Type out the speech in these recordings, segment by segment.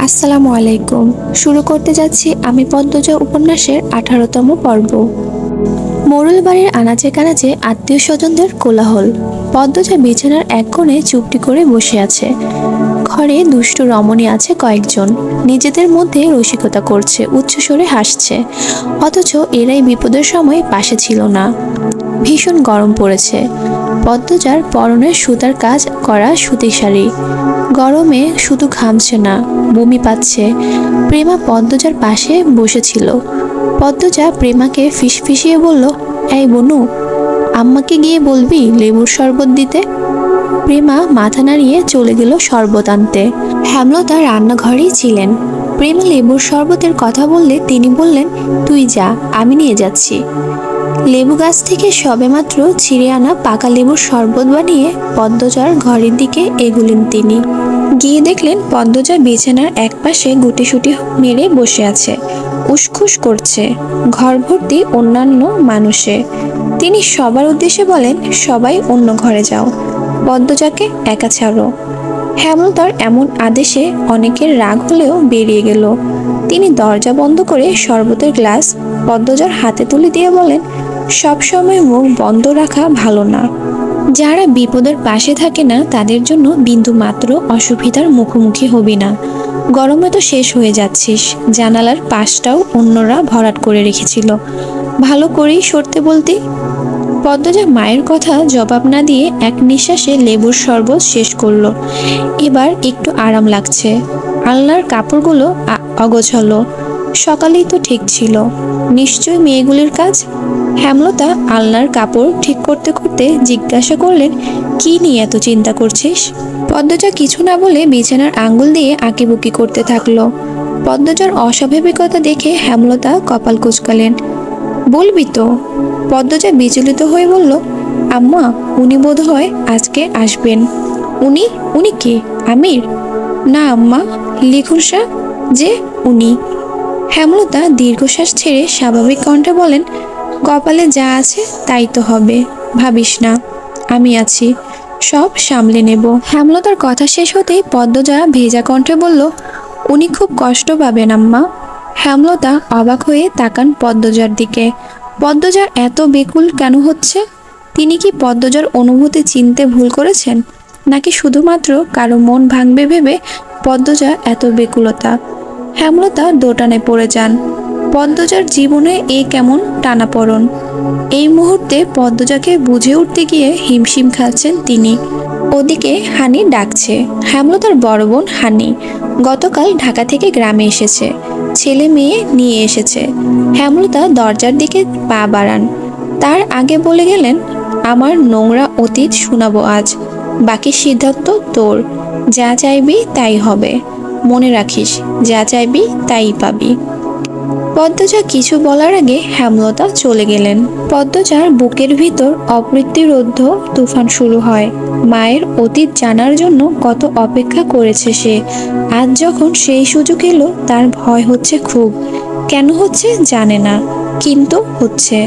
আসসালামু আলাইকুম। শুরু করতে যাচ্ছি আমি পদ্মজা উপন্যাসের 18তম পর্ব। মোড়ল বাড়ির আনাচে কানাচে আত্মীয় স্বজনদের কোলাহল। পদ্মজা বিছানার এক কোণে চুপটি করে বসে আছে। ঘরে দুষ্ট রমণী আছে কয়েকজন, নিজেদের মধ্যে রসিকতা করছে, উচ্চস্বরে হাসছে। অথচ এরাই বিপদের সময় পাশে ছিল না। ভীষণ গরম পড়েছে। পদ্মজার পরনের সুতার কাজ করা সুতি শাড়ি। গরমে শুধু ঘামছে না, বমি পাচ্ছে। প্রেমা পদ্মজার পাশে বসেছিল। পদ্মজা প্রেমাকে ফিসফিসিয়ে বলল, এই বনু, আম্মাকে গিয়ে বলবি লেবুর শরবত দিতে। প্রেমা মাথা নাড়িয়ে চলে গেল শরবত আনতে। হেমলতা রান্নাঘরেই ছিলেন। প্রেমা লেবুর শরবতের কথা বললে তিনি বললেন, তুই যা, আমি নিয়ে যাচ্ছি। লেবু গাছ থেকে সবেমাত্র ছিঁড়ে আনা পাকা লেবুর শরবত বানিয়ে পদ্মজার ঘরের দিকে এগুলেন তিনি। গিয়ে দেখলেন পদ্মজা বিছানার একপাশে গুটিসুটি মেরে বসে আছে, উসখুস করছে। ঘর ভর্তি অন্যান্য মানুষে। তিনি সবার উদ্দেশ্যে বলেন, সবাই অন্য ঘরে যাও, পদ্মজাকে একা ছাড়ো। হেমলতার এমন আদেশে অনেকের রাগ হলেও বেরিয়ে গেল। তিনি দরজা বন্ধ করে শরবতের গ্লাস পদ্মজার হাতে তুলে দিয়ে বলেন, সবসময় মুখ বন্ধ রাখা ভালো না। যারা বিপদের পাশে থাকে না তাদের জন্য বিন্দু মাত্র অসুবিধার মুখোমুখি হবি না। গরমে তো শেষ হয়ে যাচ্ছিস। জানালার পাশটাও অন্যরা ভরাট করে রেখেছিল, ভালো করেই সরতে বলতি। পদ্মজা মায়ের কথা জবাব না দিয়ে এক নিঃশ্বাসে লেবুর শরবত শেষ করলো। এবার একটু আরাম লাগছে। আলনার কাপড়গুলো অগোছালো। সকালেই তো ঠিক ছিল, নিশ্চয়ই মেয়েগুলির কাজ। হেমলতা আলনার কাপড় ঠিক করতে করতে জিজ্ঞাসা করলেন, কি নিয়ে এত চিন্তা করছিস? পদ্মজা কিছু না বলে বিছানার আঙ্গুল দিয়ে আঁকিবুকি করতে থাকলো। পদ্মজার অস্বাভাবিকতা দেখে হেমলতা কপাল কুঁচকালেন। বলবি তো? পদ্মজা বিচলিত হয়ে বলল, আম্মা, উনি বোধ হয় আজকে আসবেন। উনি? উনি কে? আমির? না আম্মা, লিখুন শাহ যে উনি। হেমলতা দীর্ঘশ্বাস ছেড়ে স্বাভাবিক কণ্ঠে বলেন, কপালে যা আছে তাই তো হবে, ভাবিস না, আমি আছি, সব সামলে নেব। হেমলতার কথা শেষ হতেই পদ্মজা ভেজা কণ্ঠে বলল, উনি খুব কষ্ট পাবেন আম্মা। হেমলতা অবাক হয়ে তাকান পদ্মজার দিকে। পদ্মজার এত বেকুল কেন হচ্ছে? তিনি কি পদ্মজার অনুভূতি চিনতে ভুল করেছেন, নাকি শুধুমাত্র কারো মন ভাঙবে ভেবে পদ্মজা এত বেকুলতা? হেমলতা দোটানায় পড়ে যান। পদ্মজার জীবনে এ কেমন টানাপড়ন? এই মুহূর্তে পদ্মজাকে বুঝে উঠতে গিয়ে হিমশিম খাচ্ছেন তিনি। ওদিকে হানি ডাকছে। হেমলতার বড় বোন হানি গতকাল ঢাকা থেকে গ্রামে এসেছে, ছেলে মেয়ে নিয়ে এসেছে। হেমলতা দরজার দিকে পা বাড়ান। তার আগে বলে গেলেন, আমার নোংরা অতীত শোনাবো আজ, বাকি সিদ্ধান্ত তোর। যা চাইবি তাই হবে, মনে রাখিস, যা চাইবি তাই পাবি। পদ্মজা কিছু বলার আগে হেমলতা চলে গেলেন। পদ্মজার বুকের ভিতর অপ্রতিরোধ্য তুফান শুরু হয়। মায়ের অতীত জানার জন্য কত অপেক্ষা করেছে সে। আজ যখন সেই সুযোগ এলো তার ভয় হচ্ছে খুব। কেন হচ্ছে জানে না, কিন্তু হচ্ছে।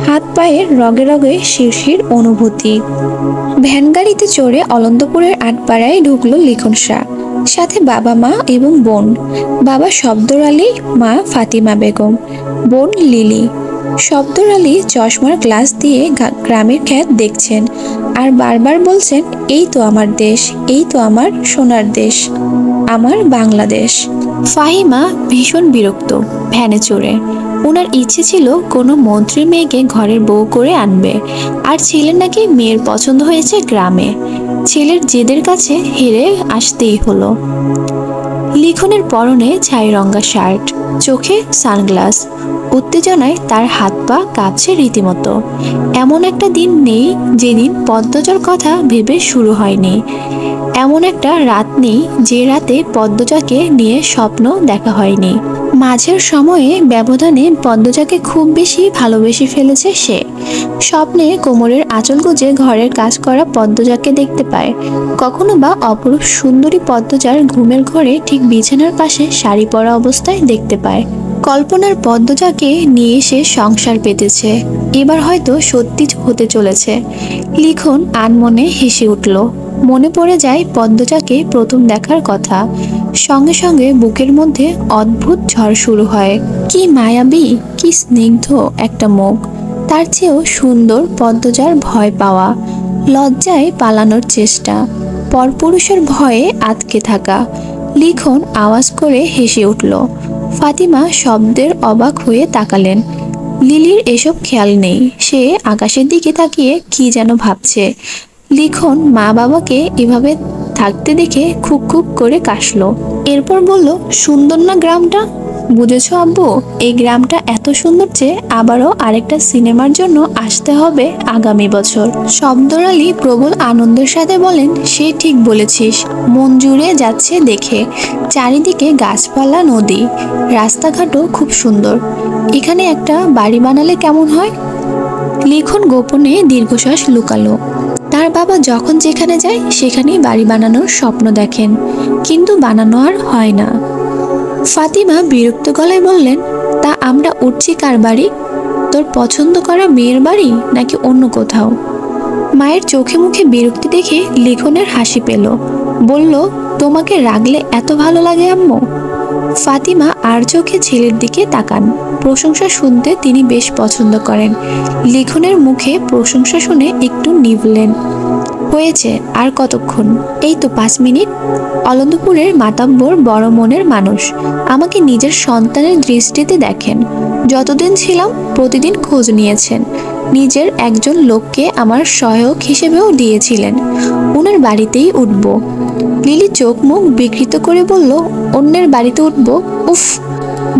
হাত পায়ের রগে রগে শিরশির অনুভূতি। ভ্যান গাড়িতে চড়ে অনন্তপুরের আটপাড়ায় ঢুকলো লিখন শাহ, সাথে বাবা মা এবং বোন। বাবা শব্দর আলী, মা ফাতিমা বেগম, বোন লিলি। শব্দর আলী চশমার গ্লাস দিয়ে গ্রামের খ্যাত দেখছেন আর বারবার বলছেন, এই তো আমার দেশ, এই তো আমার সোনার দেশ, আমার বাংলাদেশ। ফাহিমা ভীষণ বিরক্ত ভ্যানে চড়ে। ওনার ইচ্ছে ছিল কোনো মন্ত্রীর মেয়েকে ঘরের বউ করে আনবে, আর ছেলের নাকি মেয়ের পছন্দ হয়েছে গ্রামে। ছেলের জেদের কাছে হেরে আসতেই হলো। লিখনের পরনে ছাই রঙা শার্ট, চোখে সানগ্লাস। উত্তেজনায় তার হাত পা কাঁপছে রীতিমতো। এমন একটা দিন নেই যেদিন পদ্মজার কথা ভেবে শুরু হয়নি। এমন একটা রাত নেই যে রাতে পদ্মজাকে নিয়ে স্বপ্ন দেখা হয়নি। মাঝের সময়ে ব্যবধানে পদ্মজাকে খুব বেশি ভালোবেসে ফেলেছে সে। স্বপ্নে কোমরের আঁচল গুজে ঘরের কাজ করা পদ্মজাকে দেখতে পায়। কখনো বা অপরূপ সুন্দরী পদ্মজার ঘুমের ঘরে ঠিক বিছানার পাশে শাড়ি পরা অবস্থায় দেখতে পায়। কল্পনার পদ্মজাকে নিয়ে সে সংসার পেতেছে। এবার হয়তো সত্যি হতে চলেছে। লিখন আনমনে হেসে উঠল। মনে পড়ে যায় পদ্মজাকে প্রথম দেখার কথা। সঙ্গে সঙ্গে বুকের মধ্যে অদ্ভুত ঝড় শুরু হয়। কি মায়াবী, কি স্নিগ্ধ একটা মুখ। তার চেয়েও সুন্দর পদ্মজার ভয় পাওয়া, লজ্জায় পালানোর চেষ্টা, পরপুরুষের ভয়ে আটকে থাকা। লিখন আওয়াজ করে হেসে উঠল। ফাতিমা শব্দের অবাক হয়ে তাকালেন। লিলির এসব খেয়াল নেই, সে আকাশের দিকে তাকিয়ে কি যেন ভাবছে। লিখন মা বাবাকে এভাবে থাকতে দেখে খুব খুব করে কাশলো। এরপর বলল, সুন্দর না গ্রামটা? বুঝেছো আব্বু, এই গ্রামটা এত সুন্দর যে আবারও আরেকটা সিনেমার জন্য আসতে হবে আগামী বছর। শব্দর আলী প্রবল আনন্দের সাথে বলেন, সে ঠিক বলেছিস, মন জুড়ে যাচ্ছে দেখে। চারিদিকে গাছপালা, নদী, রাস্তাঘাটও খুব সুন্দর। এখানে একটা বাড়ি বানালে কেমন হয়? লিখন গোপনে দীর্ঘশ্বাস লুকালো। তার বাবা যখন যেখানে যায় সেখানেই বাড়ি বানানোর স্বপ্ন দেখেন, কিন্তু বানানো আর হয় না। ফাতিমা বিরক্ত গলায় বললেন, তা আমরা উঠছি কার বাড়ি? তোর পছন্দ করা মেয়ের বাড়ি নাকি অন্য কোথাও? মায়ের চোখে মুখে বিরক্তি দেখে লিখনের হাসি পেল। বলল, তোমাকে রাগলে এত ভালো লাগে আম্মু? ফাতিমা আর চোখে ছেলের দিকে তাকান। প্রশংসা শুনতে তিনি বেশ পছন্দ করেন। লিখনের মুখে প্রশংসা শুনে একটু নিভলেন। হয়েছে, আর কতক্ষণ? এই তো 5 মিনিট। অলন্দপুরের মাতাব্বর বড় মনের মানুষ, আমাকে নিজের সন্তানের দৃষ্টিতে দেখেন। যতদিন ছিলাম প্রতিদিন খোঁজ নিয়েছেন। নিজের একজন লোককে আমার সহায়ক হিসেবেও দিয়েছিলেন। ওনার বাড়িতেই উঠব। লিলি চোখ মুখ বিকৃত করে বলল, অন্যের বাড়িতে উঠব? উফ,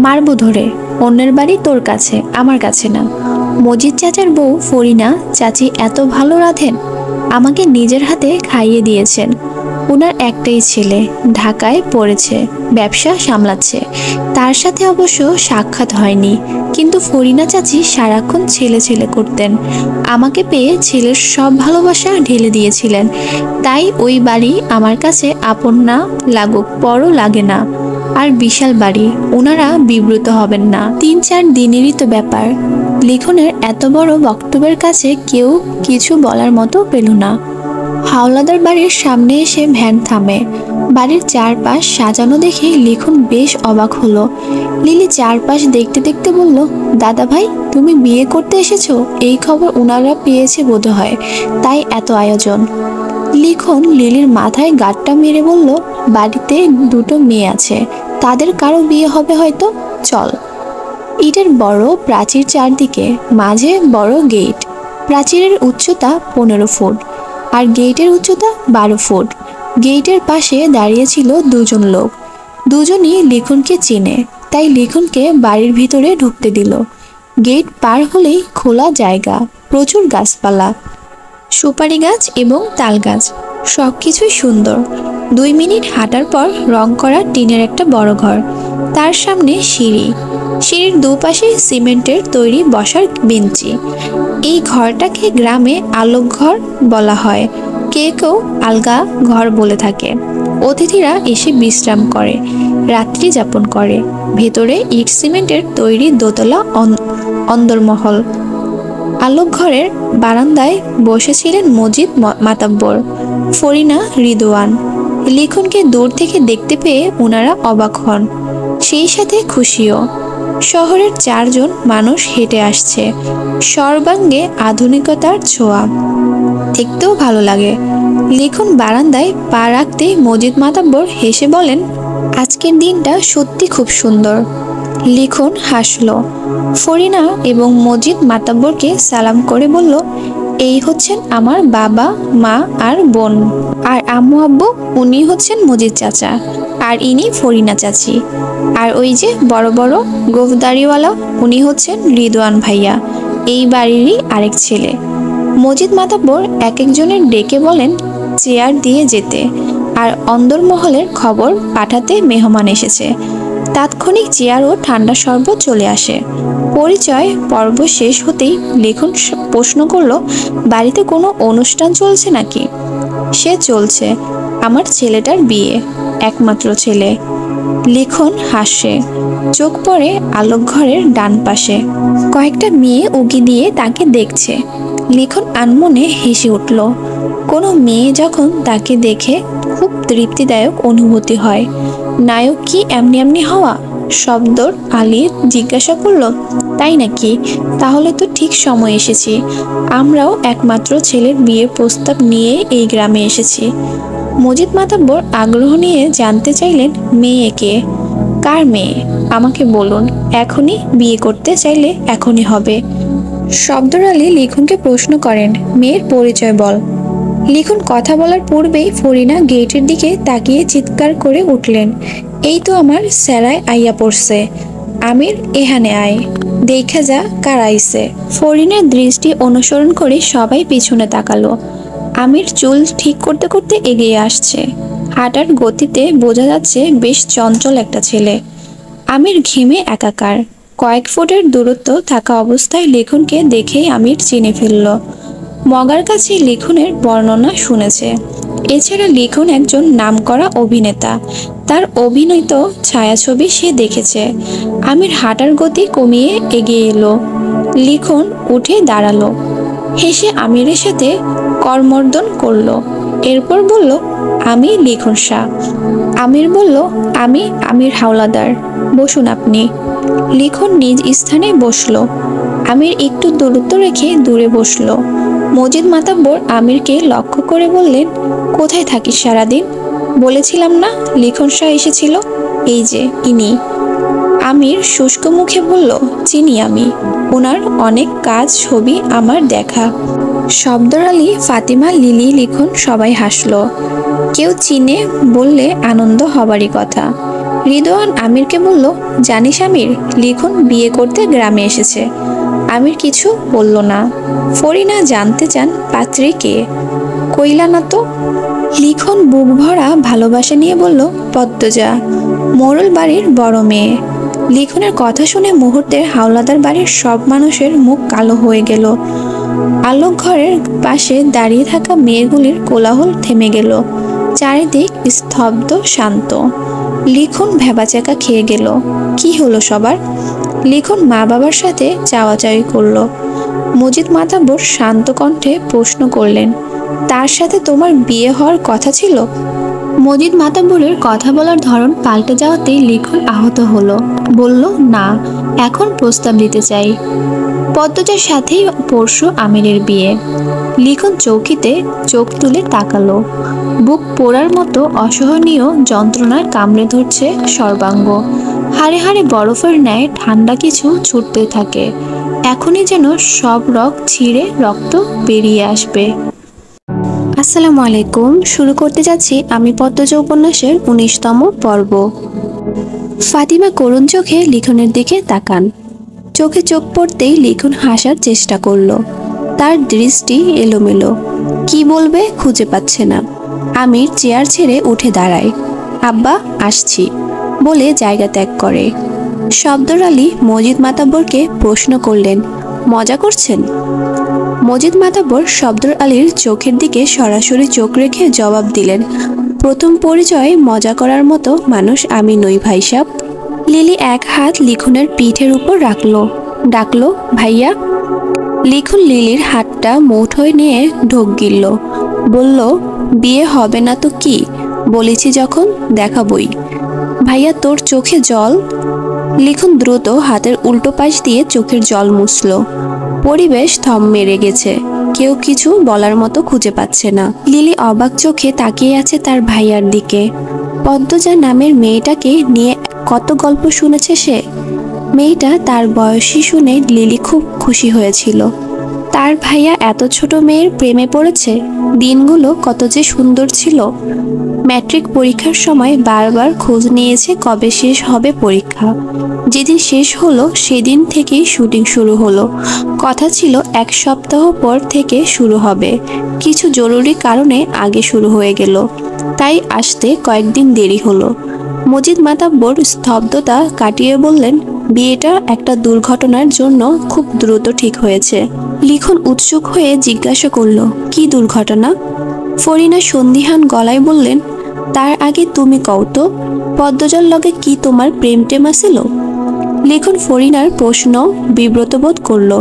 মারবো ধরে। অন্যের বাড়ি তোর কাছে, আমার কাছে না। মজিদ চাচার বউ ফরিনা চাচি এত ভালো রাঁধেন, আমাকে নিজের হাতে খাইয়ে দিয়েছেন। ওনার একটাই ছেলে, ঢাকায় পড়েছে, ব্যবসা সামলাচ্ছে। তার সাথে অবশ্য সাক্ষাৎ হয়নি, কিন্তু ফরিনা চাচি সারাক্ষণ ছেলে ছেলে করতেন। আমাকে পেয়ে ছেলের সব ভালোবাসা ঢেলে দিয়েছিলেন। তাই ওই বাড়ি আমার কাছে আপন না লাগুক, পরও লাগে না। আর বিশাল বাড়ি, ওনারা বিব্রত হবেন না। 3-4 দিনেরই তো ব্যাপার। লিখনের এত বড় বক্তব্যের কাছে কেউ কিছু বলার মতো পেল না। হাওলাদার বাড়ির সামনে এসে ভ্যান থামে। বাড়ির চারপাশ সাজানো দেখে লিখন বেশ অবাক হলো। লিলি চারপাশ দেখতে দেখতে বলল, দাদা ভাই, তুমি বিয়ে করতে এসেছো? এই খবর ওনারা পেয়েছে বোধহয়, তাই এত আয়োজন। লিখন লিলির মাথায় গাঁটটা মেরে বলল, বাড়িতে 2টো মেয়ে আছে, তাদের কারো বিয়ে হবে হয়তো, চল। ইটের বড় প্রাচীর, চারদিকে, মাঝে বড় গেট। প্রাচীরের উচ্চতা 15 ফুট আর গেটের উচ্চতা 12 ফুট। গেটের পাশে দাঁড়িয়েছিল 2জন লোক। দুজনই লিখনকে চেনে, তাই লিখনকে বাড়ির ভিতরে ঢুকতে দিল। গেট পার হলেই খোলা জায়গা, প্রচুর গাছপালা, সুপারি গাছ এবং তাল গাছ, সবকিছুই সুন্দর। 2 মিনিট হাঁটার পর রং করা টিনের একটা বড় ঘর, তার সামনে সিঁড়ি। সিঁড়ির দুপাশে সিমেন্টের তৈরি বসার বেঞ্চি। এই ঘরটাকে গ্রামে আলোক ঘর বলা হয়, কেউ আলগা ঘর বলে থাকে। অতিথিরা এসে বিশ্রাম করে, রাত্রি যাপন করে। ভেতরে ইট সিমেন্টের তৈরি দোতলা অন্দরমহল। আলোক ঘরের বারান্দায় বসেছিলেন মজিদ মাতাব্বর, ফরিনা, রিদওয়ান। লিখনকে দূর থেকে দেখতে পেয়ে ওনারা অবাক হন, সেই সাথে খুশিও। শহরের 4 জন মানুষ হেঁটে আসছে, সর্বাঙ্গে আধুনিকতার ছোঁয়া, দেখতেও ভালো লাগে। লিখন বারান্দায় পা রাখতেই মজিদ মাতাব্বর হেসে বলেন, আজকের দিনটা সত্যি খুব সুন্দর। লিখন হাসলো। ফরিনা এবং মজিদ মাতাব্বরকে সালাম করে বলল, এই হচ্ছেন আমার বাবা, মা আর বোন। আর আম্মু আব্বু, উনি হচ্ছেন মজিদ চাচা, আর ইনি ফরিনা চাচি। আর ওই যে বড় বড় গোফদারিওয়ালা, উনি হচ্ছেন রিদওয়ান ভাইয়া, এই বাড়িরই আরেক ছেলে। মজিদ মাতাব্বর এক একজনের ডেকে বলেন চেয়ার দিয়ে যেতে, আর অন্দরমহলের খবর পাঠাতে মেহমান এসেছে। তাৎক্ষণিক চেয়ার ও ঠান্ডা শরবত চলে আসে। পরিচয় পর্ব শেষ হতেই লিখন প্রশ্ন করলো, বাড়িতে কোনো অনুষ্ঠান চলছে নাকি? সে চলছে, আমার ছেলেটার বিয়ে, একমাত্র ছেলে। লিখন হাসে, চোখ পড়ে আলোক ঘরের ডান পাশে। কয়েকটা মেয়ে উকি দিয়ে তাকে দেখছে। লিখন আনমনে হেসে উঠল। কোনো মেয়ে যখন তাকে দেখে খুব তৃপ্তিদায়ক অনুভূতি হয়। নায়ক কি এমনি এমনি হওয়া? শব্দর আলী জিজ্ঞাসা করলো। তাই নাকি? তাহলে তো ঠিক সময় এসেছি। আমরাও একমাত্র ছেলের বিয়ের প্রস্তাব নিয়ে এই গ্রামে এসেছি। মজিদ মাতাব্বর আগ্রহ নিয়ে জানতে চাইলেন, মেয়ে কে? কার মেয়ে? আমাকে বলুন। এখনই বিয়ে করতে চাইলে এখনই হবে। শব্দর আলী লিখনকে প্রশ্ন করেন, মেয়ের পরিচয় বল। লিখন কথা বলার পূর্বেই ফরিনা গেটের দিকে তাকিয়ে চিৎকার করে উঠলেন, এই তো আমার স্যারায় আইয়া পড়ছে। আমির এখানে আয়, দেখা যা কার আইছে। ফরিনার দৃষ্টি অনুসরণ করে সবাই পিছনে তাকালো। আমির চুল ঠিক করতে করতে এগিয়ে আসছে। হাঁটার গতিতে বোঝা যাচ্ছে বেশ চঞ্চল একটা ছেলে। আমির ঘেমে একাকার। কয়েক ফুটের দূরত্ব থাকা অবস্থায় লিখনকে দেখেই আমির চিনে ফেলল। মগার কাছে লিখনের বর্ণনা শুনেছে। এছাড়া লিখন একজন নামকরা অভিনেতা, তার অভিনীত ছায়াছবি সে দেখেছে। আমির হাঁটার গতি কমিয়ে এগিয়ে এলো। লিখন উঠে দাঁড়ালো, হেসে আমিরের সাথে করমর্দন করলো। এরপর বলল, আমি লিখন শাহ। আমির বলল, আমি আমির হাওলাদার। বসুন আপনি। লিখন নিজ স্থানে বসলো। আমির একটু দূরত্ব রেখে দূরে বসলো। মজিদ মাতাব্বর আমিরকে লক্ষ্য করে বললেন, কোথায় থাকিস সারাদিন? বলেছিলাম না লিখন শাহ এসেছিল, এই যে ইনি। আমির শুষ্ক মুখে বলল, চিনি আমি, ওনার অনেক কাজ ছবি আমার দেখা। শব্দর আলী, ফাতিমা, লিলি, লিখন সবাই হাসলো। কেউ চিনে বললে আনন্দ হবারই কথা। রিদওয়ান আমিরকে বলল, জানিস আমির, লিখন বিয়ে করতে গ্রামে এসেছে। আমির কিছু বলল না। ফরিনা জানতে চান পাত্রী কে। কইলা না তো। লিখন বুক ভরা ভালোবাসা নিয়ে বলল, পদ্মজা, মোড়ল বাড়ির বড় মেয়ে। লিখনের কথা শুনে মুহূর্তের হাওলাদার বাড়ির সব মানুষের মুখ কালো হয়ে গেল। আলোক ঘরের পাশে দাঁড়িয়ে থাকা মেয়েগুলির কোলাহল থেমে গেল। চারিদিক স্তব্ধ শান্ত। লিখন ভেবাচাকা খেয়ে গেল। কি হলো সবার? লিখন মা বাবার সাথে চাওয়াচাওয়ি করল। মজিদ মাতাব্বর শান্ত কণ্ঠে প্রশ্ন করলেন, তার সাথে তোমার বিয়ে হওয়ার কথা ছিল? মজিদ মাতাব্বরের কথা বলার ধরন পাল্টে যাওয়াতেই লিখন আহত হলো। বলল, না, এখন প্রস্তাব দিতে চাই। পদ্মজার সাথেই পরশু আমিরের বিয়ে। লিখন চৌকিতে চোখ তুলে তাকালো। বুক পোড়ার মতো অসহনীয় যন্ত্রণায় কামড়ে ধরছে সর্বাঙ্গ। হাড়ে হাড়ে বরফের ন্যায় ঠান্ডা কিছু ছুটতে থাকে। এখনই যেন সব রগ ছিঁড়ে রক্ত বেরিয়ে আসবে। আসসালামু আলাইকুম। শুরু করতে যাচ্ছি আমি পদ্মজা উপন্যাসের 19তম পর্ব। ফাতিমা করুণ চোখে লিখনের দিকে তাকান। চোখে চোখ পড়তেই লিখন হাসার চেষ্টা করলো। তার দৃষ্টি এলোমেলো, কি বলবে খুঁজে পাচ্ছে না। আমির চেয়ার ছেড়ে উঠে দাঁড়ায়। আব্বা, আসছি বলে জায়গা ত্যাগ করে। শব্দর আলী মজিদ মাতাব্বরকে প্রশ্ন করলেন, মজা করছেন? মজিদ মাতাব্বর শব্দর আলীর চোখের দিকে সরাসরি চোখ রেখে জবাব দিলেন, প্রথম পরিচয়ে মজা করার মতো মানুষ আমি নই ভাইসাব। লিলি এক হাত লিখনের পিঠের উপর রাখলো, ডাকলো, ভাইয়া। লিখন লিলির হাতটা মুঠোয় নিয়ে ঢোক গিলল। বলল, বিয়ে হবে না তো কি, বলেছি যখন দেখাবই। ভাইয়া, তোর চোখে জল। লিখন দ্রুত হাতের উল্টো পাশ দিয়ে চোখের জল মুছল। পরিবেশ থম মেরে গেছে। কেউ কিছু বলার মতো খুঁজে পাচ্ছে না। লিলি অবাক চোখে তাকিয়ে আছে তার ভাইয়ার দিকে। পদ্মজা নামের মেয়েটাকে নিয়ে কত গল্প শুনেছে সে। মেয়েটা তার বয়সী শুনে লিলি খুব খুশি হয়েছিল। তার ভাইয়া এত ছোট মেয়ের প্রেমে পড়েছে। দিনগুলো কত যে সুন্দর ছিল। ম্যাট্রিক পরীক্ষার সময় বারবার খোঁজ নিয়েছে কবে শেষ হবে পরীক্ষা। যেদিন শেষ হলো সেদিন থেকেই শুটিং শুরু হলো। কথা ছিল 1 সপ্তাহ পর থেকে শুরু হবে। কিছু জরুরি কারণে আগে শুরু হয়ে গেল, তাই আসতে কয়েকদিন দেরি হলো। মজিদ মাতাব্বর স্তব্ধতা কাটিয়ে বললেন, বিয়েটা একটা দুর্ঘটনার জন্য খুব দ্রুত ঠিক হয়েছে। লিখন উৎসুক হয়ে জিজ্ঞাসা করল, কি দুর্ঘটনা? ফরিনা সন্দিহান গলায় বললেন, তার আগে তুমি কও তো, পদ্মজার লগে কি তোমার প্রেম টেম আছিল? লিখন ফরিনার প্রশ্ন বিব্রত বোধ করল।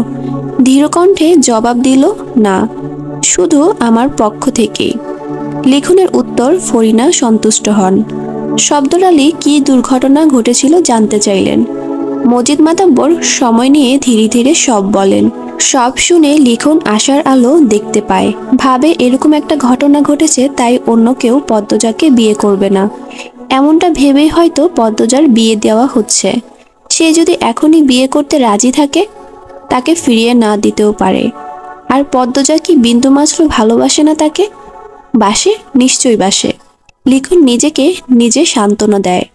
ধীর কণ্ঠে জবাব দিল, না। শুধু আমার পক্ষ থেকেই। লিখনের উত্তর ফরিনা সন্তুষ্ট হন। শব্দর আলী কি দুর্ঘটনা ঘটেছিল জানতে চাইলেন। মজিদ মাতাব্বর সময় নিয়ে ধীরে ধীরে সব বলেন। সব শুনে লিখন আশার আলো দেখতে পায়। ভাবে এরকম একটা ঘটনা ঘটেছে, তাই অন্য কেউ পদ্মজাকে বিয়ে করবে না। এমনটা ভেবেই হয়তো পদ্মজার বিয়ে দেওয়া হচ্ছে। সে যদি এখনই বিয়ে করতে রাজি থাকে, তাকে ফিরিয়ে না দিতেও পারে। আর পদ্মজা কি বিন্দুমাত্র ভালোবাসে না তাকে? বাসে, নিশ্চয়ই বাসে। লিখন নিজেকে নিজে সান্ত্বনা দেয়।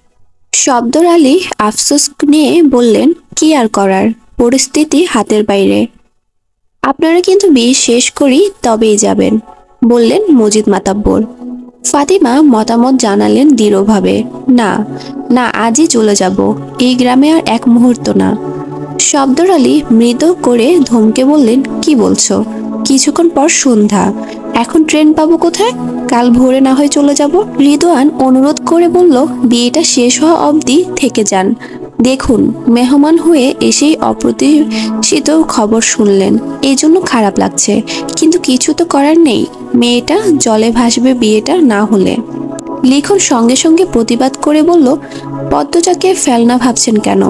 শব্দর আলী আফসোস নিয়ে বললেন, কি আর করার, পরিস্থিতি হাতের বাইরে। আপনারা কিন্তু বিয়ে শেষ করি তবেই যাবেন, বললেন মজিদ মাতাব্বর। ফাতিমা মতামত জানালেন দৃঢ়ভাবে, না না, আজই চলে যাব, এই গ্রামে আর এক মুহূর্ত না। শব্দর আলী মৃদু করে ধমকে বললেন, কি বলছো? কিছুক্ষণ পর সন্ধ্যা, এখন ট্রেন পাবো কোথায়? কাল ভোরে না হয় চলে যাব। রিদওয়ান অনুরোধ করে বলল, বিয়েটা শেষ হওয়া অবধি থেকে যান। দেখুন, মেহমান হয়ে এসেই অপ্রত্যাশিত খবর শুনলেন, এই জন্য খারাপ লাগছে, কিন্তু কিছু তো করার নেই। মেয়েটা জলে ভাসবে বিয়েটা না হলে। লিখন সঙ্গে সঙ্গে প্রতিবাদ করে বলল, পদ্মজাকে ফেলনা ভাবছেন কেন?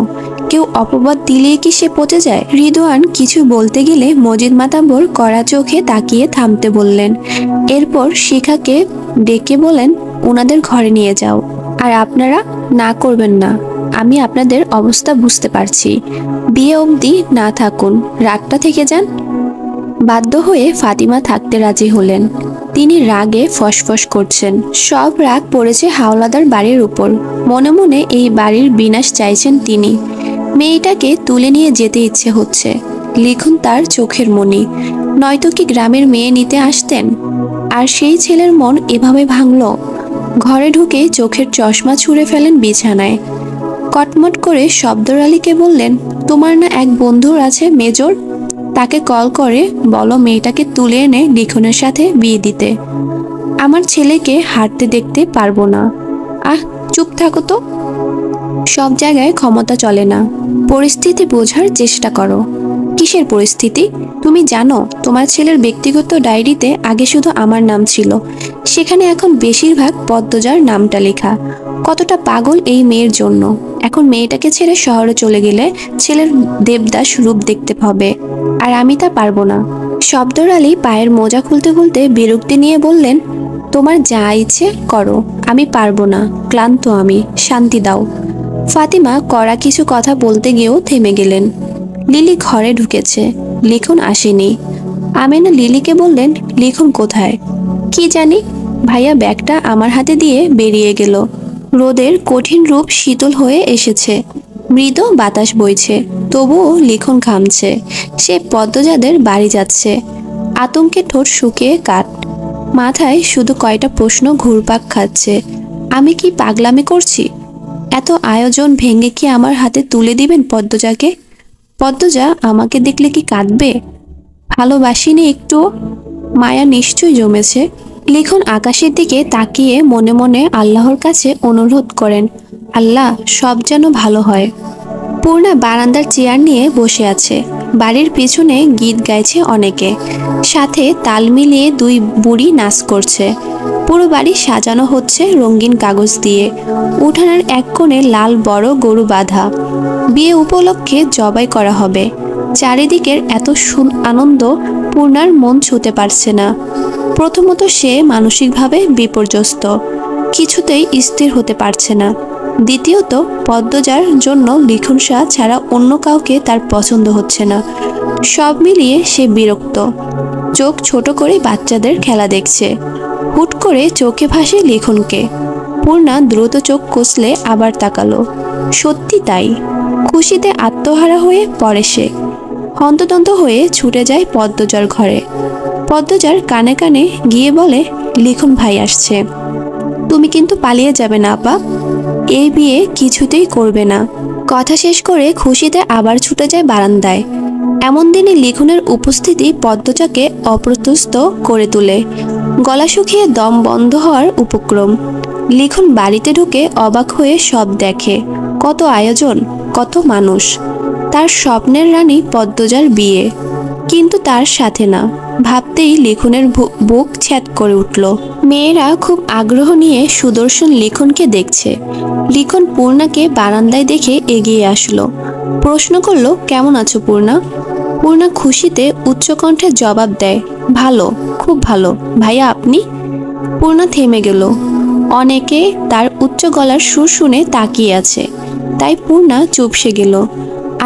কেউ অপবাদ দিলেই কি সে পচে যায়? রিদওয়ান কিছু বলতে গেলে মজিদ মাতাব্বর কড়া চোখে তাকিয়ে থামতে বললেন। এরপর শিখাকে ডেকে বলেন, ওনাদের ঘরে নিয়ে যাও। আর আপনারা না করবেন না, আমি আপনাদের অবস্থা বুঝতে পারছি। বিয়ে অবধি না থাকুন, রাতটা থেকে যান। বাধ্য হয়ে ফাতিমা থাকতে রাজি হলেন। তিনি রাগে ফসফস করছেন। সব রাগ পড়েছে হাওলাদার বাড়ির উপর। মনে মনে এই বাড়ির বিনাশ চাইছেন তিনি। মেয়েটাকে তুলে নিয়ে যেতে ইচ্ছে হচ্ছে। লিখন তার চোখের মণি, নয়তো কি গ্রামের মেয়ে নিতে আসতেন? আর সেই ছেলের মন এভাবে ভাঙল। ঘরে ঢুকে চোখের চশমা ছুঁড়ে ফেলেন বিছানায়। কটমট করে শব্দর আলীকে বললেন, তোমার না এক বন্ধুর আছে মেজর, তাকে কল করে বলো মেয়েটাকে তুলে এনে লিখনের সাথে বিয়ে দিতে। আমার ছেলেকে হাঁটতে দেখতে পারবো না। আহ, চুপ থাকো তো। সব জায়গায় ক্ষমতা চলে না, পরিস্থিতি বোঝার চেষ্টা করো। কিসের পরিস্থিতি? তুমি জানো তোমার ছেলের ব্যক্তিগত ডায়েরিতে আগে শুধু আমার নাম ছিল, সেখানে এখন বেশিরভাগ পদ্মজার নামটা লেখা। কতটা পাগল এই মেয়ের জন্য। এখন মেয়েটাকে ছেড়ে শহরে চলে গেলে ছেলের দেবদাস রূপ দেখতে হবে, আর আমি তা পারবো না। শব্দর আলী পায়ের মোজা খুলতে খুলতে বিরক্তি নিয়ে বললেন, তোমার যা ইচ্ছে করো, আমি পারবো না, ক্লান্ত আমি, শান্তি দাও। ফাতিমা কড়া কিছু কথা বলতে গিয়েও থেমে গেলেন। লিলি ঘরে ঢুকেছে, লিখন আসেনি। আমেনা লিলিকে বললেন, লিখন কোথায়? কি জানি, ভাইয়া ব্যাগটা আমার হাতে দিয়ে বেরিয়ে গেল। রোদের কঠিন রূপ শীতল হয়ে এসেছে, মৃদু বাতাস বইছে, তবুও লিখন ঘামছে। সে পদ্মজাদের বাড়ি যাচ্ছে। আতঙ্কে ঠোঁট শুকিয়ে কাঠ। মাথায় শুধু কয়টা প্রশ্ন ঘুরপাক খাচ্ছে। আমি কি পাগলামি করছি? এত আয়োজন ভেঙে কি আমার হাতে তুলে দিবেন পদ্মজাকে? পদ্মজা আমাকে দেখলে কি কাঁদবে? ভালোবাসিনি একটু? মায়া নিশ্চয়ই জমেছে। লিখন আকাশের দিকে তাকিয়ে মনে মনে আল্লাহর কাছে অনুরোধ করেন, আল্লাহ, সব যেন ভালো হয়। পূর্ণা বারান্দার চেয়ার নিয়ে বসে আছে। বাড়ির পিছনে গীত গাইছে অনেকে, সাথে তাল মিলিয়ে দুই বুড়ি নাচ করছে। পুরো বাড়ি সাজানো হচ্ছে রঙিন কাগজ দিয়ে। উঠানের এক কোণে লাল বড় গরু বাঁধা, বিয়ে উপলক্ষে জবাই করা হবে। চারিদিকের এত আনন্দ পূর্ণার মন ছুঁতে পারছে না। প্রথমত সে মানসিকভাবে বিপর্যস্ত, কিছুতেই স্থির হতে পারছে না। দ্বিতীয়ত পদ্মজার জন্য লিখন শাহ ছাড়া অন্য কাউকে তার পছন্দ হচ্ছে না। সব মিলিয়ে সে বিরক্ত। চোখ ছোট করে বাচ্চাদের খেলা দেখছে। হুট করে চোখে ভাসে লিখনকে। পূর্ণা দ্রুত চোখ কষলে আবার তাকালো। সত্যি তাই, খুশিতে আত্মহারা হয়ে পড়ে সে। হন্তদন্ত হয়ে ছুটে যায় পদ্মজার ঘরে। পদ্মজার কানে কানে গিয়ে বলে, লিখন ভাই আসছে, তুমি কিন্তু পালিয়ে যাবে না আপা, এই বিয়ে কিছুতেই করবে না। কথা শেষ করে খুশিতে আবার ছুটে যায় বারান্দায়। এমন দিনে লিখনের উপস্থিতি পদ্মজাকে অপ্রস্তুত করে তোলে। গলা শুকিয়ে দম বন্ধ হওয়ার উপক্রম। লিখন বাড়িতে ঢুকে অবাক হয়ে সব দেখে। কত আয়োজন, কত মানুষ। তার স্বপ্নের রানী পদ্মজার বিয়ে। কিন্তু তার সাথে না। ভাবতেই লিখনের বুক ছ্যাদ করে উঠল। মেয়েরা খুব আগ্রহ নিয়ে সুদর্শন লিখনকে দেখছে। লিখন পূর্ণাকে বারান্দায় দেখে এগিয়ে আসলো। প্রশ্ন করলো, কেমন আছো পূর্ণা? পূর্ণা খুশিতে উচ্চকণ্ঠে জবাব দেয়, ভালো, খুব ভালো। ভাইয়া আপনি? পূর্ণা থেমে গেল। অনেকে তার উচ্চ গলার সুর শুনে তাকিয়ে আছে, তাই পূর্ণা চুপসে গেল।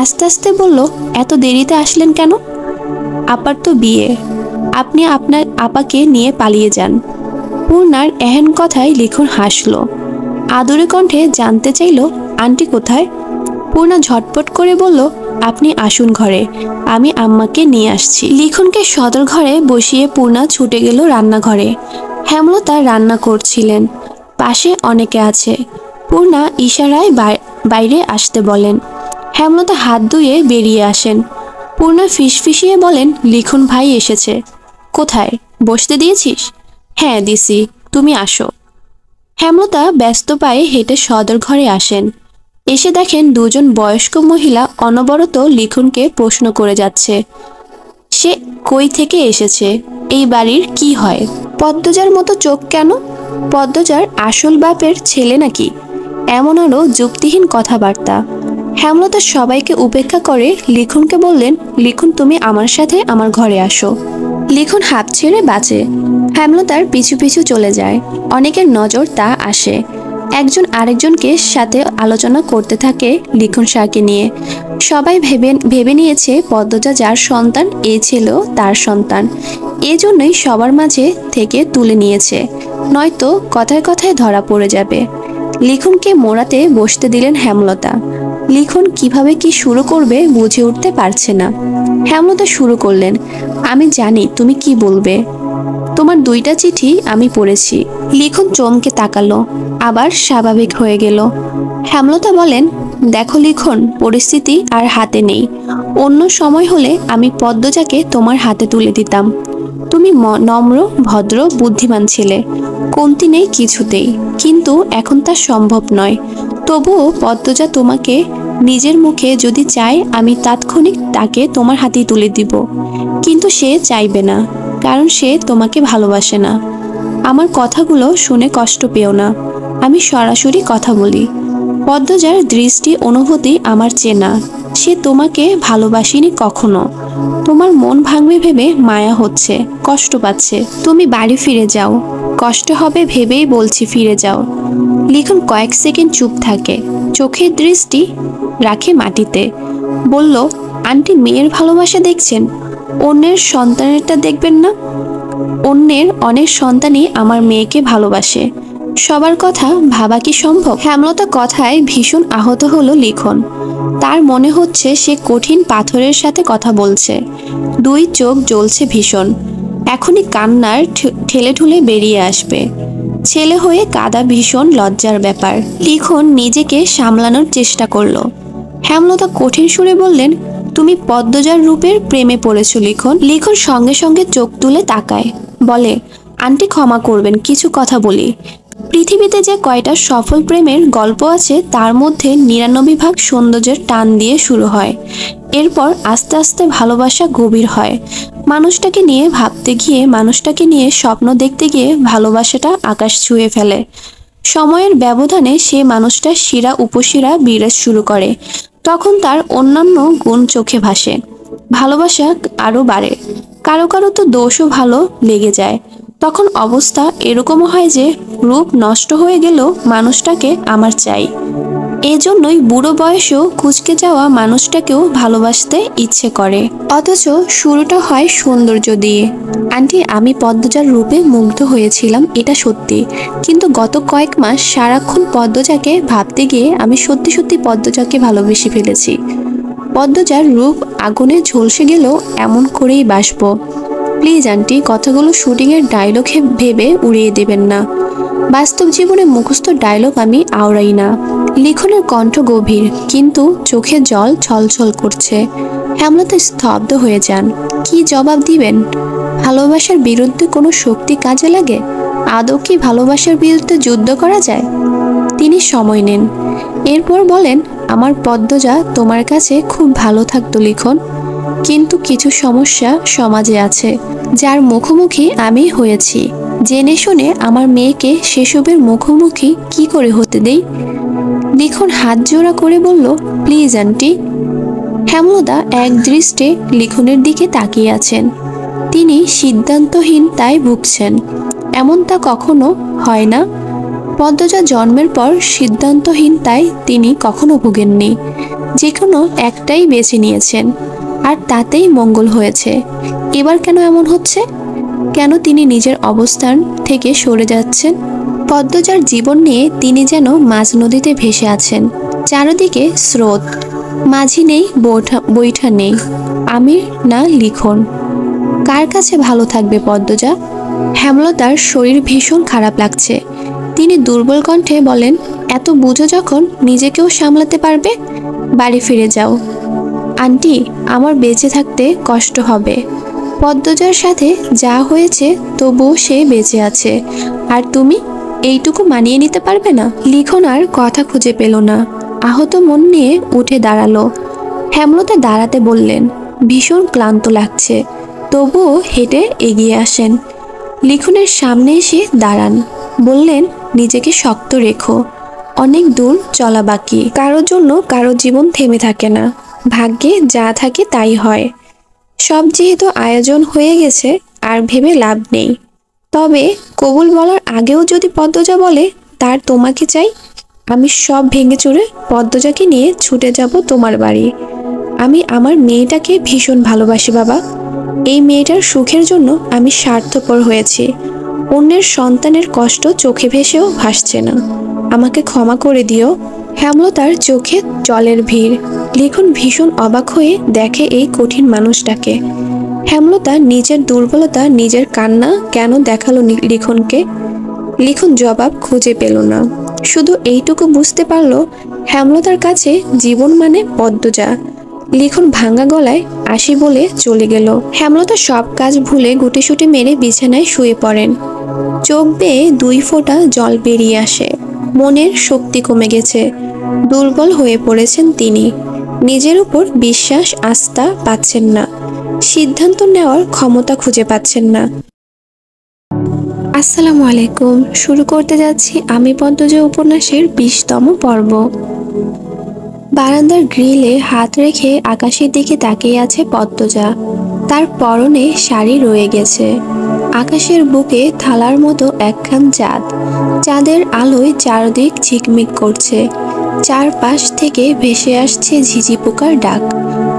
আস্তে আস্তে বলল, এত দেরিতে আসলেন কেন? আপার তো বিয়ে, আপনি আপনার আপাকে নিয়ে পালিয়ে যান। পূর্ণার এহেন কথায় লিখন হাসল। আদুরে কণ্ঠে জানতে চাইল, আন্টি কোথায়? পূর্ণা ঝটপট করে বলল, আপনি আসুন ঘরে, আমি আম্মাকে নিয়ে আসছি। লিখনকে সদর ঘরে বসিয়ে পূর্ণা ছুটে গেল রান্নাঘরে। হেমলতা রান্না করছিলেন, পাশে অনেকে আছে। পূর্ণা ইশারায় বাইরে আসতে বলেন। হেমলতা হাত ধুয়ে বেরিয়ে আসেন। পূর্ণা ফিসফিসিয়ে বলেন, লিখন ভাই এসেছে। কোথায়, বসতে দিয়েছিস? হ্যাঁ দিছি, তুমি আসো। হেমলতা ব্যস্ত পায়ে হেঁটে সদর ঘরে আসেন। এসে দেখেন দুজন বয়স্ক মহিলা অনবরত লিখনকে প্রশ্ন করে যাচ্ছে। সে কই থেকে এসেছে, এই বাড়ির কি হয়, পদ্মজার মতো চোখ কেন, পদ্মজার আসল বাপের ছেলে নাকি? এমন আরও যুক্তিহীন কথাবার্তা। হেমলতা সবাইকে উপেক্ষা করে লিখনকে বললেন, লিখন তুমি আমার সাথে আমার ঘরে আসো। লিখন হাঁপ ছেড়ে বাঁচে। হেমলতার পিছু পিছু চলে যায়। অনেকের নজর তা আসে। একজন আরেকজনকে সাথে আলোচনা করতে থাকে লিখন শাহকে নিয়ে। সবাই ভেবে নিয়েছে পদ্মজা যার সন্তান এ ছিল তার সন্তান, এজন্যই সবার মাঝে থেকে তুলে নিয়েছে, নয়তো কথায় কথায় ধরা পড়ে যাবে। লিখনকে মোড়াতে বসতে দিলেন হেমলতা। লিখন কিভাবে কি শুরু করবে বুঝে উঠতে পারছে না। হেমলতা শুরু করলেন, আমি জানি তুমি কি বলবে, তোমার 2টা চিঠি আমি পড়েছি। লিখন চমকে তাকালো, আবার স্বাভাবিক হয়ে গেল। হেমলতা বলেন, দেখো লিখন, পরিস্থিতি আর হাতে নেই। অন্য সময় হলে আমি পদ্মজাকে তোমার হাতে তুলে দিতাম। তুমি নম্র, ভদ্র, বুদ্ধিমান ছেলে, কমতি নেই কিছুতেই, কিন্তু এখন তা সম্ভব নয়। তবুও পদ্মজা তোমাকে নিজের মুখে যদি চায়, আমি তাৎক্ষণিক তাকে তোমার হাতেই তুলে দিব, কিন্তু সে চাইবে না, কারণ সে তোমাকে ভালোবাসে না। আমার কথাগুলো শুনে কষ্ট পেও না, আমি সরাসরি কথা বলি। পদ্মজার দৃষ্টি অনুভূতি আমার চেনা, সে তোমাকে ভালোবাসিনি কখনো। তোমার মন ভাঙবে ভেবে মায়া হচ্ছে, কষ্ট পাচ্ছে। তুমি বাড়ি ফিরে যাও, কষ্ট হবে ভেবেই বলছি ফিরে যাও। লিখন কয়েক সেকেন্ড চুপ থাকে, চোখের দৃষ্টি রাখে মাটিতে। বলল, আন্টি মেয়ের ভালোবাসা দেখছেন, অন্যের সন্তানেরটা দেখবেন না? অন্যের অনেক সন্তানই আমার মেয়েকে ভালোবাসে, সবার কথা ভাবা কি সম্ভব? হেমলতা কথায় ভীষণ আহত হলো লিখন। তার মনে হচ্ছে সে কঠিন পাথরের সাথে কথা বলছে। 2 চোখ জ্বলছে ভীষণ, এখনই কান্নার ঠেলে ঠুলে বেরিয়ে আসবে। ছেলে হয়ে কাঁদা ভীষণ লজ্জার ব্যাপার। লিখন নিজেকে সামলানোর চেষ্টা করলো। হেমলতা কঠিন সুরে বললেন, তুমি পদ্মজার রূপের প্রেমে পড়েছ লিখন। লিখন সঙ্গে সঙ্গে চোখ তুলে তাকায়, বলে, আন্টি ক্ষমা করবেন, কিছু কথা বলি। পৃথিবীতে যে কয়টা সফল প্রেমের গল্প আছে তার মধ্যে 99 ভাগ সৌন্দর্যের টান দিয়ে শুরু হয়, এরপর আস্তে আস্তে ভালোবাসা গভীর হয়। মানুষটাকে নিয়ে ভাবতে গিয়ে, মানুষটাকে নিয়ে স্বপ্ন দেখতে গিয়ে ভালোবাসাটা আকাশ ছুঁয়ে ফেলে। সময়ের ব্যবধানে সে মানুষটা শিরা উপশিরা বিরাজ শুরু করে, তখন তার অন্যান্য গুণ চোখে ভাসে, ভালোবাসা আরো বাড়ে। কারো কারো তো দোষও ভালো লেগে যায়। তখন অবস্থা এরকমও হয় যে রূপ নষ্ট হয়ে গেলেও মানুষটাকে আমার চাই। এজন্যই বুড়ো বয়সেও কুঁচকে যাওয়া মানুষটাকেও ভালোবাসতে ইচ্ছে করে। অথচ শুরুটা হয় সৌন্দর্য দিয়ে। আন্টি, আমি পদ্মজার রূপে মুগ্ধ হয়েছিলাম, এটা সত্যি, কিন্তু গত কয়েক মাস সারাক্ষণ পদ্মজাকে ভাবতে গিয়ে আমি সত্যি সত্যি পদ্মজাকে ভালোবেসে ফেলেছি। পদ্মজার রূপ আগুনে ঝলসে গেলেও এমন করেই বাসবো। প্লিজ আন্টি, কথাগুলো শুটিংয়ের ডায়লগ ভেবে উড়িয়ে দেবেন না। বাস্তব জীবনে মুখস্থ ডায়লগ আমি আওড়াই না। লিখনের কণ্ঠ গভীর, কিন্তু চোখে জল ছলছল করছে। হেমলতা স্তব্ধ হয়ে যান। কি জবাব দিবেন? ভালোবাসার বিরুদ্ধে কোনো শক্তি কাজে লাগে? আদৌ কি ভালোবাসার বিরুদ্ধে যুদ্ধ করা যায়? তিনি সময় নেন, এরপর বলেন, আমার পদ্মজা তোমার কাছে খুব ভালো থাকতো লিখন। কিন্তু কিছু সমস্যা সমাজে আছে, যার মুখোমুখি আমি হয়েছি। জেনে শুনে আমার মেয়েকে সেসবের মুখোমুখি কি করে হতে দেই? লিখন হাত জোড়া করে বলল, প্লিজ আন্টি। হেমলতা এক দৃষ্টে লিখনের দিকে তাকিয়ে আছেন। তিনি সিদ্ধান্তহীন তাই ভুগছেন। এমনটা কখনো হয় না। পদ্মজা জন্মের পর সিদ্ধান্তহীন তাই তিনি কখনো ভোগেননি। যে কোনো একটাই বেছে নিয়েছেন, আর তাতেই মঙ্গল হয়েছে। এবার কেন এমন হচ্ছে? কেন তিনি নিজের অবস্থান থেকে সরে যাচ্ছেন? পদ্মজার জীবন নিয়ে তিনি যেন মাঝ নদীতে ভেসে আছেন। চারদিকে স্রোত, মাঝি নেই, বৈঠা নেই। আমির না লিখন। কার কাছে ভালো থাকবে পদ্মজা? হেমলতার শরীর ভীষণ খারাপ লাগছে। তিনি দুর্বল কণ্ঠে বলেন, এত বুঝো যখন নিজেকেও সামলাতে পারবে, বাড়ি ফিরে যাও। আন্টি, আমার বেঁচে থাকতে কষ্ট হবে। পদ্মজার সাথে যা হয়েছে তবুও সে বেঁচে আছে, আর তুমি এইটুকু মানিয়ে নিতে পারবে না? লিখন আর কথা খুঁজে পেল না। আহত মন নিয়ে উঠে দাঁড়ালো। হেমলতা দাঁড়াতে বললেন, ভীষণ ক্লান্ত লাগছে। তবুও হেঁটে এগিয়ে আসেন। লিখনের সামনে এসে দাঁড়ান। বললেন, নিজেকে শক্ত রেখো, অনেক দূর চলা বাকি। কারোর জন্য কারো জীবন থেমে থাকে না। ভাগ্যে যা থাকে তাই হয়। সব যেহেতু আয়োজন হয়ে গেছে, আর ভেবে লাভ নেই। তবে কবুল বলার আগেও যদি পদ্মজা বলে তার তোমাকে চাই, আমি সব ভেঙে চুরে পদ্মজাকে নিয়ে ছুটে যাব তোমার বাড়ি। আমি আমার মেয়েটাকে ভীষণ ভালোবাসি বাবা। এই মেয়েটার সুখের জন্য আমি স্বার্থপর হয়েছি। অন্যের সন্তানের কষ্ট চোখে ভেসেও ভাসছে না। আমাকে ক্ষমা করে দিও। হেমলতার চোখে জলের ভিড়। লিখন ভীষণ অবাক হয়ে দেখে এই কঠিন মানুষটাকে। হেমলতা নিজের দুর্বলতা, নিজের কান্না কেন দেখালো লিখনকে? লিখন জবাব খুঁজে পেল না। শুধু এইটুকু বুঝতে পারল, হেমলতার কাছে জীবন মানে পদ্মজা। লিখন ভাঙা গলায় আসি বলে চলে গেল। হেমলতা সব কাজ ভুলে গুটিসুটি মেরে বিছানায় শুয়ে পড়েন। চোখ বেয়ে 2 ফোঁটা জল বেরিয়ে আসে। মনের শক্তি কমে গেছে। দুর্বল হয়ে পড়েছেন তিনি। নিজের উপর বিশ্বাস, আস্থা পাচ্ছেন না। সিদ্ধান্ত নেওয়ার ক্ষমতা খুঁজে পাচ্ছেন না। আসসালামু আলাইকুম। শুরু করতে যাচ্ছি আমি পদ্মজা উপন্যাসের 20তম পর্ব। বারান্দার গ্রিলে হাত রেখে আকাশের দিকে তাকিয়ে আছে পদ্মজা। তার পরনে শাড়ি রয়ে গেছে। আকাশের বুকে থালার মতো একখান চাঁদ। চাঁদের আলোয় চারদিক ঝিকমিক করছে। চারপাশ থেকে ভেসে আসছে ঝিঝি পোকার ডাক।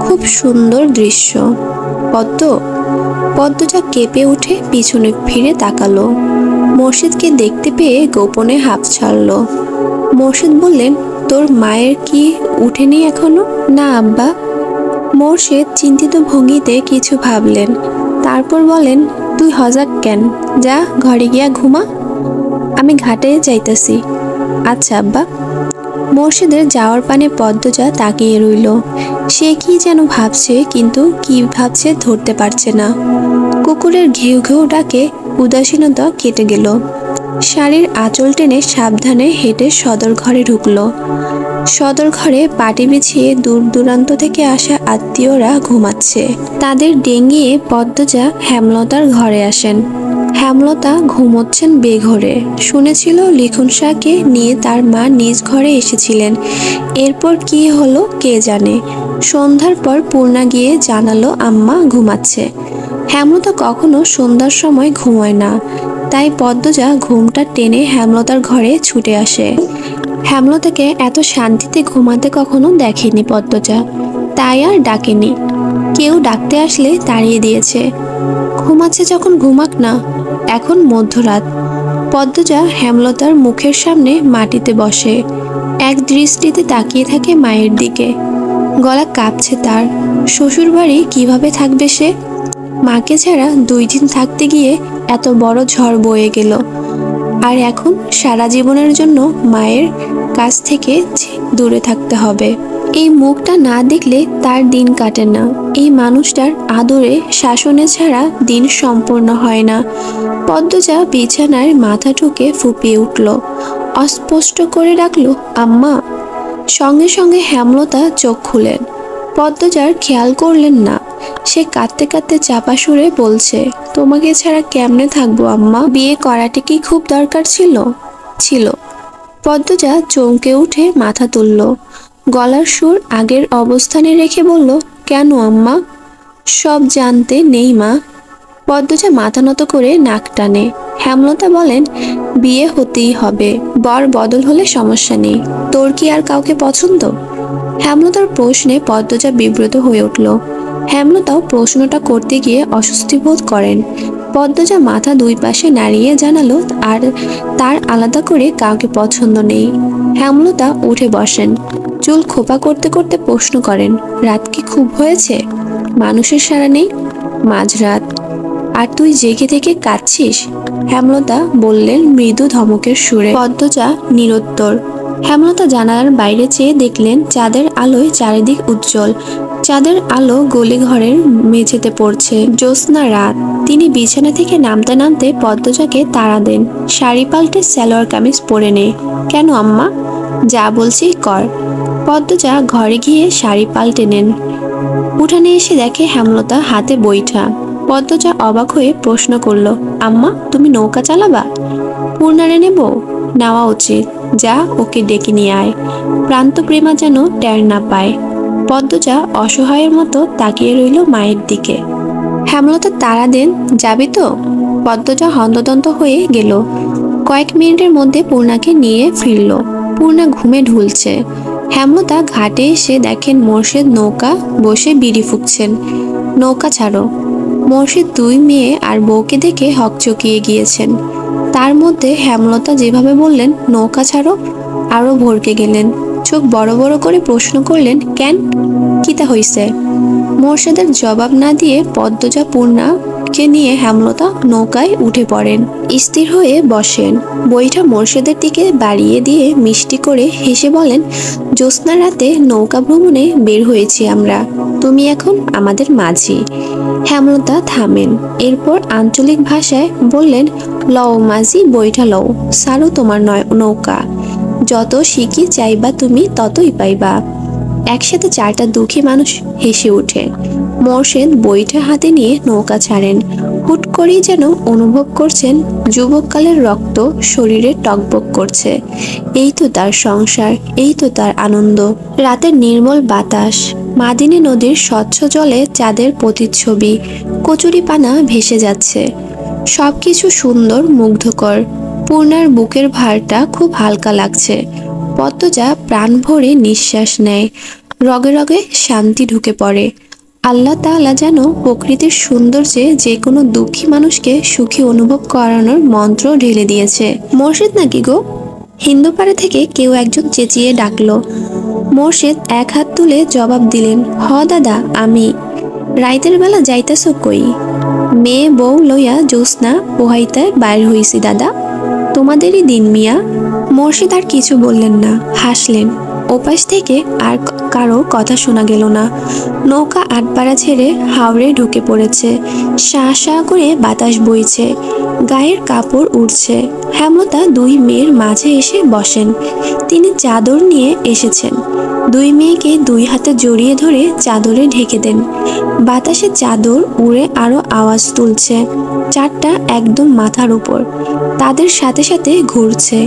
খুব সুন্দর দৃশ্য। পদ্মজা কেঁপে উঠে পিছনে ফিরে তাকালো। মোর্শেদকে দেখতে পেয়ে গোপনে হাঁপ ছাড়ল। মোর্শেদ বললেন, তোর মায়ের কি উঠেনি এখনো? না আব্বা। মোর্শেদ চিন্তিত ভঙ্গিতে কিছু ভাবলেন। তারপর বলেন, তুই হজাক কেন? যা ঘরে গিয়া ঘুমা। আমি ঘাটে যাইতাছি। আচ্ছা আব্বা। মোর্শেদের যাওয়ার পানে পদ্মজা তাকিয়ে রইল। সে কি যেন ভাবছে, কিন্তু কি ভাবছে ধরতে পারছে না। কুকুরের ঘেউ ঘেউ ডাকে উদাসীনতা কেটে গেল। শাড়ির আঁচল টেনে সাবধানে হেঁটে সদর ঘরে ঢুকল। সদর ঘরে পাটি বিছিয়ে দূর দূরান্ত থেকে আসা আত্মীয়রা ঘুমাচ্ছে। তাদের ডেঙ্গিয়ে পদ্মজা হেমলতার ঘরে আসেন। হেমলতা ঘুমোচ্ছেন বেঘরে। শুনেছিল লিখন শাহকে নিয়ে তার মা নিজ ঘরে এসেছিলেন। এরপর কি হলো কে জানে। সন্ধ্যার পর পূর্ণা গিয়ে জানালো আম্মা ঘুমাচ্ছে। হেমলতা কখনো সন্ধ্যার সময় ঘুমায় না, তাই পদ্মজা ঘুমটা টেনে হেমলতার ঘরে ছুটে আসে। হেমলতাকে এত শান্তিতে ঘুমাতে কখনো দেখেনি পদ্মজা, তাই আর ডাকেনি। কেউ ডাকতে আসলে তাড়িয়ে দিয়েছে। ঘুমাচ্ছে যখন ঘুমাক না। এখন মধ্যরাত। পদ্মজা হেমলতার মুখের সামনে মাটিতে বসে। এক দৃষ্টিতে তাকিয়ে থাকে মায়ের দিকে। গলা কাঁপছে তার। শ্বশুরবাড়ি কিভাবে থাকবে সে? মাকে ছাড়া 2 দিন থাকতে গিয়ে এত বড় ঝড় বয়ে গেল, আর এখন সারা জীবনের জন্য মায়ের কাছ থেকে দূরে থাকতে হবে। এই মুখটা না দেখলে তার দিন কাটে না। এই মানুষটার আদরে শাসনে ছাড়া দিন সম্পূর্ণ হয় না। পদ্মজা বিছানায় মাথা ঠুকে ফুপিয়ে উঠল। অস্পষ্ট করে ডাকল, আম্মা। সঙ্গে সঙ্গে হেমলতা চোখ খুলেন। পদ্মজার খেয়াল করলেন না। সে কাঁদতে কাঁদতে চাপা সুরে বলছে, তোমাকে ছাড়া কেমনে থাকবো আম্মা? বিয়ে করাটা কি খুব দরকার ছিল? ছিল। পদ্মজা চমকে উঠে মাথা তুলল, গলার সুর আগের অবস্থানে রেখে বলল, কেন আম্মা? সব জানতে নেই মা। পদ্মজা মাথা নত করে নাক টানে। হেমলতা বলেন, বিয়ে হতেই হবে, বর বদল হলে সমস্যা নেই। তোর কি আর কাউকে পছন্দ? হেমলতার প্রশ্নে পদ্মজা বিব্রত হয়ে উঠল। হেমলতাও প্রশ্নটা করতে গিয়ে অস্বস্তি বোধ করেন। পদ্মজা মাথা দুই পাশে নাড়িয়ে জানালো, আর তার আলাদা করে কাউকে পছন্দ নেই। হেমলতা উঠে বসেন, চুল খোপা করতে করতে প্রশ্ন করেন, রাত কি খুব হয়েছে? মানুষের সাড়া নেই। মাঝরাত। আর তুই জেগে থেকে কাঁদছিস? হেমলতা বললেন মৃদু ধমকের সুরে। পদ্মজা নিরুত্তর। হেমলতা জানালার বাইরে চেয়ে দেখলেন চাঁদের আলোয় চারিদিক উজ্জ্বল। চাঁদের আলো গলি ঘরের মেঝেতে পড়ছে। জ্যোৎস্না রাত। তিনি বিছানা থেকে নামতে নামতে পদ্মজাকে তাড়া দেন, শাড়ি পাল্টে সালোয়ার কামিজ পরে নে। কেন আম্মা? যা বলছি কর। পদ্মজা ঘরে গিয়ে শাড়ি পাল্টে নেন। উঠানে এসে দেখে হেমলতা হাতে বৈঠা। পদ্মজা অবাক হয়ে প্রশ্ন করল, আম্মা তুমি নৌকা চালাবা? পূর্ণারে নেব? নেওয়া উচিত। যা ওকে ডেকে নিয়ে আয়। প্রান্ত প্রেমা যেন টের না পায়। পদ্মজা অসহায়ের মতো তাকিয়ে রইল মায়ের দিকে। হেমলতা তাড়া দেন, যাবি তো? পদ্মজা হন্তদন্ত হয়ে গেল। কয়েক মিনিটের মধ্যে পূর্ণাকে নিয়ে ফিরল। পূর্ণা ঘুমে ঢুলছে। হেমলতা ঘাটে এসে দেখেন মোর্শেদ নৌকা বসে বিড়ি ফুঁকছেন। নৌকা ছাড়ো। মোর্শেদ দুই মেয়ে আর বউকে দেখে হকচকিয়ে গিয়েছেন। তার মধ্যে হেমলতা যেভাবে বললেন নৌকা ছাড়ো, আরো ভরকে গেলেন। চোখ বড় বড় করে প্রশ্ন করলেন, কেন? কিতা হইছে? মোর্শেদের জবাব না দিয়ে পদ্মজা পূর্ণাকে নিয়ে হেমলতা নৌকায় উঠে পড়েন। স্থির হয়ে বসেন। বইটা মোর্শেদের দিকে বাড়িয়ে দিয়ে মিষ্টি করে হেসে বলেন, জ্যোৎস্না রাতে নৌকা ভ্রমণে বের হয়েছি আমরা, তুমি এখন আমাদের মাঝি। হেমলতা থামেন। এরপর আঞ্চলিক ভাষায় বললেন, লও মাঝি বইটা লও, সারো তোমার নৌকা। যত শিখি চাইবা তুমি ততই পাইবা। একসাথে চারটা দুঃখী মানুষ হেসে ওঠে। মোর্শেদ বইটা হাতে নিয়ে নৌকা ছাড়েন। হুট করেই যেন অনুভব করছেন যুবককালের রক্ত শরীরে টকবক করছে। এই তো তার সংসার, এই তো তার আনন্দ। রাতের নির্মল বাতাস, মাদিনী নদীর স্বচ্ছ জলে চাঁদের প্রতিচ্ছবি, কচুরিপানা ভেসে যাচ্ছে। সবকিছু সুন্দর, মুগ্ধকর। পূর্ণার বুকের ভারটা খুব হালকা লাগছে। পদ্মজা প্রাণ ভরে নিঃশ্বাস নেয়। রগে রগে শান্তি ঢুকে পড়ে। আল্লাহ তাআলা যেন প্রকৃতির সৌন্দর্যে যে কোনো দুঃখী মানুষকে সুখী অনুভব করানোর মন্ত্র ঢেলে দিয়েছে। মোর্শেদ নাকি গো? হিন্দুপাড়া থেকে কেউ একজন চেঁচিয়ে ডাকলো। মোর্শেদ এক হাত তুলে জবাব দিলেন, হ দাদা আমি। রাইতের বেলা যাইতাছ কই? মেয়ে বউ লইয়া জ্যোৎস্না পোহাইতে বাইর হইছি দাদা। তোমাদেরই দিন মিয়া। মোর্শেদ আর কিছু বললেন না, হাসলেন। ওপাশ থেকে আর কারো কথা শোনা গেল না। নৌকা আটপাড়া ছেড়ে হাওরে ঢুকে পড়েছে। শাঁ শাঁ করে বাতাস বইছে, গায়ের কাপড় উড়ছে। হেমলতা দুই মেয়ের মাঝে এসে বসেন। তিনি চাদর নিয়ে এসেছেন। দুই মেয়েকে দুই হাতে জড়িয়ে ধরে চাদরে ঢেকে দেন। বাতাসে চাদর উড়ে আরো আওয়াজ তুলছে। চারটা একদম মাথার উপর, তাদের সাথে সাথে ঘুরছে।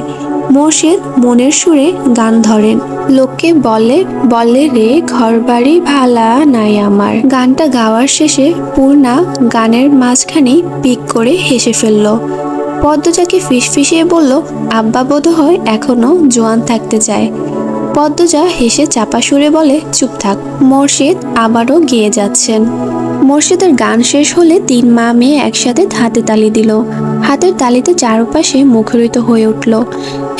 মোর্শেদ মনের সুরে গান ধরেন, লোককে বলে বলে রে ঘরবাড়ি ভালা নাই আমার। গানটা গাওয়ার শেষে পূর্ণা গানের মাঝখানে পিক করে হেসে ফেলল। পদ্মজাকে ফিসফিসিয়ে বলল, আব্বা বোধ হয় এখনো জোয়ান থাকতে চায়। পদ্মজা হেসে চাপা সুরে বলে, চুপ থাক। মোর্শেদ আবারও গেয়ে যাচ্ছেন। মোর্শেদের গান শেষ হলে তিন মা মেয়ে একসাথে হাতে তালি দিল। হাতের তালিতে চারপাশে মুখরিত হয়ে উঠল।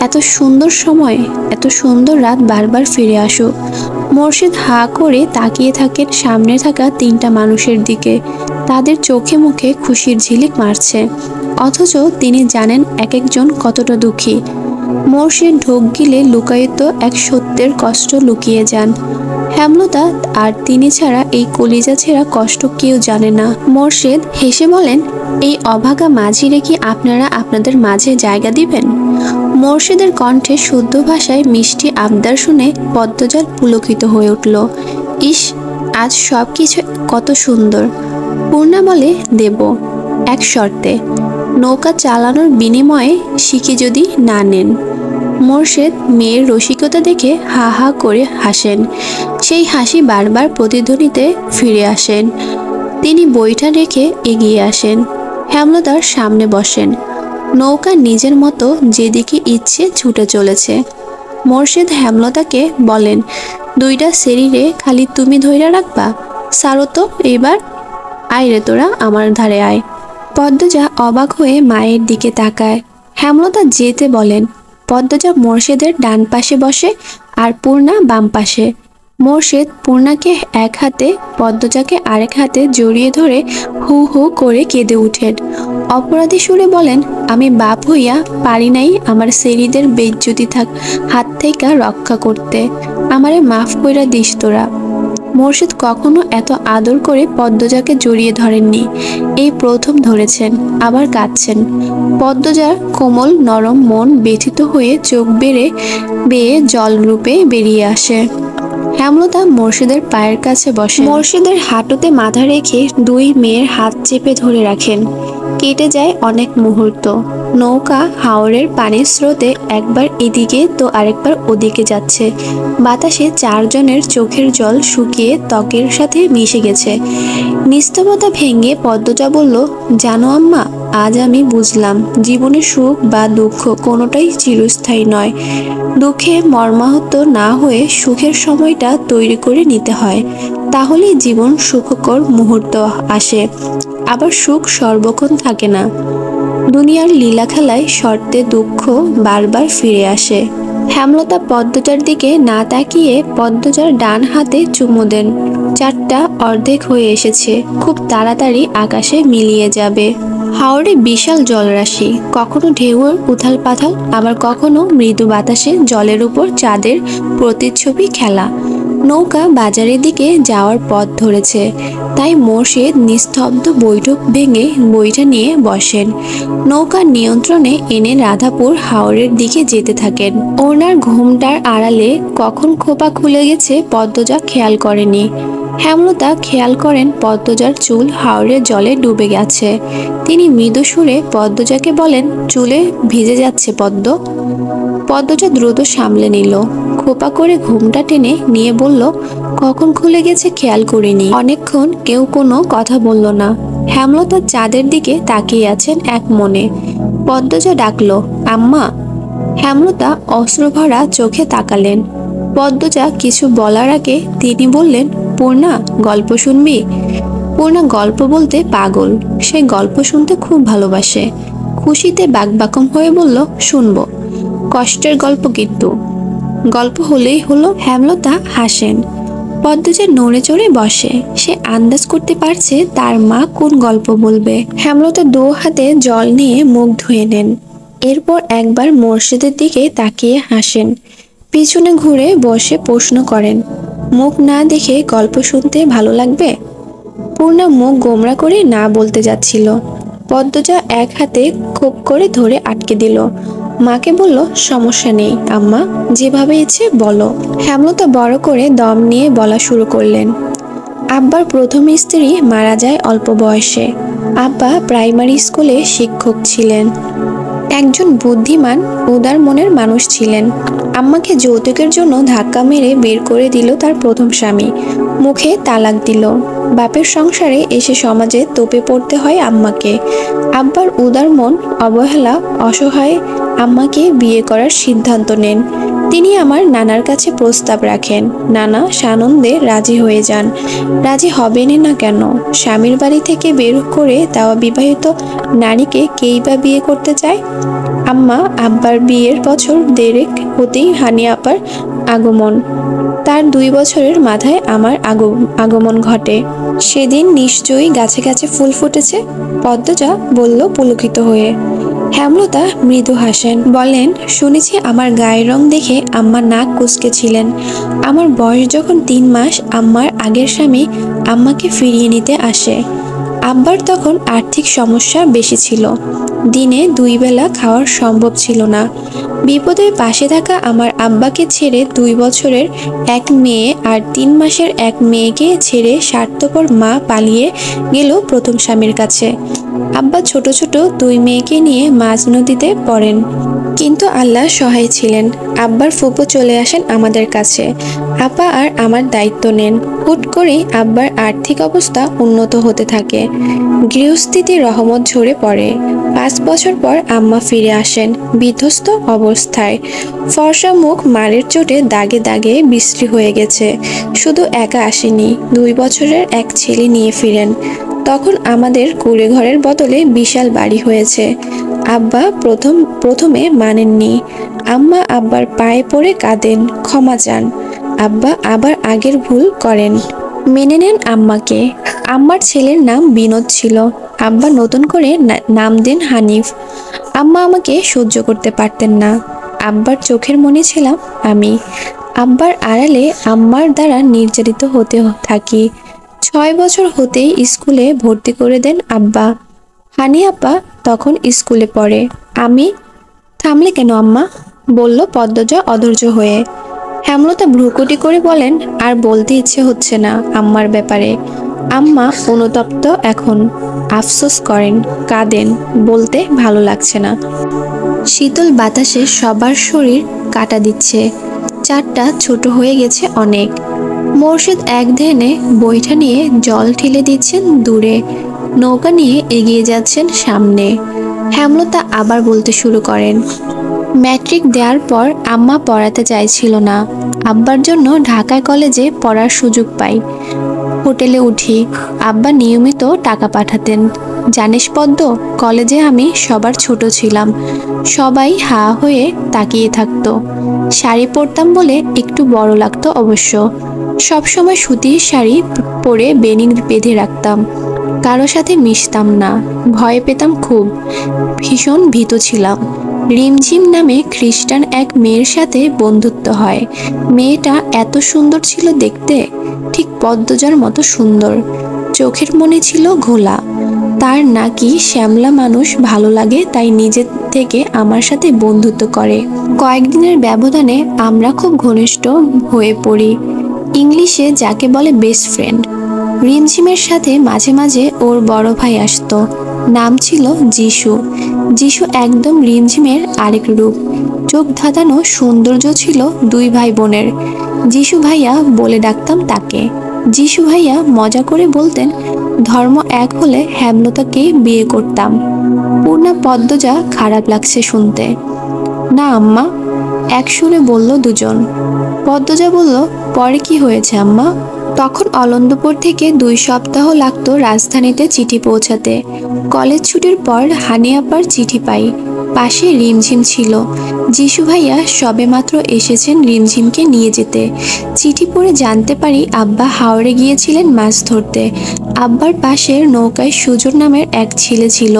এত সুন্দর সময়, এত সুন্দর রাত বারবার ফিরে আসুক। মোর্শেদ হা করে তাকিয়ে থাকেন সামনে থাকা তিনটা মানুষের দিকে। তাদের চোখে মুখে খুশির ঝিলিক মারছে, অথচ তিনি জানেন এক একজন কতটা দুঃখী। মোর্শেদ ঢোক গিলে লুকায়িত এক সত্যের কষ্ট লুকিয়ে যান। হেমলতা আর তিনি ছাড়া এই কলিজা ছেঁড়া কষ্ট কেউ জানে না। মোর্শেদ হেসে বলেন, এই অভাগা মাঝিরে কি আপনারা আপনাদের মাঝে জায়গা দিবেন? মোর্শেদের কণ্ঠে শুদ্ধ ভাষায় মিষ্টি আবদার শুনে পদ্মজার পুলকিত হয়ে উঠল। ইস, আজ সব কিছু কত সুন্দর। পূর্ণা বলে, দেব, এক শর্তে, নৌকা চালানোর বিনিময়ে শিখে যদি না নেন। মোর্শেদ মেয়ের রসিকতা দেখে হা হা করে হাসেন। সেই হাসি বারবার প্রতিধ্বনিতে ফিরে আসেন। তিনি বইটা রেখে এগিয়ে আসেন, হেমলতার সামনে বসেন। নৌকা নিজের মতো যেদিকে ইচ্ছে ছুটে চলেছে। মোর্শেদ হেমলতাকে বলেন, দুইটা শরীরে খালি তুমি ধইরা রাখবা, সারো তো এইবার, আয় রে তোরা আমার ধারে আয়। পদ্মজা অবাক হয়ে মায়ের দিকে তাকায়। হেমলতা যেতে বলেন। পদ্মজা মোর্শেদের ডান পাশে বসে আর পূর্ণা বাম পাশে। মোর্শেদ পূর্ণাকে এক হাতে, পদ্মজাকে আরেক হাতে জড়িয়ে ধরে হু হু করে কেঁদে উঠেন। অপরাধী সুরে বলেন, আমি বাপ হইয়া পারি নাই আমার সেরিদের বেইজ্জতি হাত থেকে রক্ষা করতে, আমারে মাফ কইরা দিস তোরা। মোর্শেদ কখনো এত আদর করে পদ্মজাকে জড়িয়ে ধরেননি, এই প্রথম ধরেছেন, আবার কাঁদছেন। পদ্মজার কোমল নরম মন ব্যথিত হয়ে চোখ বেয়ে জলরূপে বেরিয়ে আসে। হেমলতা মোর্শেদের পায়ের কাছে বসে, মোর্শেদের হাঁটুতে মাথা রেখে দুই মেয়ের হাত চেপে ধরে রাখেন। কেটে যায় অনেক মুহূর্ত। নৌকা হাওরের পানির স্রোতে একবার এদিকে তো আরেকবার ওদিকে যাচ্ছে। বাতাসে চারজনের চোখের জল শুকিয়ে ত্বকের সাথে মিশে গেছে। নিস্তবতা ভেঙে পদ্মজা বলল, জানো আম্মা, আজ আমি বুঝলাম জীবনের সুখ বা দুঃখ কোনোটাই চিরস্থায়ী নয়। দুঃখে মর্মাহত না হয়ে সুখের সময়টা তৈরি করে নিতে হয়, তাহলেই জীবন সুখকর মুহূর্ত আসে। আবার সুখ সর্বক্ষণ থাকে না। দুনিয়ার লীলা খেলায় শর্তে দুঃখ বারবার ফিরে আসে। হেমলতা পদ্মজার দিকে না তাকিয়ে পদ্মজার ডান হাতে চুমু দেন। চারটা অর্ধেক হয়ে এসেছে, খুব তাড়াতাড়ি আকাশে মিলিয়ে যাবে। হাওরে বিশাল জলরাশি, কখনো ঢেউয়ের উথাল পাথাল, আবার কখনো মৃদু বাতাসে জলের উপর চাঁদের প্রতিচ্ছবি খেলা। নৌকা বাজারের দিকে যাওয়ার পথ ধরেছে, তাই মোর্শেদ নিস্তব্ধ বৈঠক ভেঙে বইটা নিয়ে বসেন। নৌকার নিয়ন্ত্রণে এনে রাধাপুর হাওরের দিকে যেতে থাকেন। ওনার ঘুমটার আড়ালে কখন খোপা খুলে গেছে পদ্মজা খেয়াল করেনি। হেমলতা খেয়াল করেন পদ্মজার চুল হাওরের জলে ডুবে গেছে। তিনি মৃদু সুরে পদ্মজাকে বলেন, চুলে ভিজে যাচ্ছে পদ্ম। পদ্মজা দ্রুত সামলে নিল, খোপা করে ঘুমটা টেনে নিয়ে বলল, কখন খুলে গেছে খেয়াল করিনি। অনেকক্ষণ কেউ কোনো কথা বলল না। হেমলতা চাঁদের দিকে তাকিয়ে আছেন এক মনে। পদ্মজা ডাকলো, আম্মা। হেমলতা অশ্রুভরা চোখে তাকালেন। পদ্মজা কিছু বলার আগে তিনি বললেন, পূর্ণা, গল্প শুনবি? পূর্ণা গল্প বলতে পাগল, সে গল্প শুনতে খুব ভালোবাসে। খুশিতে বাকবাকম হয়ে বলল, শুনবো। কষ্টের গল্প কিন্তু, গল্প হলেই হলো। হেমলতা হাসেন। পদ্মজা নড়ে চড়ে বসে, সে আন্দাজ করতে পারছে তার মা কোন গল্প বলবে। হেমলতা দু হাতে জল নিয়ে মুখ ধুয়ে নেন, এরপর একবার মোর্শেদের দিকে তাকিয়ে হাসেন। পিছনে ঘুরে বসে প্রশ্ন করেন, মুখ না দেখে গল্প শুনতে ভালো লাগবে? পূর্ণা মুখ গোমরা করে না বলতে যাচ্ছিল। পদ্মজা এক হাতে খোপ করে ধরে আটকে দিল। মাকে বলল, সমস্যা নেই আম্মা, যেভাবে ইচ্ছে বলো। হেমলতা বড় করে দম নিয়ে বলা শুরু করলেন। আব্বার প্রথম স্ত্রী মারা যায় অল্প বয়সে। আব্বা প্রাইমারি স্কুলে শিক্ষক ছিলেন, একজন বুদ্ধিমান উদার মনের মানুষ ছিলেন। আম্মাকে যৌতুকের জন্য ধাক্কা মেরে বের করে দিল তার প্রথম স্বামী, মুখে তালাক দিল। বাপের সংসারে এসে সমাজে তোপে পড়তে হয় আম্মাকে। আব্বার উদার মন অবহেলা অসহায় আম্মাকে বিয়ে করার সিদ্ধান্ত নেন। তিনি আমার নানার কাছে প্রস্তাব রাখেন। নানা সানন্দে রাজি হয়ে যান। রাজি হবেন না কেন? স্বামীর বাড়ি থেকে বের করে দেওয়া বিবাহিত নারীকে কেই বা বিয়ে করতে চায়? আম্মা আব্বার বিয়ের বছর দেড়েক হতেই হানি আপার আগমন। তার 2 বছরের মাথায় আমার আগমন ঘটে। সেদিন নিশ্চয়ই গাছে গাছে ফুল ফুটেছে, পদ্মজা বলল পুলকিত হয়ে। হেমলতা মৃদু হাসেন, বলেন, শুনেছি আমার গায়ের রং দেখে আম্মা নাক কুঁচকেছিলেন। আমার বয়স যখন 3 মাস, আম্মার আগের স্বামী আম্মাকে ফিরিয়ে নিতে আসে। আব্বার তখন আর্থিক সমস্যা বেশি ছিল, দিনে 2 বেলা খাওয়ার সম্ভব ছিল না। বিপদের পাশে থাকা আমার আব্বাকে ছেড়ে 2 বছরের এক মেয়ে আর 3 মাসের এক মেয়েকে ছেড়ে স্বার্থপর মা পালিয়ে গেল প্রথম স্বামীর কাছে। আব্বা ছোট ছোট 2 মেয়েকে নিয়ে মাঝ নদীতে পড়েন, কিন্তু আল্লাহ সহায় ছিলেন। আব্বার ফুপু চলে আসেন আমাদের কাছে, আপা আর আমার দায়িত্ব নেন। হুট করেই আব্বার আর্থিক অবস্থা উন্নত হতে থাকে, গৃহস্থিতি রহমত ঝরে পড়ে। 5 বছর পর আম্মা ফিরে আসেন বিধ্বস্ত অবস্থায়, ফর্সা মুখ মারের চোটে দাগে দাগে বিশ্রী হয়ে গেছে। শুধু একা আসেনি, 2 বছরের এক ছেলে নিয়ে ফিরেন। তখন আমাদের কুড়ে ঘরের বদলে বিশাল বাড়ি হয়েছে। আব্বা প্রথমে মানেননি। আম্মা আব্বার পায়ে পড়ে কাঁদেন, ক্ষমা চান। আব্বা আবার আগের ভুল করেন, মেনে নেন আম্মাকে। আম্মার ছেলের নাম বিনোদ ছিল, আব্বা নতুন করে নাম দেন হানিফ। আম্মা আমাকে সহ্য করতে পারতেন না, আব্বার চোখের মনি ছিলাম আমি। আব্বার আড়ালে আম্মার দ্বারা নির্যাতিত হতে থাকি। 6 বছর হতেই স্কুলে ভর্তি করে দেন আব্বা। হানি আপা তখন স্কুলে পড়ে। আমি থামলে কেন আম্মা, বলল পদ্মজা অধৈর্য হয়ে। হেমলতা ভ্রুকুটি করে বলেন, আর বলতে ইচ্ছে হচ্ছে না আম্মার ব্যাপারে। আম্মা অনুতপ্ত এখন, আফসোস করেন, কাঁদেন, বলতে ভালো লাগছে না। শীতল বাতাসে সবার শরীর কাটা দিচ্ছে। চারটা ছোট হয়ে গেছে অনেক। মোর্শেদ এক ধ্যানে বৈঠা নিয়ে জল ঠেলে দিচ্ছেন দূরে, নৌকা নিয়ে এগিয়ে যাচ্ছেন সামনে। হেমলতা আবার বলতে শুরু করেন, ম্যাট্রিক দেওয়ার পর আম্মা পড়াতে চাইছিল না। আব্বার জন্য ঢাকায় কলেজে পড়ার সুযোগ পাই। হোটেলে উঠি, আব্বা নিয়মিত টাকা পাঠাতেন। জানিস পদ্ম, কলেজে আমি সবার ছোট ছিলাম, সবাই হা হয়ে তাকিয়ে থাকতো। শাড়ি পরতাম বলে একটু বড় লাগতো অবশ্য। সবসময় সুতির শাড়ি পরে বেনি বেঁধে রাখতাম, কারো সাথে মিশতাম না, ভয় পেতাম খুব, ভীষণ ভীত ছিলাম। রিমঝিম নামে খ্রিস্টান এক মেয়ের সাথে বন্ধুত্ব হয়। মেয়েটা এত সুন্দর ছিল দেখতে, ঠিক পদ্মজার মতো সুন্দর। চোখের মনে ছিল ঘোলা। তার নাকি শ্যামলা মানুষ ভালো লাগে, তাই নিজে থেকে আমার সাথে বন্ধুত্ব করে। কয়েকদিনের ব্যবধানে আমরা খুব ঘনিষ্ঠ হয়ে পড়ি। ইংলিশে যাকে বলে বেস্ট ফ্রেন্ড। রিমঝিমের সাথে মাঝে মাঝে ওর বড় ভাই আসতো, নাম ছিল যিশু। যিশু একদম রিমঝিমের আরেক রূপ। চোখ ধাঁধানো সৌন্দর্য ছিল 2 ভাই বোনের। যিশু ভাইয়া বলে ডাকতাম তাকে। যিশু ভাইয়া মজা করে বলতেন, ধর্ম এক হলে হেমলতাকে বিয়ে করতাম। পূর্ণা পদ্মজা খারাপ লাগছে শুনতে। না আম্মা, এক সুরে বলল দুজন। পদ্মজা বলল, পরে কি হয়েছে আম্মা? তখন অলন্দপুর থেকে 2 সপ্তাহ লাগতো রাজধানীতে চিঠি পৌঁছাতে। কলেজ ছুটির পর হানি আপার চিঠি পাই, পাশে রিমঝিম ছিল। যিশু ভাইয়া সবেমাত্র এসেছেন রিমঝিমকে নিয়ে যেতে। চিঠি পড়ে জানতে পারি আব্বা হাওড়ে গিয়েছিলেন মাছ ধরতে। আব্বার পাশের নৌকায় সুজন নামের এক ছেলে ছিল,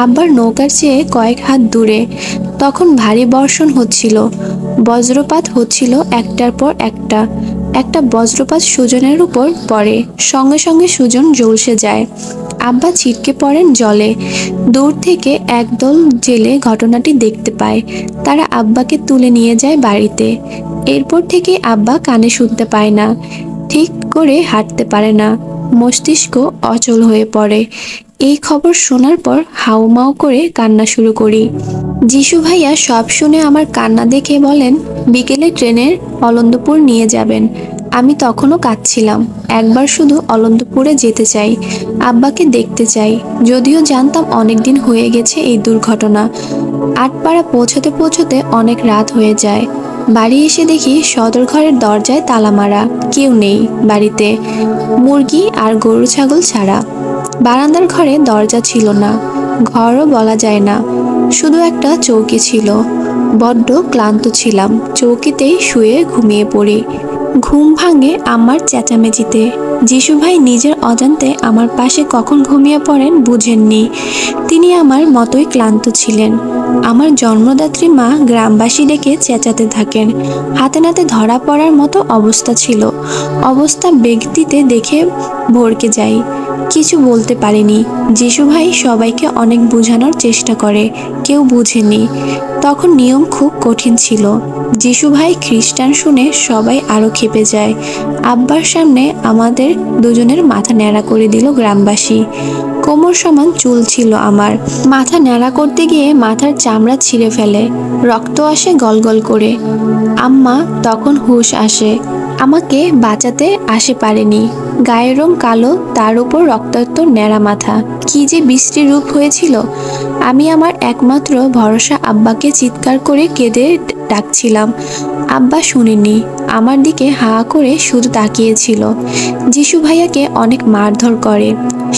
আব্বার নৌকার চেয়ে কয়েক হাত দূরে। তখন ভারী বর্ষণ হচ্ছিল, বজ্রপাত হচ্ছিল একটার পর একটা। একটা বজ্রপাত সুজনের উপর পড়ে, সঙ্গে সঙ্গে সুজন ঝলসে যায়। আব্বা ছিটকে পড়েন জলে। দূর থেকে একদল জেলে ঘটনাটি দেখতে পায়। তারা আব্বাকে তুলে নিয়ে যায় বাড়িতে। এরপর থেকে আব্বা কানে শুনতে পায় না, ঠিক করে হাঁটতে পারে না, মস্তিষ্ক অচল হয়ে পড়ে। এই খবর শোনার পর হাউমাউ করে কান্না শুরু করি। যিশু ভাইয়া সব শুনে আমার কান্না দেখে বলেন, বিকেলে ট্রেনের অলন্দপুর নিয়ে যাবেন। আমি তখনও কাঁদছিলাম। একবার শুধু অলন্দপুরে যেতে চাই, আব্বাকে দেখতে চাই। যদিও জানতাম অনেক দিন হয়ে গেছে এই দুর্ঘটনা। আটপাড়া পৌঁছতে পৌঁছতে অনেক রাত হয়ে যায়। বাড়ি এসে দেখি সদর ঘরের দরজায় তালা মারা, কেউ নেই বাড়িতে, মুরগি আর গরু ছাগল ছাড়া। বারান্দার ঘরে দরজা ছিল না, ঘরও বলা যায় না, শুধু একটা চৌকি ছিল। বড্ড ক্লান্ত ছিলাম, চৌকিতেই শুয়ে ঘুমিয়ে পড়ি। ঘুম ভাঙে আমার চেঁচামেচিতে। যিশু ভাই নিজের অজান্তে আমার পাশে কখন ঘুমিয়ে পড়েন বুঝেননি। তিনি আমার মতোই ক্লান্ত ছিলেন। আমার জন্মদাত্রী মা গ্রামবাসী ডেকে চেঁচাতে থাকেন। হাতে নাতে ধরা পড়ার মতো অবস্থা ছিল। অবস্থা ব্যক্তিতে দেখে ভড়কে যাই। কিছু বলতে পারিনি। যিশু ভাই সবাইকে অনেক বোঝানোর চেষ্টা করে, কেউ বুঝেনি। তখন নিয়ম খুব কঠিন ছিল। যিশু ভাই খ্রিস্টান শুনে সবাই আরো ক্ষেপে যায়। আব্বার সামনে আমাদের দুজনের মাথা ন্যাড়া করে দিল গ্রামবাসী। কোমর সমান চুল ছিল আমার, মাথা ন্যাড়া করতে গিয়ে মাথার চামড়া ছিঁড়ে ফেলে, রক্ত আসে গলগল করে। আম্মা তখন হুঁশ আসে, আমাকে বাঁচাতে আসে পারেনি। গায়ের রং কালো, তার উপর রক্তাক্ত ন্যাড়া মাথা, কি যে বিশ্রী রূপ হয়েছিল। আমি আমার একমাত্র ভরসা আব্বাকে চিৎকার করে কেঁদে ডাকছিলাম। আব্বা শুনেনি, আমার দিকে হাঁ করে শুধু তাকিয়েছিল। যিশু ভাইয়াকে অনেক মারধর করে।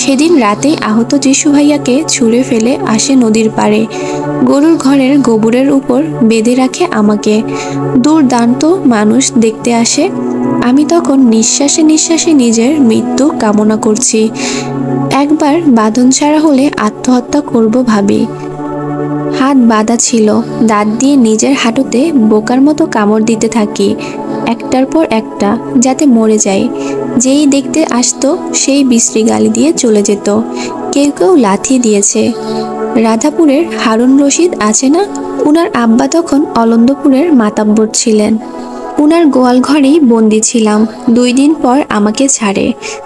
সেদিন রাতেই আহত যিশু ভাইয়াকে ছুঁড়ে ফেলে আসে নদীর পাড়ে। গরুর ঘরের গোবরের উপর বেঁধে রাখে আমাকে। দুর্দান্ত মানুষ দেখতে আসে। আমি তখন নিঃশ্বাসে নিঃশ্বাসে নিজের মৃত্যু কামনা করছি। একবার বাঁধন ছাড়া হলে আত্মহত্যা করব ভাবি। হাত বাঁধা ছিল, দাঁত দিয়ে নিজের হাঁটুতে বোকার মতো কামড় দিতে থাকি, একটার পর একটা, যাতে মরে যায়। যেই দেখতে আসতো সেই বিশ্রী গালি দিয়ে চলে যেত। কেউ কেউ লাথি দিয়েছে। রাধাপুরের হারুন রশিদ আছে না, উনার আব্বা তখন অলন্দপুরের মাতাব্বর ছিলেন। উনার গোয়াল ঘরেই বন্দি ছিলাম। 2 দিন পর আমাকে ছাড়ে।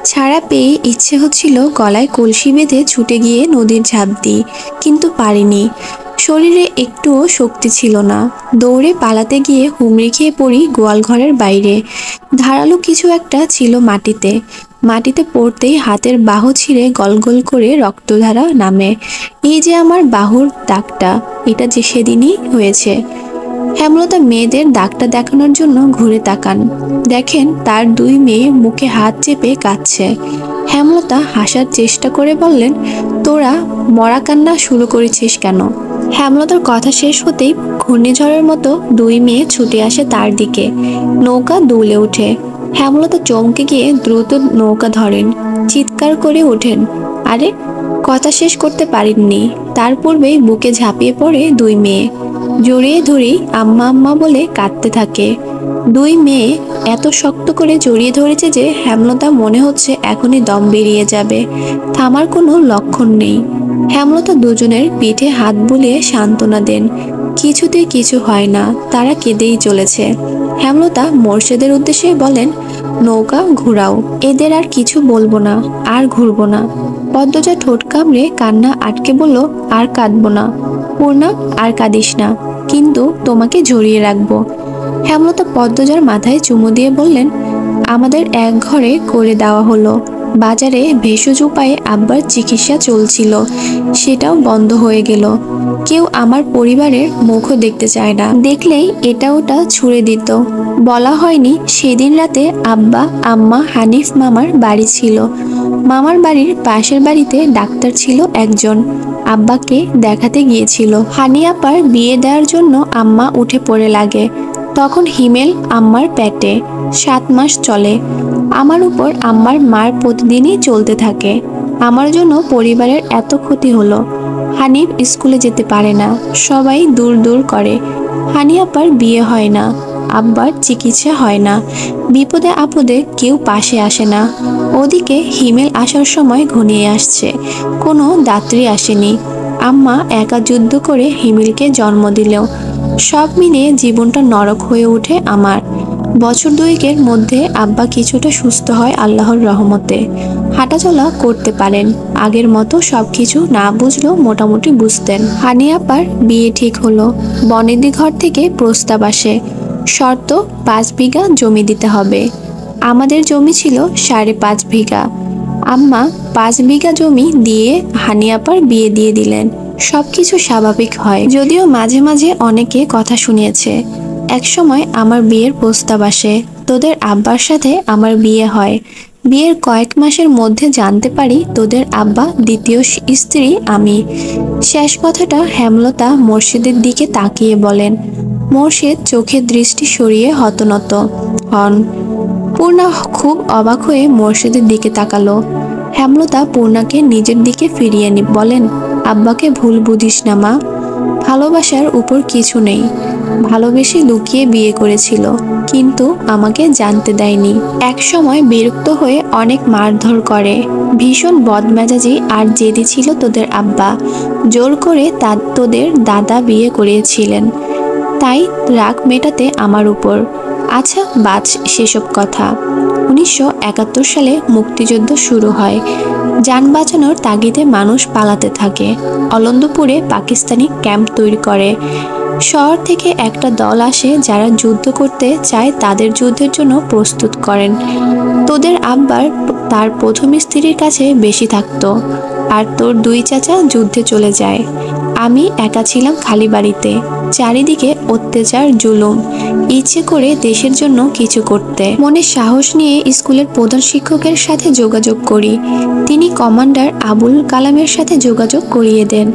ছাড়া পেয়ে ইচ্ছে হচ্ছিল গলায় কলসি বেঁধে ছুটে গিয়ে নদীর ঝাঁপ দিই, কিন্তু পারিনি। শরীরে একটুও শক্তি ছিল না। দৌড়ে পালাতে গিয়ে হুমড়ি খেয়ে পড়ি গোয়াল ঘরের বাইরে। ধারালো কিছু একটা ছিল মাটিতে। মাটিতে পড়তেই হাতের বাহু ছিঁড়ে গলগল করে রক্তধারা নামে। এই যে আমার বাহুর দাগটা, এটা যে সেদিনই হয়েছে। হেমলতা মেয়েদের দাগটা দেখানোর জন্য ঘুরে তাকান। দেখেন তার 2 মেয়ে মুখে হাত চেপে কাঁদছে। হেমলতা হাসার চেষ্টা করে বললেন, তোরা মরা কান্না শুরু করেছিস কেন? হেমলতার কথা শেষ হতেই ঘূর্ণিঝড়ের মতো 2 মেয়ে ছুটে আসে তার দিকে। নৌকা দুলে ওঠে। হেমলতা চমকে গিয়ে দ্রুত নৌকা ধরেন, চিৎকার করে ওঠেন, আরে কথা শেষ করতে পারেননি, তার পূর্বেই বুকে ঝাঁপিয়ে পড়ে 2 মেয়ে। জড়িয়ে ধরেই আম্মা আম্মা বলে কাঁদতে থাকে। 2 মেয়ে এত শক্ত করে জড়িয়ে ধরেছে যে হেমলতা মনে হচ্ছে এখনই দম বেরিয়ে যাবে। থামার কোনো লক্ষণ নেই। হেমলতা দুজনের পিঠে হাত বুলিয়ে সান্ত্বনা দেন। কিছুতেই কিছু হয় না, তারা কেঁদেই চলেছে। হেমলতা মোর্শেদের উদ্দেশ্যে বলেন, নৌকা ঘুরাও, এদের আর কিছু বলবো না, আর ঘুরবো না। পদ্মজা ঠোঁট কামড়ে কান্না আটকে বলল, আর কাঁদবো না পূর্ণা, আর কাঁদিস না, কিন্তু তোমাকে জড়িয়ে রাখবো। হেমলতা পদ্মজার মাথায় চুমু দিয়ে বললেন, আমাদের এক ঘরে করে দেওয়া হলো। বাজারে ভেষজ উপায়ে আব্বার চিকিৎসা চলছিল, সেটাও বন্ধ হয়ে গেল। কেউ আমার পরিবারের মুখও দেখতে চায় না, দেখলেই এটা ওটা ছুঁড়ে দিত। বলা হয়নি সেদিন রাতে আব্বা আম্মা হানিফ মামার বাড়ি ছিল। মামার বাড়ির পাশের বাড়িতে ডাক্তার ছিল একজন, আব্বাকে দেখাতে গিয়েছিল। হানি আপার বিয়ে দেওয়ার জন্য আম্মা উঠে পড়ে লাগে। তখন হিমেল আম্মার পেটে 7 মাস চলে। আমার উপর আম্মার মার প্রতিদিনই চলতে থাকে। আমার জন্য পরিবারের এত ক্ষতি হলো। হানিফ স্কুলে যেতে পারে না, সবাই দূর দূর করে। হানি আপার বিয়ে হয় না, আব্বার চিকিৎসা হয় না। বিপদে আপদে কেউ পাশে আসে না। ওদিকে হিমেল আসার সময় ঘনিয়ে আসছে, কোনো দাত্রী আসেনি। আম্মা একা যুদ্ধ করে হিমেলকে জন্ম দিলেও সব মিলিয়ে জীবনটা নরক হয়ে ওঠে আমার। বছর 2 মধ্যে আব্বা কিছুটা সুস্থ হয় আল্লাহর রহমতে। হাঁটাচলা করতে পারেন, আগের মতো সবকিছু না বুঝলেও মোটামুটি বুঝতেন। হানি আপার বিয়ে ঠিক হলো। বনেদি ঘর থেকে প্রস্তাব আসে, শর্ত 5 বিঘা জমি দিতে হবে। আমাদের জমি ছিল 5.5 বিঘা। আম্মা 5 বিঘা জমি দিয়ে হানি আপার বিয়ে দিয়ে দিলেন। সবকিছু স্বাভাবিক হয়, যদিও মাঝে মাঝে অনেকে কথা শুনিয়েছে। একসময় আমার বিয়ের প্রস্তাব আসে, তোদের আব্বার সাথে আমার বিয়ে হয়। বিয়ের কয়েক মাসের মধ্যে জানতে পারি তোদের আব্বা দ্বিতীয় স্ত্রী আমি। শেষ কথাটা হেমলতা মোর্শেদের দিকে তাকিয়ে বলেন। মোর্শেদ চোখের দৃষ্টি সরিয়ে হতনত হন। পূর্ণা খুব অবাক হয়ে মোর্শেদের দিকে তাকালো। হেমলতা পূর্ণাকে নিজের দিকে ফিরিয়ে বলেন, আব্বাকে ভুল বুঝিস না মা, ভালোবাসার উপর কিছু নেই। ভালোবেসে লুকিয়ে বিয়ে করেছিল, কিন্তু আমাকে জানতে দেয়নি। এক সময় বিরক্ত হয়ে অনেক মারধর করে। ভীষণ বদমেজাজি আর জেদি ছিল তোদের আব্বা। জোর করে তোদের দাদা বিয়ে করিয়েছিলেন, তাই রাগ মেটাতে আমার উপর। আচ্ছা বাদ সেসব কথা। 1971 সালে মুক্তিযুদ্ধ শুরু হয়। যান বাঁচানোর তাগিদে মানুষ পালাতে থাকে। অলন্দপুরে পাকিস্তানি ক্যাম্প তৈরি করে। শহর থেকে একটা দল আসে যারা যুদ্ধ করতে চায়, তাদের যুদ্ধের জন্য প্রস্তুত করেন। তোদের আব্বার তার প্রথম স্ত্রীর কাছে বেশি থাকতো, আর তোর দুই চাচা যুদ্ধে চলে যায়। আমি একা ছিলাম খালি বাড়িতে। চারিদিকে অত্যাচার, জুলুম। ইচ্ছে করে দেশের জন্য কিছু করতে মনে সাহস নিয়ে স্কুলের প্রধান শিক্ষকের সাথে যোগাযোগ করি। তিনি কমান্ডার আবুল কালামের সাথে যোগাযোগ করিয়ে দেন।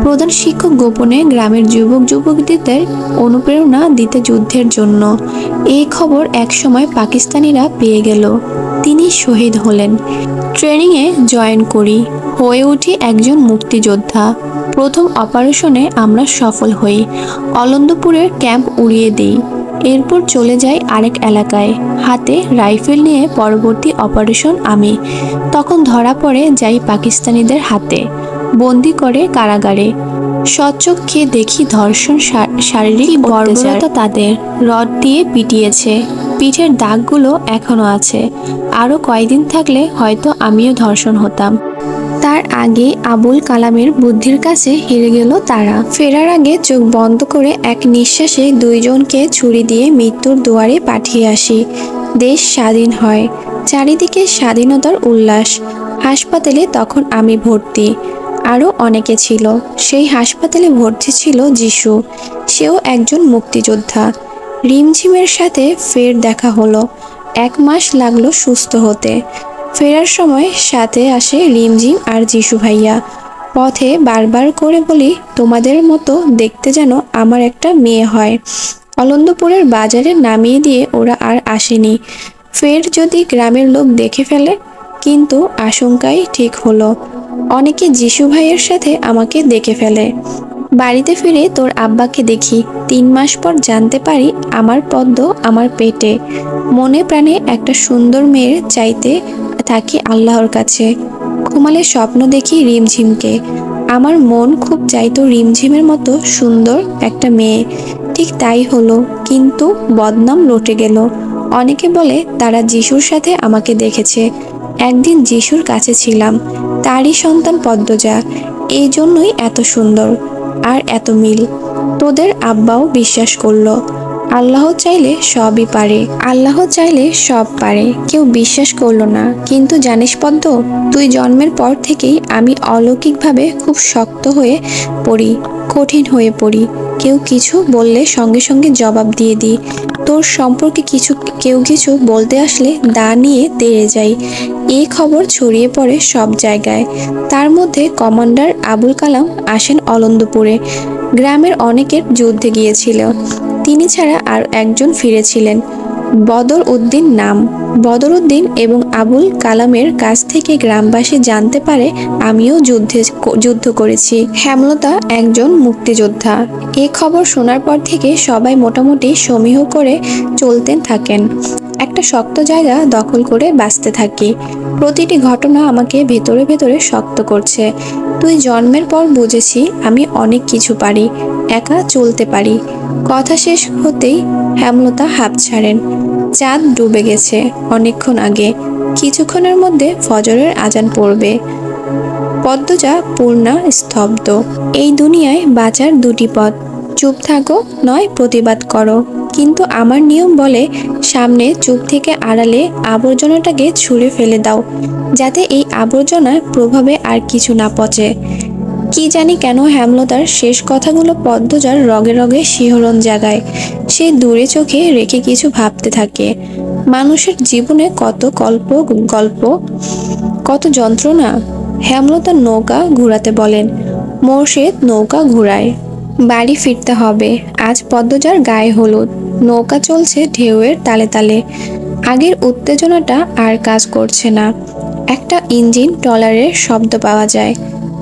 প্রধান শিক্ষক গোপনে গ্রামের যুবক যুবতীদের অনুপ্রেরণা দিতে যুদ্ধের জন্য। এই খবর একসময় পাকিস্তানিরা পেয়ে গেল। তিনি শহীদ হলেন। ট্রেনিংয়ে জয়েন করি, হয়ে উঠি একজন মুক্তিযোদ্ধা। প্রথম অপারেশনে আমরা সফল হই। অলন্দপুরের ক্যাম্প উড়িয়ে দিই। এরপর চলে যাই আরেক এলাকায়। হাতে রাইফেল নিয়ে পরবর্তী অপারেশন আমি। তখন ধরা পড়ে যাই পাকিস্তানিদের হাতে, বন্দি করে কারাগারে। সচক্ষে দেখি ধর্ষণ, শারীরিক বর্বরতা। তাদের রড দিয়ে পিটিয়েছে। পিঠের দাগগুলো এখনো আছে। আরো কয়েকদিন থাকলে হয়তো আমিও ধর্ষণ হতাম। তার আগে আবুল কালামের বুদ্ধির কাছে হেরে গেল তারা। ফেরার আগে চোখ বন্ধ করে এক নিঃশ্বাসে দুইজনকে ছুরি দিয়ে মৃত্যুর দুয়ারে পাঠিয়ে আসি। দেশ স্বাধীন হয়। চারিদিকে স্বাধীনতার উল্লাস। হাসপাতালে তখন আমি ভর্তি। আরও অনেকে ছিল। সেই হাসপাতালে ভর্তি ছিল যিশু। সেও একজন মুক্তিযোদ্ধা। রিমঝিমের সাথে ফের দেখা হলো। 1 মাস লাগলো সুস্থ হতে। ফেরার সময় সাথে আসে রিমঝিম আর যিশু ভাইয়া। পথে বারবার করে বলি, তোমাদের মতো দেখতে যেন আমার একটা মেয়ে হয়। অলন্দপুরের বাজারে নামিয়ে দিয়ে ওরা আর আসেনি। ফের যদি গ্রামের লোক দেখে ফেলে। কিন্তু আশঙ্কাই ঠিক হলো। অনেকে যিশু ভাইয়ের সাথে আমাকে দেখে ফেলে। বাড়িতে ফিরে তোর আব্বাকে দেখি। 3 মাস পর জানতে পারি আমার পদ্ম আমার পেটে। মনে প্রাণে একটা সুন্দর মেয়ের চাইতে থাকি আল্লাহর কাছে। ঘুমালে স্বপ্ন দেখি রিমঝিমকে। আমার মন খুব চাইতো রিমঝিমের মতো সুন্দর একটা মেয়ে। ঠিক তাই হলো, কিন্তু বদনাম রটে গেল। অনেকে বলে তারা যিশুর সাথে আমাকে দেখেছে। একদিন যিশুর কাছে ছিলাম, তারই সন্তান পদ্মজা। এই জন্যই এত সুন্দর আর এত মিল। তোদের আব্বাও বিশ্বাস করলো। আল্লাহ চাইলে সবই পারে। আল্লাহ চাইলে সব পারে। কেউ বিশ্বাস করলো না। কিন্তু জানিস পদ্ম, তুই জন্মের পর থেকেই আমি অলৌকিকভাবে খুব শক্ত হয়ে পড়ি, কঠিন হয়ে পড়ি। কেউ কিছু বললে সঙ্গে সঙ্গে জবাব দিয়ে দিই। তোর সম্পর্কে কেউ কিছু বলতে আসলে দা নিয়ে তেড়ে যাই। এই খবর ছড়িয়ে পড়ে সব জায়গায়। তার মধ্যে কমান্ডার আবুল কালাম আসেন অলন্দপুরে। গ্রামের অনেকের যুদ্ধে গিয়েছিল। তিনি ছাড়া আর একজন ফিরেছিলেন, বদর উদ্দিন নাম। বদর উদ্দিন এবং আবুল কালামের কাছ থেকে গ্রামবাসী জানতে পারে আমিও যুদ্ধ করেছি। হেমলতা একজন মুক্তিযোদ্ধা। এ খবর শোনার পর থেকে সবাই মোটামুটি সমীহ করে চলতেন থাকেন। একটা শক্ত জায়গা দখল করে বাঁচতে থাকি। প্রতিটি ঘটনা আমাকে ভেতরে ভেতরে শক্ত করছে। তুই জন্মের পর বুঝেছি আমি অনেক কিছু পারি, একা চলতে পারি। কথা শেষ হতেই হেমলতা হাঁপ ছাড়েন। চাঁদ ডুবে গেছে অনেকক্ষণ আগে। কিছুক্ষণের মধ্যে ফজরের আজান পড়বে। পদ্মজা পূর্ণা স্তব্ধ। এই দুনিয়ায় বাঁচার দুটি পথ, চুপ থাকো নয় প্রতিবাদ করো। কিন্তু আমার নিয়ম বলে সামনে চুপ থেকে আড়ালে আবর্জনাটাকে ছুঁড়ে ফেলে দাও, যাতে এই আবর্জনার প্রভাবে আর কিছু না পচে। কি জানি কেন হেমলতার শেষ কথাগুলো পদ্মজার রগে রগে শিহরণ জাগায়। সে দূরে চোখে রেখে কিছু ভাবতে থাকে। মানুষের জীবনে কত গল্প, কত যন্ত্রণা। হেমলতা নৌকা ঘুরাতে বলেন। মোর্শেদ নৌকা ঘুরায়। বাড়ি ফিরতে হবে। আজ পদ্মজার গায়ে হলুদ। নৌকা চলছে ঢেউয়ের তালে তালে। আগের উত্তেজনাটা আর কাজ করছে না। একটা ইঞ্জিন ট্রলারের শব্দ পাওয়া যায়।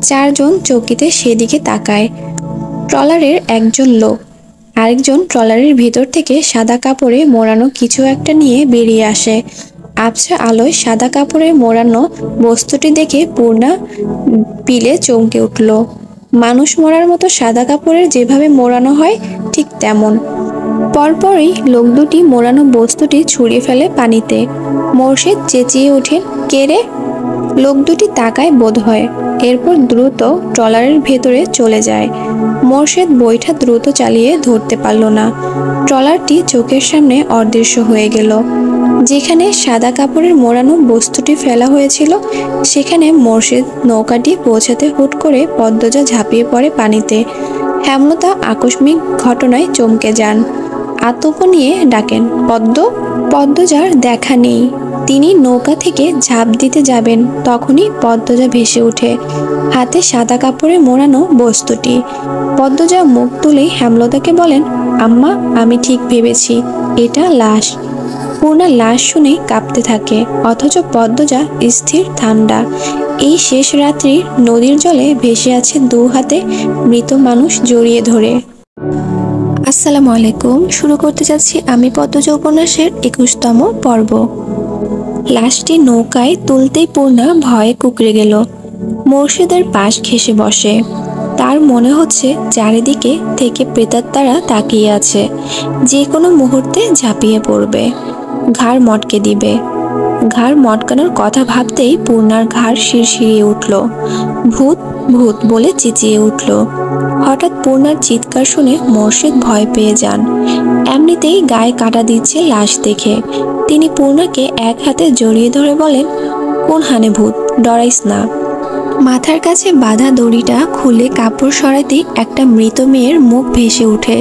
4 জন চৌকিতে সেদিকে তাকায়। ট্রলারের একজন লোক আরেকজন ট্রলারের ভিতর থেকে সাদা কাপড়ে মোড়ানো কিছু একটা নিয়ে বেরিয়ে আসে। আবছা আলোয় সাদা কাপড়ে মোড়ানো বস্তুটি দেখে পূর্ণা পিলে চমকে উঠল। মানুষ মরার মতো সাদা কাপড়ের যেভাবে মোড়ানো হয় ঠিক তেমন। পরপরই লোক দুটি মোড়ানো বস্তুটি ছুঁড়ে ফেলে পানিতে। মোর্শেদ চেঁচিয়ে ওঠেন, কে রে? লোক দুটি তাকায় বোধ হয়, এরপর দ্রুত ট্রলারের ভেতরে চলে যায়। মোর্শেদ বইটা দ্রুত চালিয়ে ধরতে পারল না। ট্রলারটি চোখের সামনে অদৃশ্য হয়ে গেল। যেখানে সাদা কাপড়ের মোড়ানো বস্তুটি ফেলা হয়েছিল সেখানে মোর্শেদ নৌকাটি পৌঁছাতে হুট করে পদ্মজা ঝাঁপিয়ে পড়ে পানিতে। হেমলতা আকস্মিক ঘটনায় চমকে যান। আতঙ্ক নিয়ে ডাকেন, পদ্ম। পদ্মজার দেখা নেই। তিনি নৌকা থেকে ঝাঁপ দিতে যাবেন, তখনই পদ্মজা ভেসে ওঠে, হাতে সাদা কাপড়ে মোড়ানো বস্তুটি। পদ্মজা মুখ তুলেই হেমলতাকে বলেন, আম্মা, আমি ঠিক ভেবেছি, এটা লাশ। পূর্ণা লাশ শুনে কাঁপতে থাকে, অথচ পদ্মজা স্থির ঠান্ডা। এই শেষ রাত্রির নদীর জলে ভেসে আছে দু হাতে মৃত মানুষ জড়িয়ে ধরে। আসসালামু আলাইকুম। শুরু করতে যাচ্ছি আমি পদ্মজা উপন্যাসের 21তম পর্ব। লাশটি নৌকায় তুলতেই পূর্ণা ভয়ে কুঁকড়ে গেল। মোর্শেদের পাশ ঘেঁষে বসে। তার মনে হচ্ছে চারিদিকে থেকে প্রেতাত্মারা তাকিয়ে আছে, যে কোনো মুহূর্তে ঝাঁপিয়ে পড়বে, ঘাড় মটকে দিবে। ঘাড় মটকানোর কথা ভাবতেই পূর্ণার ঘাড় শিরশিরিয়ে উঠল। ভূত, ভূত বলে চেঁচিয়ে উঠল। হঠাৎ পূর্ণার চিৎকার শুনে মোর্শেদ ভয় পেয়ে যান। এমনিতেই গায়ে কাটা দিচ্ছে লাশ দেখে। তিনি পূর্ণাকে এক হাতে জড়িয়ে ধরে বলেন, কোন হানে ভূত, ডরাইস না। মাথার কাছে বাঁধা দড়িটা খুলে কাপড় সরাতেই একটা মৃত মেয়ের মুখ ভেসে ওঠে।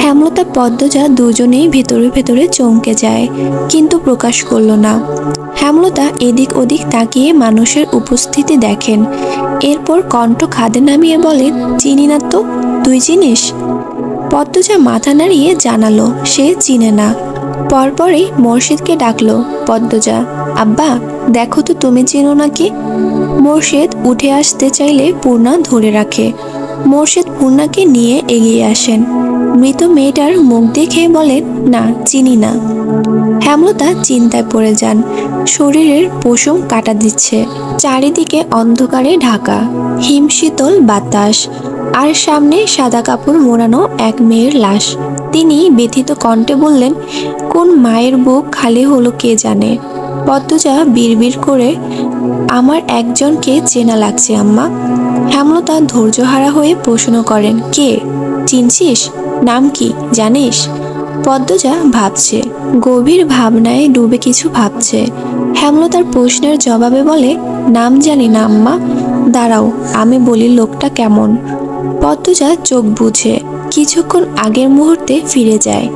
হেমলতা, পদ্মজা দুজনেই ভেতরে ভেতরে চমকে যায়, কিন্তু প্রকাশ করল না। হেমলতা এদিক ওদিক তাকিয়ে মানুষের উপস্থিতি দেখেন। এরপর কণ্ঠ খাদে নামিয়ে বলেন, চিনি না তো, তুই চিনিস? পদ্মজা মাথা নাড়িয়ে জানালো সে চিনে না। পরপরই মোর্শেদকে ডাকলো, পদ্মজা, আব্বা, দেখো তো তুমি চিনো নাকি? মোর্শেদ উঠে আসতে চাইলে পূর্ণা ধরে রাখে। মোর্শেদ পূর্ণাকে নিয়ে এগিয়ে আসেন। মৃত মেয়েটার মুখ দেখে বলেন, না, চিনি না। হেমলতা চিন্তায় পড়ে যান। শরীরের পশম কাটা দিচ্ছে। চারিদিকে অন্ধকারে ঢাকা, হিমশীতল বাতাস, আর সামনে সাদা কাপড় মোড়ানো এক মেয়ের লাশ। তিনি ব্যথিত কণ্ঠে বললেন, কোন মায়ের বুক খালি হলো কে জানে। পদ্মজা বিড়বিড় করে, আমার একজনকে চেনা লাগছে আম্মা। হেমলতা ধৈর্যহারা হয়ে প্রশ্ন করেন, কে? চিনছিস? নাম কি জানিস? পদ্মজা ভাবছে, গভীর ভাবনায় ডুবে কিছু ভাবছে। হেমলতার প্রশ্নের জবাবে বলে, নাম জানি না আম্মা, দাঁড়াও আমি বলি লোকটা কেমন। পদ্মজা চোখ বুঝে কিছুক্ষণ আগের মুহূর্তে ফিরে যায়।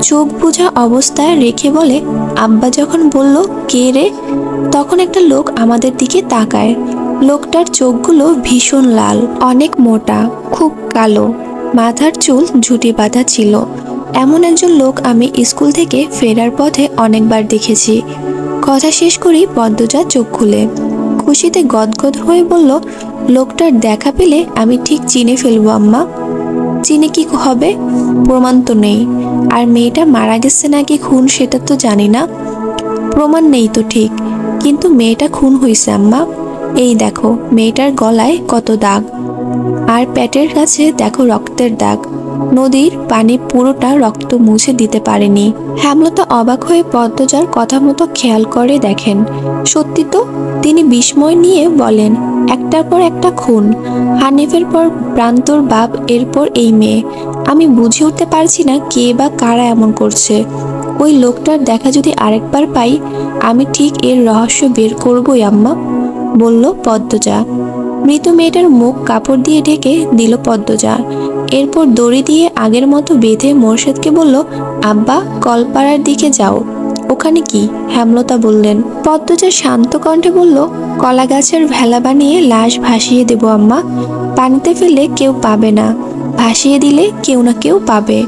চোখ বুঝা অবস্থায় রেখে বলে, আব্বা যখন বলল কে রে, তখন একটা লোক আমাদের দিকে তাকায়। লোকটার চোখগুলো ভীষণ লাল, অনেক মোটা, খুব কালো, মাথার চুল ঝুঁটি বাঁধা ছিল। এমন একজন লোক আমি স্কুল থেকে ফেরার পথে অনেকবার দেখেছি। কথা শেষ করেই পদ্মজা চোখ খুলে খুশিতে গদগদ হয়ে বলল, লোকটার দেখা পেলে আমি ঠিক চিনে ফেলবো আম্মা। চিনে কি হবে? প্রমাণ তো নেই। আর মেয়েটা মারা গেছে নাকি খুন সেটা তো জানি না। প্রমাণ নেই তো ঠিক, কিন্তু মেয়েটা খুন হয়েছে আম্মা। এই দেখো মেয়েটার গলায় কত দাগ, আর পেটের কাছে দেখো রক্তের দাগ। নদীর পানি পুরোটা রক্ত মুছে দিতে পারেনি। হেমলতা অবাক হয়ে পদ্মজার কথা মতো খেয়াল করে দেখেন, সত্যি তো। তিনি বিস্ময় নিয়ে বলেন, একটার পর একটা খুন, হানিফের পর প্রান্তর বাপ, এরপর এই মেয়ে। আমি বুঝে উঠতে পারছি না কে বা কারা এমন করছে। ওই লোকটার দেখা যদি আরেকবার পাই, আমি ঠিক এর রহস্য বের করবই আম্মা, বলল পদ্মজা। মৃত মেয়েটার মুখ কাপড় দিয়ে ঢেকে দিল পদ্মজা। এরপর দড়ি দিয়ে আগের মতো বেঁধে মোর্শেদকে বলল, আব্বা, কলপাড়ার দিকে যাও। ওখানে কি? হেমলতা বললেন। পদ্মজা শান্ত কণ্ঠে বলল, কলা গাছের ভেলা বানিয়ে লাশ ভাসিয়ে দেব আম্মা। পানিতে ফেললে কেউ পাবে না, ভাসিয়ে দিলে কেউ না কেউ পাবে।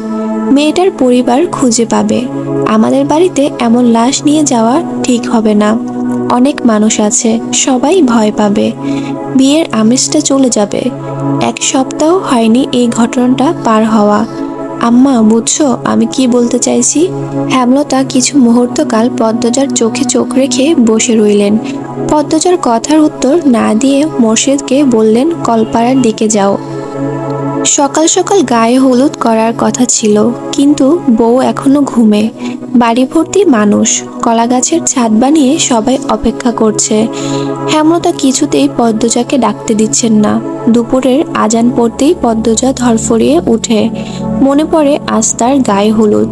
মেয়েটার পরিবার খুঁজে পাবে। আমাদের বাড়িতে এমন লাশ নিয়ে যাওয়া ঠিক হবে না। অনেক মানুষ আছে, সবাই ভয় পাবে। বিয়ের আমেজটা চলে যাবে। 1 সপ্তাহ হয়নি এই ঘটনাটা পার হওয়া। আম্মা বুঝছো আমি কি বলতে চাইছি? হেমলতা কিছু মুহূর্তকাল পদ্মজার চোখে চোখ রেখে বসে রইলেন। পদ্মজার কথার উত্তর না দিয়ে মোর্শেদকে বললেন, কলপাড়ার দিকে যাও। সকাল সকাল গায়ে হলুদ করার কথা ছিল, কিন্তু বউ এখনো ঘুমে। বাড়ি ভর্তি মানুষ, কলা গাছের ছাদ বানিয়ে সবাই অপেক্ষা করছে। হেমলতা কিছুতেই পদ্মজাকে ডাকতে দিচ্ছেন না। দুপুরের আজান পড়তেই পদ্মজা ধরফরিয়ে উঠে। মনে পড়ে আজ তার গায়ে হলুদ।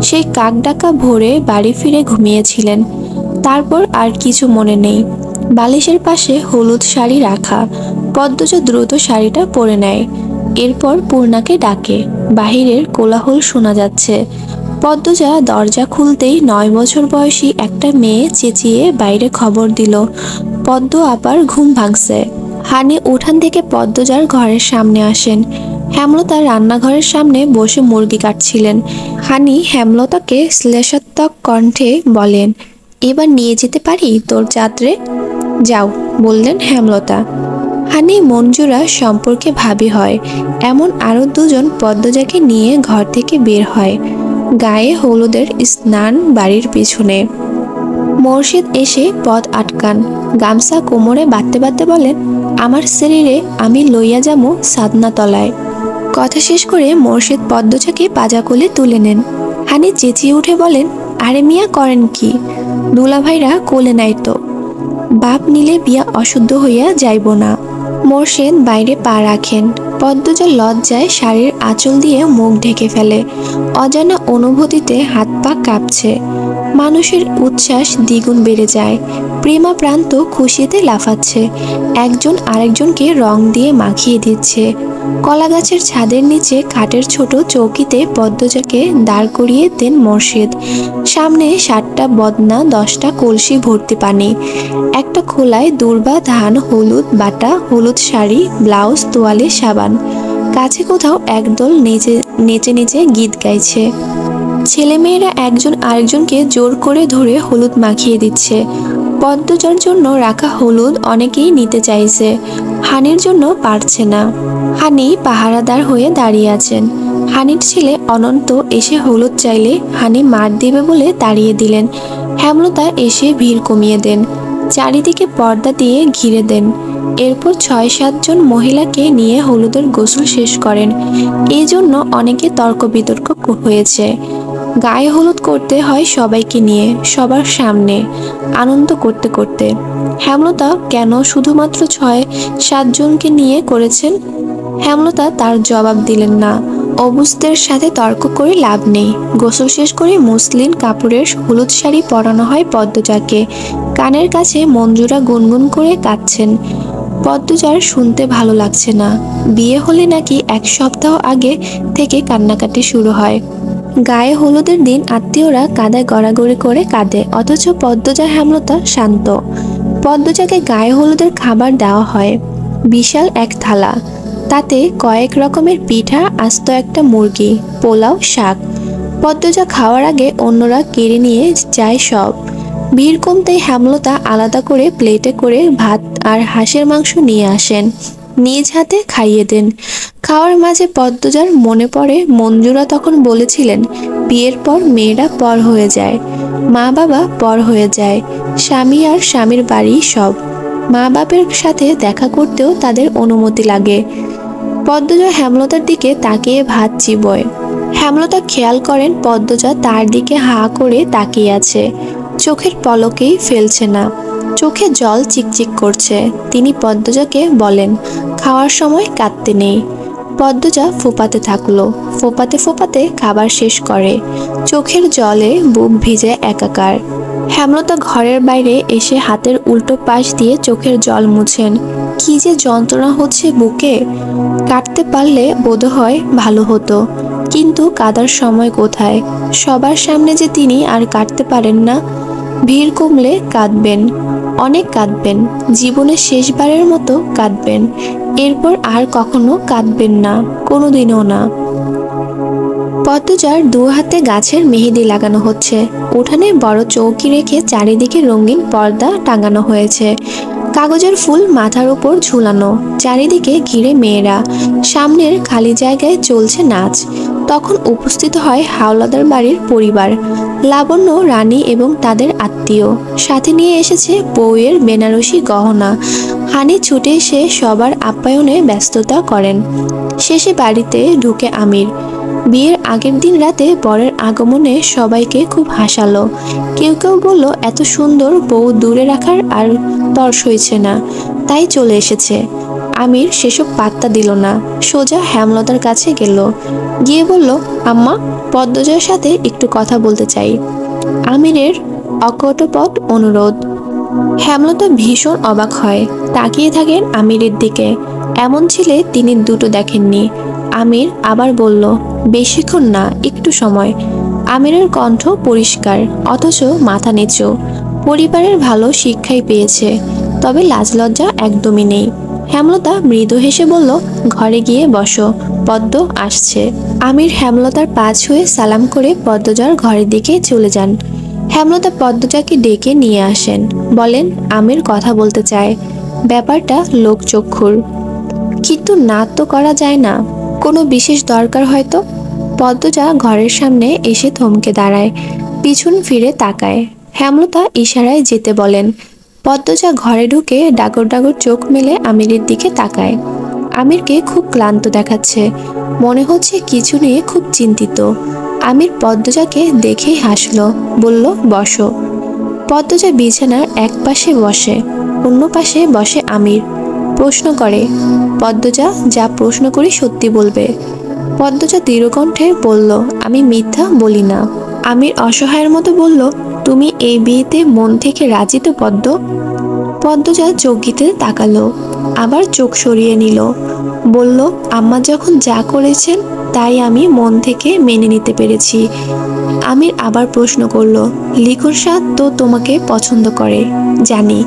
সেই কাক ডাকা ভোরে বাড়ি ফিরে ঘুমিয়েছিলেন। তারপর আর কিছু মনে নেই। বালিশের পাশে হলুদ শাড়ি রাখা। পদ্মজা দ্রুত শাড়িটা পরে নেয়। এরপর পূর্ণাকে ডাকে। বাহিরের কোলাহল শোনা যাচ্ছে। পদ্মজা দরজা খুলতেই 9 বছর বয়সী একটা মেয়ে চেঁচিয়ে বাইরে খবর দিল, পদ্ম আপার ঘুম ভাঙছে। হানি উঠান থেকে পদ্মজার ঘরের সামনে আসেন। হেমলতা রান্নাঘরের সামনে বসে মুরগি কাটছিলেন। হানি হেমলতাকে শ্লেষাত্মক কণ্ঠে বলেন, এবার নিয়ে যেতে পারি তোর যাত্রে? যাও, বললেন হেমলতা। হানি মঞ্জুরা সম্পর্কে ভাবি হয়। এমন আরো দুজন পদ্মজাকে নিয়ে ঘর থেকে বের হয়। গায়ে হলুদের স্নান বাড়ির পিছনে। মোর্শেদ এসে পথ আটকান। গামছা কোমরে বাঁধতে বাঁধতে বলেন, আমার শরীরে আমি লইয়া যামু সাদনা তলায়। কথা শেষ করে মোর্শেদ পদ্মজাকে পাজা কোলে তুলে নেন। হানি চেঁচিয়ে উঠে বলেন, আরে মিয়া করেন কি? দুলাভাইরা কোলে নাই তো। বাপ নিলে বিয়া অশুদ্ধ হইয়া যাইব না। মোর্শেদ বাইরে পা রাখেন। পদ্মজা লজ্জায় শাড়ির আঁচল দিয়ে মুখ ঢেকে ফেলে। অজানা অনুভূতিতে হাত পা কাঁপছে। মানুষের উচ্ছ্বাস দ্বিগুণ বেড়ে যায়। প্রেমা প্রান্ত খুশিতে লাফাচ্ছে। একজন আরেকজনকে রং দিয়ে মাখিয়ে দিচ্ছে। কলা গাছের ছাদের নিচে খাটের ছোট চৌকিতে পদ্মজাকে দাঁড় করিয়ে দেন মোর্শেদ। সামনে 7টা বদনা, 10টা কলসি ভর্তি পানি। একটা খোলায় দূর্বা ধান, হলুদ বাটা, হলুদ শাড়ি, ব্লাউজ, তোয়ালে, সাবান। কাছে কোথাও একদল নেচে নেচে নেচে গীত গাইছে। ছেলেমেয়েরা একজন আরেকজনকে জোর করে ধরে হলুদ মাখিয়ে দিচ্ছে। পদ্মজার জন্য রাখা হলুদ অনেকেই নিতে চাইছে। হানির জন্য পারছে না। হানি পাহারাদার হয়ে দাঁড়িয়ে আছেন। হানির ছেলে অনন্ত এসে হলুদ চাইলে হানি মার দেবে বলে তাড়িয়ে দিলেন। হেমলতা এসে ভিড় কমিয়ে দেন। চারিদিকে পর্দা দিয়ে ঘিরে দেন। এরপর 6-7 জন মহিলাকে নিয়ে হলুদের গোসল শেষ করেন। এই জন্য অনেকে তর্ক বিতর্ক হয়েছে। গায়ে হলুদ করতে হয় সবাইকে নিয়ে, সবার সামনে, আনন্দ করতে করতে। হেমলতা কেন শুধুমাত্র 6-7 জনকে নিয়ে করেছেন? হেমলতা তার জবাব দিলেন না। অবুঝদের সাথে তর্ক করে লাভ নেই। গোসল শেষ করে মসলিন কাপড়ের হলুদ শাড়ি পরানো হয় পদ্মজাকে। কানের কাছে মঞ্জুরা গুনগুন করে কাঁদছেন। পদ্মজার শুনতে ভালো লাগছে না। বিয়ে হলে নাকি 1 সপ্তাহ আগে থেকে কান্নাকাটি শুরু হয়। গায়ে হলুদের দিন আত্মীয়রা কাঁদায় গড়াগড়ি করে কাঁদে, অথচ পদ্মজা হেমলতা শান্ত। পদ্মজাকে গায়ে হলুদের খাবার দেওয়া হয়। বিশাল এক থালা। তাতে কয়েক রকমের পিঠা, আস্ত একটা মুরগি, পোলাও, শাক। পদ্মজা খাওয়ার আগে অন্যরা কেড়ে নিয়ে যায় সব। ভিড় কমতেই হেমলতা আলাদা করে প্লেটে করে ভাত আর হাঁসের মাংস নিয়ে আসেন। নিজ হাতে খাইয়ে দেন। খাওয়ার মাঝে পদ্মজার মনে পড়ে মঞ্জুরা তখন বলেছিলেন, বিয়ের পর মেয়েরা পর হয়ে যায়, মা বাবা পর হয়ে যায়, স্বামী আর স্বামীর বাড়ি সব। মা বাপের সাথে দেখা করতেও তাদের অনুমতি লাগে। পদ্মজা হেমলতার দিকে তাকিয়ে ভাত চিবোয়। হেমলতা খেয়াল করেন পদ্মজা তার দিকে হাঁ করে তাকিয়ে আছে। চোখের পলকেই ফেলছে না। চোখে জল চিকচিক করছে। তিনি পদ্মজাকে বলেন, খাওয়ার সময় কাঁদতে নেই। পদ্মজা ফোঁপাতে থাকলো। ফোঁপাতে ফোঁপাতে খাবার শেষ করে। চোখের জলে বুক ভিজে একাকার। হেমলতা ঘরের বাইরে এসে হাতের উল্টো পাশ দিয়ে চোখের জল মুছেন। কি যে যন্ত্রণা হচ্ছে বুকে। কাটতে পারলে বোধহয় ভালো হতো, কিন্তু কাদার সময় কোথায়? সবার সামনে যে তিনি আর কাটতে পারেন না। ভিড় কমলে কাঁদবেন, অনেক কাঁদবেন, জীবনের শেষবারের মতো কাঁদবেন। এরপর আর কখনো কাঁদবেন না, কোনোদিনও না। পদ্মজার 2 হাতে গাছের মেহেদি লাগানো হচ্ছে। উঠানে বড় চৌকি রেখে চারিদিকে রঙিন পর্দা টাঙানো হয়েছে। কাগজের ফুল মাথার উপর ঝুলানো। চারিদিকে ঘিরে মেয়েরা। সামনের খালি জায়গায় চলছে নাচ। তখন উপস্থিত হয় হাওলাদার বাড়ির পরিবার, লাবণ্য, রানী এবং তাদের আত্মীয়। সাথে নিয়ে এসেছে বউয়ের বেনারসি গহনা। হানি ছুটে এসে সবার আপ্যায়নে ব্যস্ততা করেন। শেষে বাড়িতে ঢুকে আমির। বিয়ের আগের দিন রাতে বরের আগমনে সবাইকে খুব হাসালো। কেউ কেউ বলল এত সুন্দর বউ দূরে রাখার আর তর সইছে না, তাই চলে এসেছে। আমির সেসব পাত্তা দিল না, সোজা হেমলতার কাছে গেল। গিয়ে বলল, আম্মা, পদ্মজয়ের সাথে একটু কথা বলতে চাই। আমিরের অকপট অনুরোধ। হেমলতা ভীষণ অবাক হয়, তাকিয়ে থাকেন আমিরের দিকে। এমন ছেলে তিনি দুটো দেখেননি। আমির আবার বলল, বেশিক্ষণ না, একটু সময়। আমিরের কণ্ঠ পরিষ্কার, অথচ মাথা নিচু। পরিবারের ভালো শিক্ষাই পেয়েছে, তবে লাজলজ্জা একদমই নেই। হেমলতা মৃদু হেসে বলল, ঘরে গিয়ে বসো, পদ্ম আসছে। আমির হেমলতার পা ছুঁয়ে সালাম করে পদ্মজার ঘরের দিকে চলে যান। হেমলতা পদ্মজাকে ডেকে নিয়ে আসেন, বলেন আমির কথা বলতে চায়। ব্যাপারটা লোকচক্ষুর, কিন্তু না তো করা যায় না। কোনো বিশেষ দরকার হয়তো। পদ্মজা ঘরের সামনে এসে থমকে দাঁড়ায়, পিছন ফিরে তাকায়। হেমলতা ইশারায় যেতে বলেন। পদ্মজা ঘরে ঢুকে ডাগর ডাগর চোখ মেলে আমিরের দিকে তাকায়। আমিরকে খুব ক্লান্ত দেখাচ্ছে, মনে হচ্ছে কিছু নিয়ে খুব চিন্তিত। আমির পদ্মজাকে দেখেই হাসলো, বলল, বসো। পদ্মজা বিছানার এক পাশে বসে, অন্য পাশে বসে আমির। প্রশ্ন করে, পদ্মজা, যা প্রশ্ন করি সত্যি বলবে। পদ্মজা দৃঢ়কণ্ঠে বলল, আমি মিথ্যা বলি না। আমির অসহায়ের মতো বলল, তুমি এই বিয়েতে মন থেকে রাজি তো পদ্ম? পদ্মজা চৌকিতে তাকালো, আবার চোখ সরিয়ে নিল, বলল, আম্মা যখন যা করেছেন তাই আমি মন থেকে মেনে নিতে পেরেছি। আমির আবার প্রশ্ন করল, লিখন সাদ তো তোমাকে পছন্দ করে, জানি,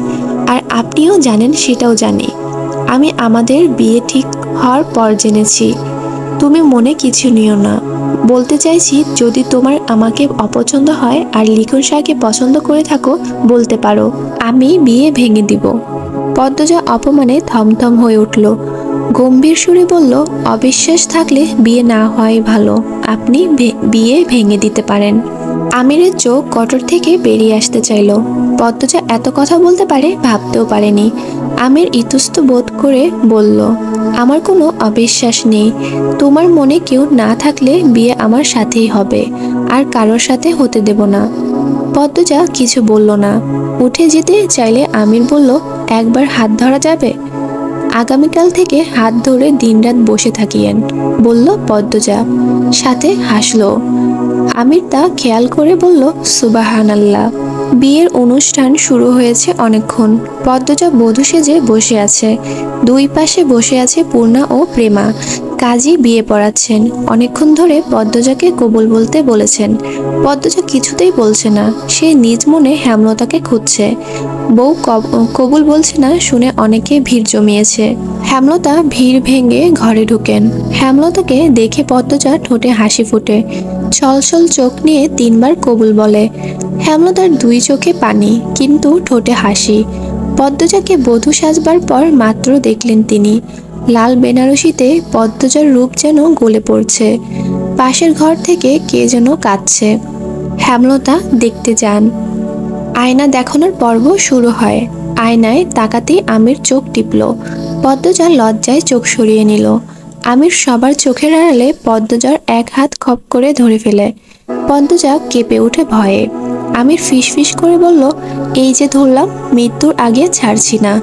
আর আপনিও জানেন সেটাও জানি। আমি আমাদের বিয়ে ঠিক হওয়ার পর জেনেছি। তুমি মনে কিছু নিও না। বলতে চাইছি, যদি তোমার আমাকে অপছন্দ হয় আর লিখন শাহকে পছন্দ করে থাকো, বলতে পারো, আমি বিয়ে ভেঙে দিব। পদ্মজা অপমানে থমথম হয়ে উঠল, গম্ভীর সুরে বলল, অবিশ্বাস থাকলে বিয়ে না হওয়াই ভালো। আপনি বিয়ে ভেঙে দিতে পারেন। আমিরের চোখ কটর থেকে বেরিয়ে আসতে চাইল। পদ্মজা এত কথা বলতে পারে ভাবতেও পারেনি। আমির ইতস্ত বোধ করে বলল, আমার কোনো অবিশ্বাস নেই। তোমার মনে কেউ না থাকলে বিয়ে আমার সাথেই হবে, আর কারোর সাথে হতে দেব না। পদ্মজা কিছু বলল না। উঠে যেতে চাইলে আমির বলল, একবার হাত ধরা যাবে? আগামীকাল থেকে হাত ধরে দিনরাত বসে থাকিয়েন, বলল পদ্মজা, সাথে হাসলো। আমির তা খেয়াল করে বলল, সুবহানাল্লাহ। বিয়ের অনুষ্ঠান শুরু হয়েছে অনেকক্ষণ। পদ্মজা বধূ সেজে বসে আছে। দুই পাশে বসে আছে পূর্ণা ও প্রেমা। কাজী বিয়ে পড়াচ্ছেন। অনেকক্ষণ ধরে পদ্মজাকে কবুল বলতে বলেছেন। পদ্মজা কিছুতেই বলছে না। সে নিজ মনে হেমলতাকে খুঁজছে। বউ কবুল বলছে না শুনে অনেকে ভিড় জমিয়েছে। হেমলতা ভিড় ভেঙে ঘরে ঢুকেন। হেমলতাকে দেখে পদ্মজা ঠোঁটে হাসি ফুটে। ছলছল চোখ নিয়ে তিনবার কবুল বলে। হেমলতার দুই চোখে পানি, কিন্তু ঠোঁটে হাসি। পদ্মজাকে বধূ সাজবার পর মাত্র দেখলেন তিনি। লাল বেনারসিতে পদ্মজার রূপ যেন গলে পড়ছে। পাশের ঘর থেকে কে যেন কাঁদছে। হেমলতা দেখতে যান। আয়না দেখানোর পর্ব শুরু হয়। আয়নায় তাকাতেই আমির চোখ টিপল। পদ্মজা লজ্জায় চোখ সরিয়ে নিল। আমির সবার চোখের আড়ালে পদ্মজার এক হাত খপ করে ধরে ফেলে। পদ্মজা কেঁপে উঠে ভয়ে। আমির ফিসফিস করে বলল, এই যে ধরলাম, মৃত্যুর আগে ছাড়ছি না।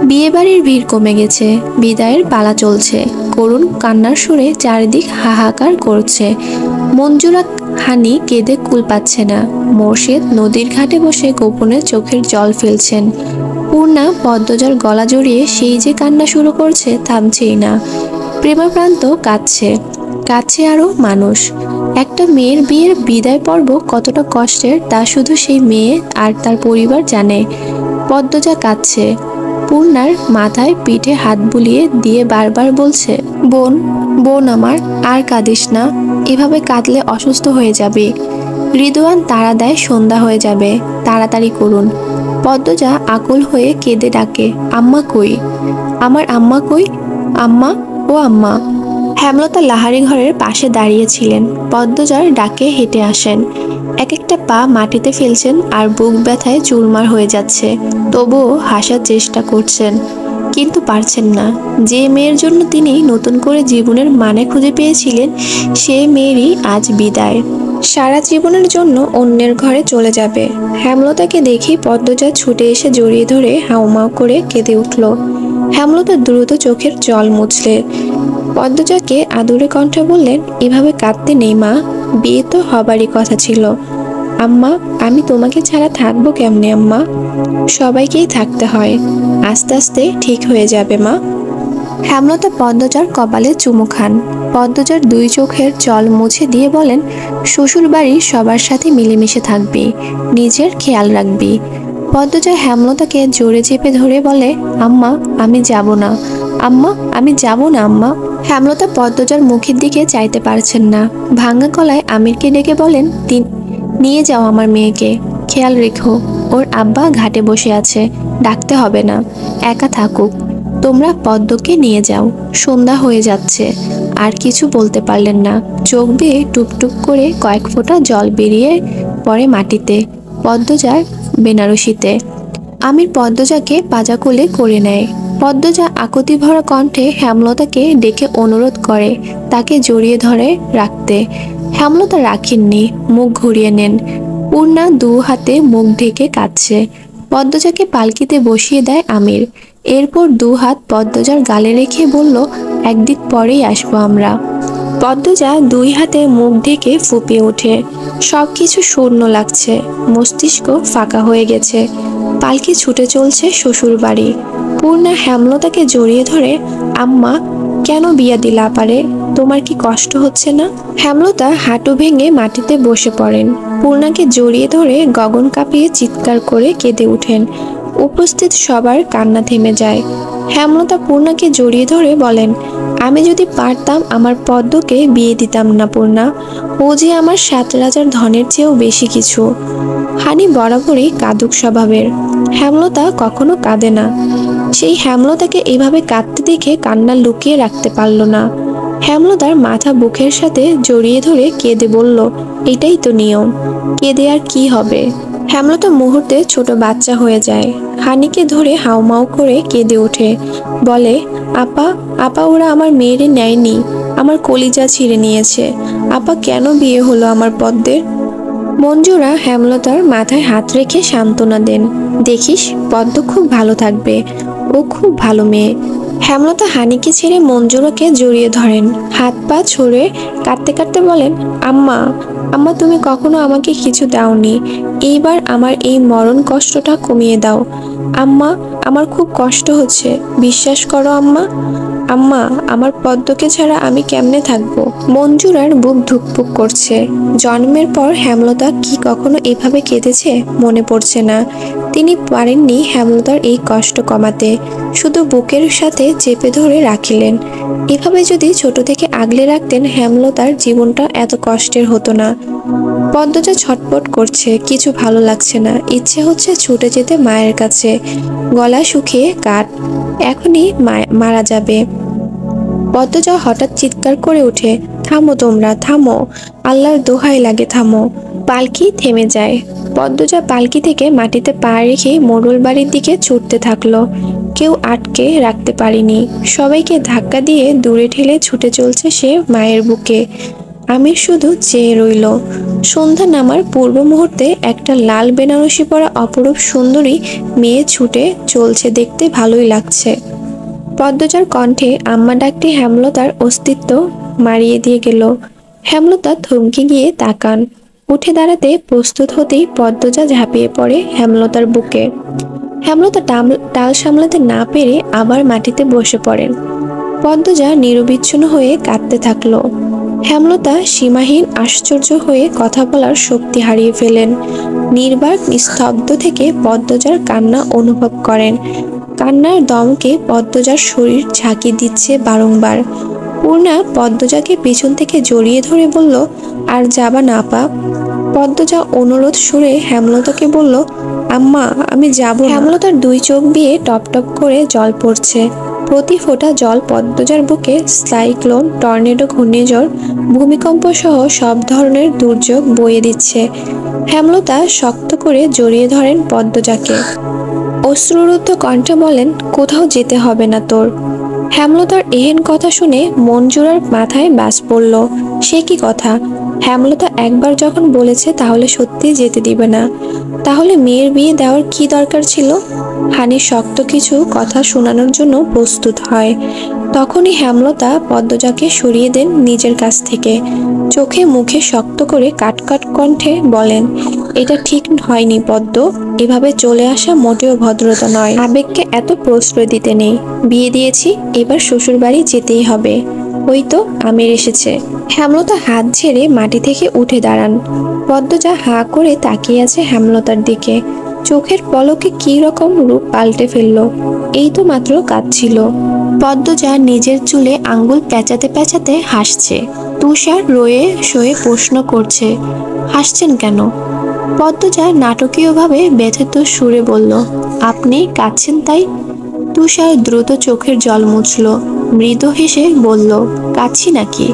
বিয়েবাড়ির ভিড় কমে গেছে। বিদায়ের পালা চলছে। করুণ কান্নার সুরে চারিদিক হাহাকার করছে। মঞ্জুরা হানি কেঁদে কুল পাচ্ছে না। মোর্শেদ নদীর ঘাটে বসে গোপনে চোখের জল ফেলছেন। পূর্ণা পদ্মজার গলা জড়িয়ে সেই যে কান্না শুরু করছে, থামছেই না। প্রেমাপ্রান্ত কাঁদছে, কাছে আরো মানুষ। একটা মেয়ের বিয়ের বিদায় পর্ব কতটা কষ্টের তা শুধু সেই মেয়ে আর তার পরিবার জানে। পদ্মজা কাঁদছে। পূর্ণার মাথায় পিঠে হাত বুলিয়ে দিয়ে বারবার বলছে, বোন, বোন আমার, আর কাঁদিস না। এভাবে কাঁদলে অসুস্থ হয়ে যাবে। রিদওয়ান তাড়া দেয়, সন্ধ্যা হয়ে যাবে, তাড়াতাড়ি করুন। পদ্মজা আকুল হয়ে কেঁদে ডাকে, আম্মা কই? আমার আম্মা কই? আম্মা, ও আম্মা। হেমলতা লাহারি ঘরের পাশে দাঁড়িয়েছিলেন। পদ্মজার ডাকে হেঁটে আসেন। এক একটা পা মাটিতে ফেলছেন আর বুক ব্যথায় চুরমার হয়ে যাচ্ছে। তবুও হাসার চেষ্টা করছেন, কিন্তু পারছেন না। যে মেয়ের জন্য তিনি নতুন করে জীবনের মানে খুঁজে পেয়েছিলেন, সে মেয়েরই আজ বিদায়। সারা জীবনের জন্য অন্যের ঘরে চলে যাবে। হেমলতাকে দেখেই পদ্মজা ছুটে এসে জড়িয়ে ধরে হাউমাউ করে কেঁদে উঠল। হেমলতা দ্রুত চোখের জল মুছলে পদ্মজাকে আদুরে কণ্ঠে বললেন, এভাবে কাঁদতে নেই মা, বিয়ে তো হবারই কথা ছিল। আম্মা, আমি তোমাকে ছাড়া থাকবো কেমনে আম্মা? সবাইকেই থাকতে হয়, আস্তে আস্তে ঠিক হয়ে যাবে মা। হেমলতা পদ্মজার কপালে চুমু খান। পদ্মজার দুই চোখের জল মুছে দিয়ে বলেন, শ্বশুর বাড়ির সবার সাথে মিলেমিশে থাকবি, নিজের খেয়াল রাখবি। পদ্মজা হেমলতাকে জোরে চেপে ধরে বলে, আম্মা আমি যাব না, আম্মা আমি যাব না আম্মা। হেমলতা পদ্মজার মুখের দিকে চাইতে পারছেন না। ভাঙা গলায় আমিরকে ডেকে বলেন, নিয়ে যাও আমার মেয়েকে, খেয়াল রেখো, ওর আব্বা ঘাটে বসে আছে, ডাকতে হবে না, একা থাকুক। তোমরা পদ্মকে নিয়ে যাও, সন্ধ্যা হয়ে যাচ্ছে। আর কিছু বলতে পারলেন না। চোখ বেয়ে টুপটুপ করে কয়েক ফোঁটা জল বেরিয়ে পড়ে মাটিতে, পদ্মজার বেনারসিতে। আমির পদ্মজাকে পাজাকুলে করে নেয়। পদ্মজা আকুতি ভরা কণ্ঠে হেমলতাকে ডেকে অনুরোধ করে তাকে জড়িয়ে ধরে রাখতে। হেমলতা রাখেননি, মুখ ঘুরিয়ে নেন। পূর্ণা দু হাতে মুখ ঢেকে কাঁদছে। পদ্মজাকে পালকিতে বসিয়ে দেয় আমির। এরপর দু হাত পদ্মজার গালে রেখে বলল, একদিন পরেই আসবো আমরা। পদ্মজা দুই হাতে মুখ ঢেকে ফুঁপিয়ে ওঠে। সবকিছু শূন্য লাগছে, মস্তিষ্ক ফাঁকা হয়ে গেছে। পালকি ছুটে চলছে শ্বশুর বাড়ি। পূর্ণা হেমলতাকে জড়িয়ে ধরে, আম্মা কেন বিয়া দিলা পারে, তোমার কি কষ্ট হচ্ছে না? হেমলতা হাঁটু ভেঙে মাটিতে বসে পড়েন। পূর্ণাকে জড়িয়ে ধরে গগন কাঁপিয়ে চিৎকার করে কেঁদে ওঠেন। উপস্থিত সবার কান্না থেমে যায়। হেমলতা পূর্ণাকে জড়িয়ে ধরে বলেন, আমি যদি পারতাম আমার পদ্মকে বিয়ে দিতাম না পূর্ণা, ও যে আমার 7 রাজার ধনের চেয়েও বেশি কিছু। হানি বরাবরই কাঁদুক স্বভাবের। হেমলতা কখনো কাঁদে না। সেই হেমলতাকে এভাবে কাঁদতে দেখে কান্না লুকিয়ে রাখতে পারল না। হেমলতার মাথা বুকের সাথে জড়িয়ে ধরে কেঁদে বলল, এটাই তো নিয়ম, কেঁদে আর কি হবে। হেমলতা মুহূর্তে ছোট বাচ্চা হয়ে যায়। হানিকে ধরে হাউমাউ করে কেঁদে ওঠে, বলে, আপা আপা ওরা আমার মেয়েরে নেয়নি, আমার কলিজা ছিঁড়ে নিয়েছে। আপা কেন বিয়ে হলো আমার পদ্মের? মঞ্জুরা হেমলতার মাথায় হাত রেখে সান্ত্বনা দেন, দেখিস পদ্ম খুব ভালো থাকবে, ও খুব ভালো মেয়ে। হেমলতা হানিকে ছেড়ে মঞ্জুরাকে জড়িয়ে ধরেন, হাত পা ছড়ে কাঁদতে কাঁদতে বলেন, আম্মা আম্মা তুমি কখনো আমাকে কিছু দাওনি, এইবার আমার এই মরণ কষ্টটা কমিয়ে দাও। আম্মা আমার খুব কষ্ট হচ্ছে, বিশ্বাস করো আম্মা। আম্মা আমার পদ্মকে ছাড়া আমি কেমনে থাকবো? মঞ্জুরার বুক ধুকপুক করছে। জন্মের পর হেমলতা কি কখনো এভাবে কেঁদেছে মনে পড়ছে না। তিনি পারেননি হেমলতার এই কষ্ট কমাতে, শুধু বুকের সাথে চেপে ধরে রাখিলেন। এভাবে যদি ছোট থেকে আগলে রাখতেন, হেমলতার জীবনটা এত কষ্টের হতো না। পদ্মজা ছটপট করছে, কিছু ভালো লাগছে না। ইচ্ছে হচ্ছে ছুটে যেতে মায়ের কাছে। গলা শুকিয়ে কাঠ, এখনই মারা যাবে। পদ্মজা হঠাৎ চিৎকার করে ওঠে, থামো তোমরা, থামো, আল্লাহর দোহাই লাগে থামো। পালকি থেমে যায়। পদ্মজা পালকি থেকে মাটিতে পা রেখে মোড়ল বাড়ির দিকে ছুটতে থাকলো। কেউ আটকে রাখতে পারেনি। সবাইকে ধাক্কা দিয়ে দূরে ঠেলে ছুটে চলছে সে মায়ের বুকে। আমির শুধু চেয়ে রইল। সন্ধ্যা নামার পূর্ব মুহূর্তে একটা লাল বেনারসি পরা অপরূপ সুন্দরী মেয়ে ছুটে চলছে, দেখতে ভালোই লাগছে। পদ্মজার কণ্ঠে আম্মা ডাকটি হেমলতার অস্তিত্ব মারিয়ে দিয়ে গেল। হেমলতা থমকে গিয়ে তাকান। উঠে দাঁড়াতে প্রস্তুত হতেই পদ্মজা ঝাঁপিয়ে পড়ে হেমলতার বুকে। হেমলতা টাল সামলাতে না পেরে আবার মাটিতে বসে পড়েন। পদ্মজা নিরবিচ্ছিন্ন হয়ে কাঁদতে থাকলো। হেমলতা সীমাহীন আশ্চর্য হয়ে কথা বলার শক্তি হারিয়ে ফেলেন। নির্বাক নিস্তব্ধ থেকে পদ্মজার কান্না অনুভব করেন। কান্নার দমকে পদ্মজার শরীর ঝাঁকি দিচ্ছে বারংবার। পূর্ণা পদ্মজাকে পিছন থেকে জড়িয়ে ধরে বলল, আর যাবা না আপা? পদ্মজা অনুরোধ সুরে হেমলতাকে বলল, আম্মা আমি যাব না। হেমলতার দুই চোখ দিয়ে টপ টপ করে জল পড়ছে। প্রতি ফোঁটা জল পদ্মজার বুকে সাইক্লোন, টর্নেডো, ঘূর্ণিঝড়, ভূমিকম্প সহ সব ধরনের দুর্যোগ বয়ে দিচ্ছে। হেমলতা শক্ত করে জড়িয়ে ধরেন পদ্মজাকে। অশ্রুরুদ্ধ কণ্ঠে বলেন, কোথাও যেতে হবে না তোর। হেমলতার এহেন কথা শুনে মঞ্জুরার মাথায় বাজ পড়ল। সে কি কথা? হেমলতা একবার যখন বলেছে তাহলে সত্যি যেতে দিবে না। তাহলে মেয়ের বিয়ে দেওয়ার কি দরকার ছিল? হানি শক্ত কিছু কথা শোনানোর জন্য প্রস্তুত হয়। তখনই হেমলতা পদ্মজাকে সরিয়ে দেন নিজের কাছ থেকে। চোখে মুখে শক্ত করে কাটকাট কণ্ঠে বলেন, এটা ঠিক হয়নি পদ্ম, এভাবে চলে আসা মোটেও ভদ্রতা নয়। আবেগকে এত প্রশ্রয় দিতে নেই। বিয়ে দিয়েছি, এবার শ্বশুর বাড়ি যেতেই হবে। ওই তো আমির এসেছে। হেমলতা হাত ঝেড়ে মাটি থেকে উঠে দাঁড়ান। পদ্মজা হাঁ করে তাকিয়ে আছে হেমলতার দিকে। চোখের পলকে কি রকম রূপ পাল্টে ফেলল। এই তো মাত্র কাঁদছিল। পদ্মজা নিজের চুলে আঙ্গুল পেঁচাতে পেঁচাতে হাসছে। তুষার রয়ে শয়ে প্রশ্ন করছে, হাসছেন কেন? পদ্মজা নাটকীয়ভাবে ব্যথিত সুরে বলল, আপনি কাঁদছেন তাই? তুষার দ্রুত চোখের জল মুছল, মৃদু হেসে বলল, কাঁদছি নাকি?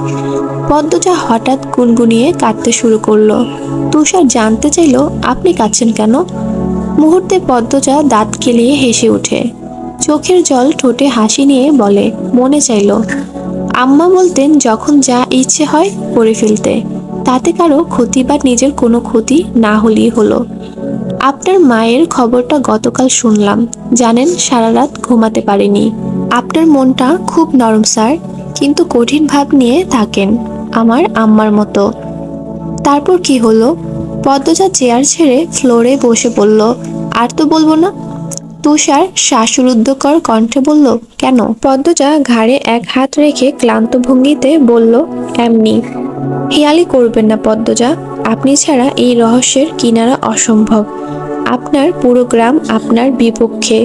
পদ্মজা হঠাৎ গুনগুনিয়ে কাঁদতে শুরু করলো। তুষার জানতে চাইল, আপনি কাঁদছেন কেন? মুহূর্তে পদ্মজা দাঁত কেলিয়ে হেসে ওঠে। চোখের জল ঠোঁটে হাসি নিয়ে বলে, মনে চাইল। আম্মা বলতেন যখন যা ইচ্ছে হয় করে ফেলতে, তাতে কারো ক্ষতি বা নিজের কোনো ক্ষতি না হলেই হলো। আপনার মায়ের খবরটা গতকাল শুনলাম। জানেন সারা রাত ঘুমাতে পারেনি। আপনার মনটা খুব নরম স্যার, কিন্তু কঠিন ভাব নিয়ে থাকেন, আমার আম্মার মতো। তারপর কি হলো? পদ্মজা চেয়ার ছেড়ে ফ্লোরে বসে পড়ল। আর তো বলবো না। তুষার শ্বাসরুদ্ধকর কণ্ঠে বলল, কেন? পদ্মজা ঘাড়ে এক হাত রেখে ক্লান্ত ভঙ্গিতে বলল, এমনি। হেয়ালি করবেন না পদ্মজা, আপনি ছাড়া এই রহস্যের কিনারা অসম্ভব। আপনার পুরো গ্রাম আপনার বিপক্ষে।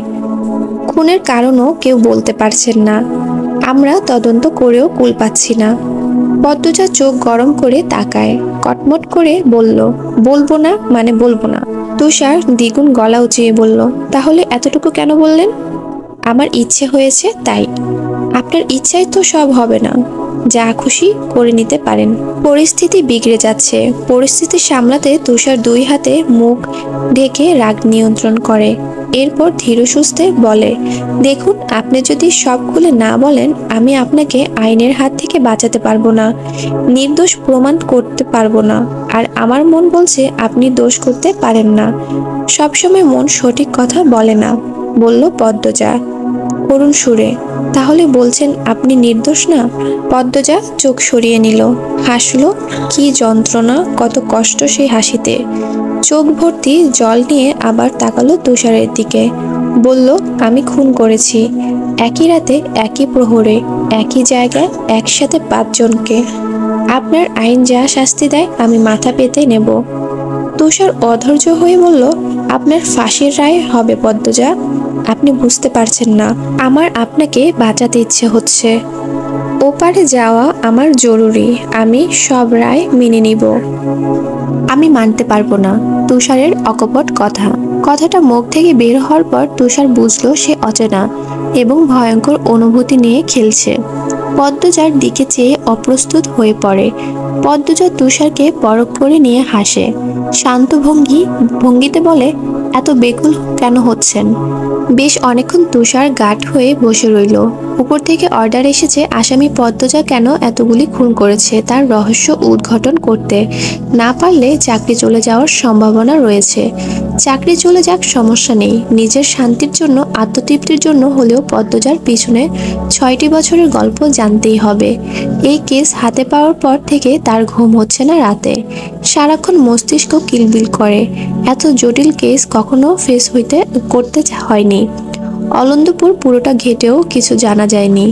খুনের কারণও কেউ বলতে পারছেন না। আমরা তদন্ত করেও কুল পাচ্ছি না। পদ্মজা চোখ গরম করে তাকায়, কটমট করে বলল, বলবো না মানে বলবো না। তুষার দ্বিগুণ গলা উঁচিয়ে বলল, তাহলে এতটুকু কেন বললেন? আমার ইচ্ছে হয়েছে তাই। আপনার ইচ্ছায় তো সব হবে না। যা খুশি করে নিতে পারেন। পরিস্থিতি বিগড়ে যাচ্ছে। পরিস্থিতি সামলাতে তুষার দুই হাতে মুখ ঢেকে রাগ নিয়ন্ত্রণ করে। এরপর ধীর সুস্থে বলে, দেখুন, আপনি যদি সব খুলে না বলেন, আমি আপনাকে আইনের হাত থেকে বাঁচাতে পারবো না, নির্দোষ প্রমাণ করতে পারবো না। আর আমার মন বলছে আপনি দোষ করতে পারেন না। সবসময় মন সঠিক কথা বলে না, বলল পদ্মজা করুণ সুরে। তাহলে বলছেন আপনি নির্দোষ না? পদ্মজা চোখ সরিয়ে নিল, হাসলো। কি যন্ত্রণা, কত কষ্ট সেই হাসিতে। চোখ ভর্তি জল নিয়ে আবার তাকালো তুষারের দিকে। বলল, আমি খুন করেছি। একই রাতে, একই প্রহরে, একই জায়গায়, একসাথে 5 জনকে। আপনার আইন যা শাস্তি দেয় আমি মাথা পেতে নেব। তুষার অধৈর্য হয়ে বলল, আপনার ফাঁসির রায় হবে পদ্মজা। আপনি বুঝতে পারছেন না, আমার আপনাকে বাঁচাতে ইচ্ছে হচ্ছে। ওপারে যাওয়া আমার জরুরি। আমি সব রায় মেনে নিব। আমি মানতে পারবো না। তুষারের অকপট কথাটা মুখ থেকে বের হওয়ার পর তুষার বুঝলো সে অচেনা এবং ভয়ঙ্কর অনুভূতি নিয়ে খেলছে। পদ্মজার দিকে চেয়ে অপ্রস্তুত হয়ে পড়ে। পদ্মজা তুষারকে পরখ করে নিয়ে হাসে। শান্ত ভঙ্গিতে বলে, এত বেকুল কেন হচ্ছেন? বেশ অনেকক্ষণ তুষার গাঢ় হয়ে বসে রইল। উপর থেকে অর্ডার এসেছে আসামি পদ্মজা কেন এতগুলি খুন করেছে তার রহস্য উদ্ঘাটন করতে। না পারলে চাকরি চলে যাওয়ার সম্ভাবনা রয়েছে। চাকরি চলে যাক, সমস্যা নেই। নিজের শান্তির জন্য, আত্মতৃপ্তির জন্য হলেও পদ্মজার পিছনে 6টি বছরের গল্প জানতেই হবে। এই কেস হাতে পাওয়ার পর থেকে তার ঘুম হচ্ছে না রাতে। সারাক্ষণ মস্তিষ্ক কিলবিল করে। এত জটিল কেস কখনো ফেস করতে হয়নি। অলন্দপুর পুরোটা ঘেটেও কিছু জানা যায়নি।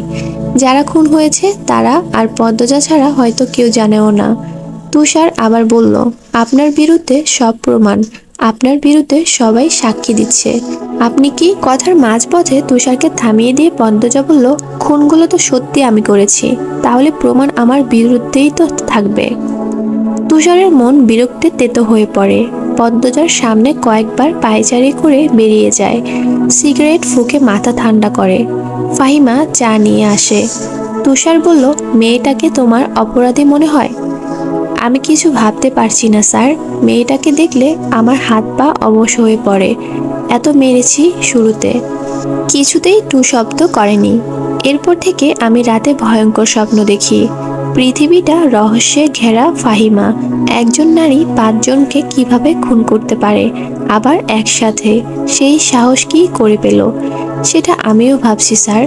যারা খুন হয়েছে তারা আর পদ্মজা ছাড়া হয়তো কেউ জানেও না। তুষার আবার বলল, আপনার বিরুদ্ধে সব প্রমাণ, আপনার বিরুদ্ধে সবাই সাক্ষী দিচ্ছে। আপনি কি? কথার মাঝপথে তুষারকে থামিয়ে দিয়ে পদ্মজা বলল, খুনগুলো তো সত্যি আমি করেছি, তাহলে প্রমাণ আমার বিরুদ্ধেই তো থাকবে। তুষারের মন বিরক্তে তেতো হয়ে পড়ে। পদ্মজার সামনে কয়েকবার পায়চারি করে বেরিয়ে যায়। সিগারেট ফুঁকে মাথা ঠান্ডা করে। ফাহিমা চা নিয়ে আসে। তুষার বলল, মেয়েটাকে তোমার অপরাধী মনে হয়? আমি কিছু ভাবতে পারছি না স্যার। মেয়েটাকে দেখলে আমার হাত পা অবশ হয়ে পড়ে। এত মেরেছি শুরুতে, কিছুতেই টু শব্দ করেনি। এরপর থেকে আমি রাতে ভয়ঙ্কর স্বপ্ন দেখি। পৃথিবীটা রহস্যে ঘেরা। ফাহিমা, একজন নারী 5 জনকে কিভাবে খুন করতে পারে, আবার একসাথে? সেই সাহস কি করে পেল? সেটা আমিও ভাবছি স্যার।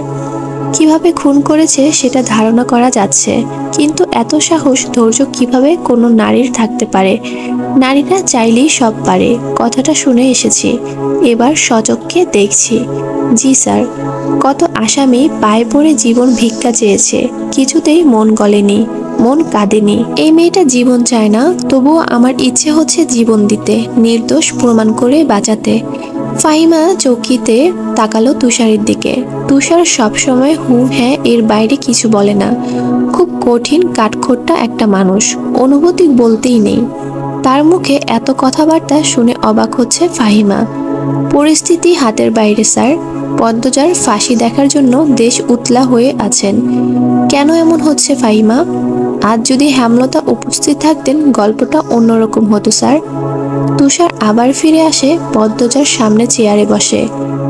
কিভাবে খুন করেছে সেটা ধারণা করা যাচ্ছে, কিন্তু এত সাহস ধৈর্য কিভাবে কোনো নারীর থাকতে পারে? নারীরা চাইলেই সব পারে, কথাটা শুনে এসেছি, এবার সচক্ষে দেখছি। জি স্যার। কত আসামি পায়ে পড়ে জীবন ভিক্ষা চেয়েছে, কিছুতেই মন গলেনি, মন কাঁদেনি। এই মেয়েটা জীবন চায় না, তবুও আমার ইচ্ছে হচ্ছে জীবন দিতে, নির্দোষ প্রমাণ করে বাঁচাতে। ফাহিমা চৌকিতে তাকালো তুষারের দিকে। তুষার সবসময় হু হ্যাঁ এর বাইরে কিছু বলে না। খুব কঠিন কাঠখোট্টা একটা মানুষ, অনুভূতি বলতেই নেই। তার মুখে এত কথাবার্তা শুনে অবাক হচ্ছে ফাহিমা। পরিস্থিতি হাতের বাইরে স্যার। পদ্মজার ফাঁসি দেখার জন্য দেশ উতলা হয়ে আছেন। কেন এমন হচ্ছে ফাহিমা? আজ যদি হেমলতা উপস্থিত থাকতেন গল্পটা অন্যরকম হতো স্যার। তুষার আবার ফিরে আসে, পদ্মজার সামনে চেয়ারে বসে,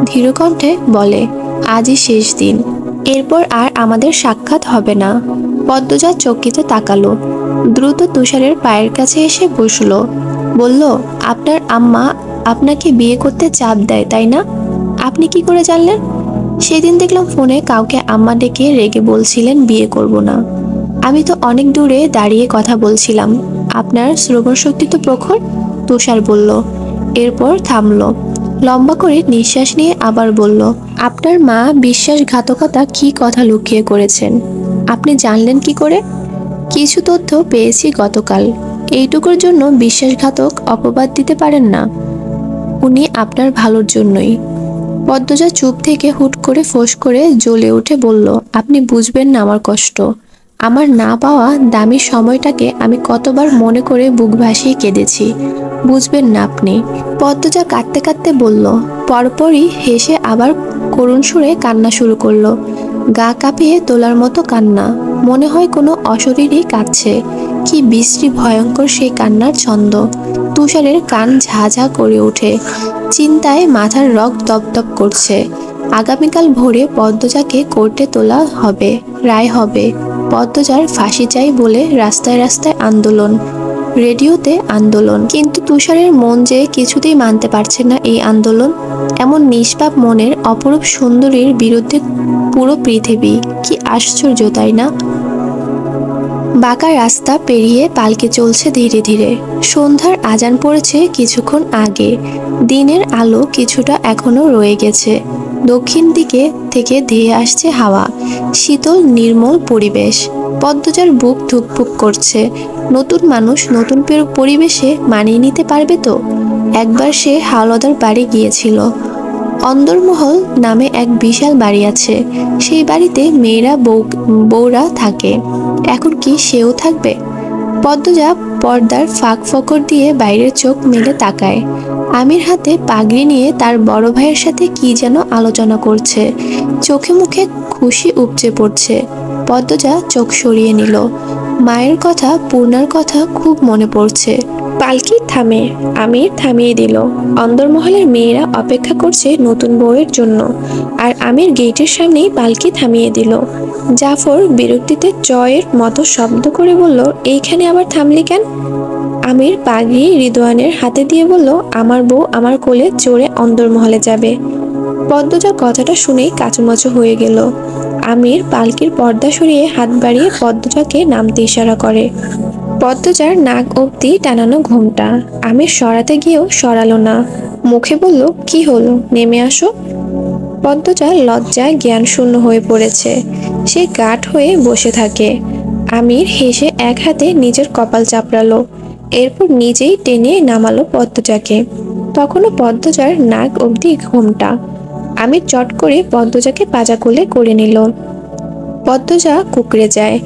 ধীর কণ্ঠে বলে, আজই শেষ দিন, এরপর আর আমাদের সাক্ষাৎ হবে না। পদ্মজা চকিতে তাকালো, দ্রুত তুষারের পায়ের কাছে এসে বসলো। বলল, আপনার আম্মা আপনাকে বিয়ে করতে চাপ দেয় তাই না? আপনি কি করে জানলেন? সেদিন দেখলাম ফোনে কাউকে আম্মা ডেকে রেগে বলছিলেন বিয়ে করব না। আমি তো অনেক দূরে দাঁড়িয়ে কথা বলছিলাম। আপনার শ্রবণ শক্তি তো প্রখর। তুষার বলল, এরপর থামলো, লম্বা করে নিঃশ্বাস নিয়ে আবার বলল, আপনার মা বিশ্বাসঘাতকতা কি কথা লুকিয়ে করেছেন? আপনি জানলেন কি করে? কিছু তথ্য পেয়েছি গতকাল। এইটুকুর জন্য বিশ্বাসঘাতক অপবাদ দিতে পারেন না। উনি আপনার ভালোর জন্যই। পদ্মজা চুপ থেকে হুট করে ফোঁস করে জ্বলে উঠে বলল, আপনি বুঝবেন না আমার কষ্ট। আমার না পাওয়া দামি সময়টাকে আমি কতবার মনে করে বুক ভাসিয়ে কেঁদেছি, বুঝবেন না আপনি। পদ্মজা কাঁদতে কাঁদতে বলল, পরপরই হেসে আবার করুণ সুরে কান্না শুরু করলো। গা কাঁপিয়ে তোলার মতো কান্না, মনে হয় কোনো অশরীরই কাঁদছে। কি বিশ্রী ভয়ঙ্কর সেই কান্নার ছন্দ। তুষারের কান ঝাঝা করে ওঠে, চিন্তায় মাথার রগ দপদপ করছে। আগামীকাল ভোরে পদ্মজাকে কোর্টে তোলা হবে, রায় হবে। পদ্মজার ফাঁসি চাই বলে রাস্তায় রাস্তায় আন্দোলন, রেডিওতে আন্দোলন, কিন্তু তুষারের মন যে কিছুতেই মানতে পারছে না এই আন্দোলন। এমন নিষ্পাপ মনের অপরূপ সুন্দরীর বিরুদ্ধে পুরো পৃথিবী। কি আশ্চর্য, তাই না? বাঁকা রাস্তা পেরিয়ে পালকি চলছে ধীরে ধীরে। সন্ধ্যার আজান পড়েছে কিছুক্ষণ আগে। দিনের আলো কিছুটা এখনো রয়ে গেছে। দক্ষিণ দিকে থেকে ধেয়ে আসছে হাওয়া, শীতল নির্মল পরিবেশ। পদ্মজার বুক ধুকপুক করছে। নতুন মানুষ নতুন পরিবেশে মানিয়ে নিতে পারবে তো? একবার সে হাওলাদার বাড়ি গিয়েছিল। অন্দরমহল নামে এক বিশাল বাড়ি আছে। সেই বাড়িতে মেয়েরা বউরা থাকে। এখন কি সেও থাকবে? পদ্মজা পর্দার ফাঁক ফকর দিয়ে বাইরের চোখ মেলে তাকায়। আমির হাতে পাগড়ি নিয়ে তার বড় ভাইয়ের সাথে কি যেন আলোচনা করছে। চোখে মুখে খুশি উপচে পড়ছে। পদ্মজা চোখ সরিয়ে নিল। মায়ের কথা, পূর্ণার কথা খুব মনে পড়ছে। পালকি থামে, আমির থামিয়ে দিল। অন্দরমহলের মেয়েরা অপেক্ষা করছে নতুন বউয়ের জন্য, আর আমির গেটের সামনেই পালকি থামিয়ে দিল। জাফর বিরক্তিতে চয়ের মতো শব্দ করে বলল, এইখানে আবার থামলি কেন? আমির পাগড়ি রিদওয়ানের হাতে দিয়ে বলল, আমার বউ আমার কোলে চড়ে অন্দরমহলে যাবে। পদ্মজা কথাটা শুনেই কাচুমাচু হয়ে গেল। আমির পালকির পর্দা সরিয়ে হাত বাড়িয়ে পদ্মজাকে নামতে ইশারা করে। পদ্মজার নাক অবধি টানানো ঘোমটা আমির সরাতে গিয়েও সরালো না। মুখে বলল, কি হলো, নেমে আসো। পদ্মজা লজ্জায় জ্ঞান শূন্য হয়ে পড়েছে। সে গাঢ় হয়ে বসে থাকে। আমির হেসে এক হাতে নিজের কপাল চাপড়ালো, এরপর নিজেই টেনে নামালো পদ্মজাকে। তখনও পদ্মজার নাক অবধি ঘোমটা। আমির চট করে পদ্মজাকে পাজা কোলে করে নিল। পদ্মজা কুঁকড়ে যায়।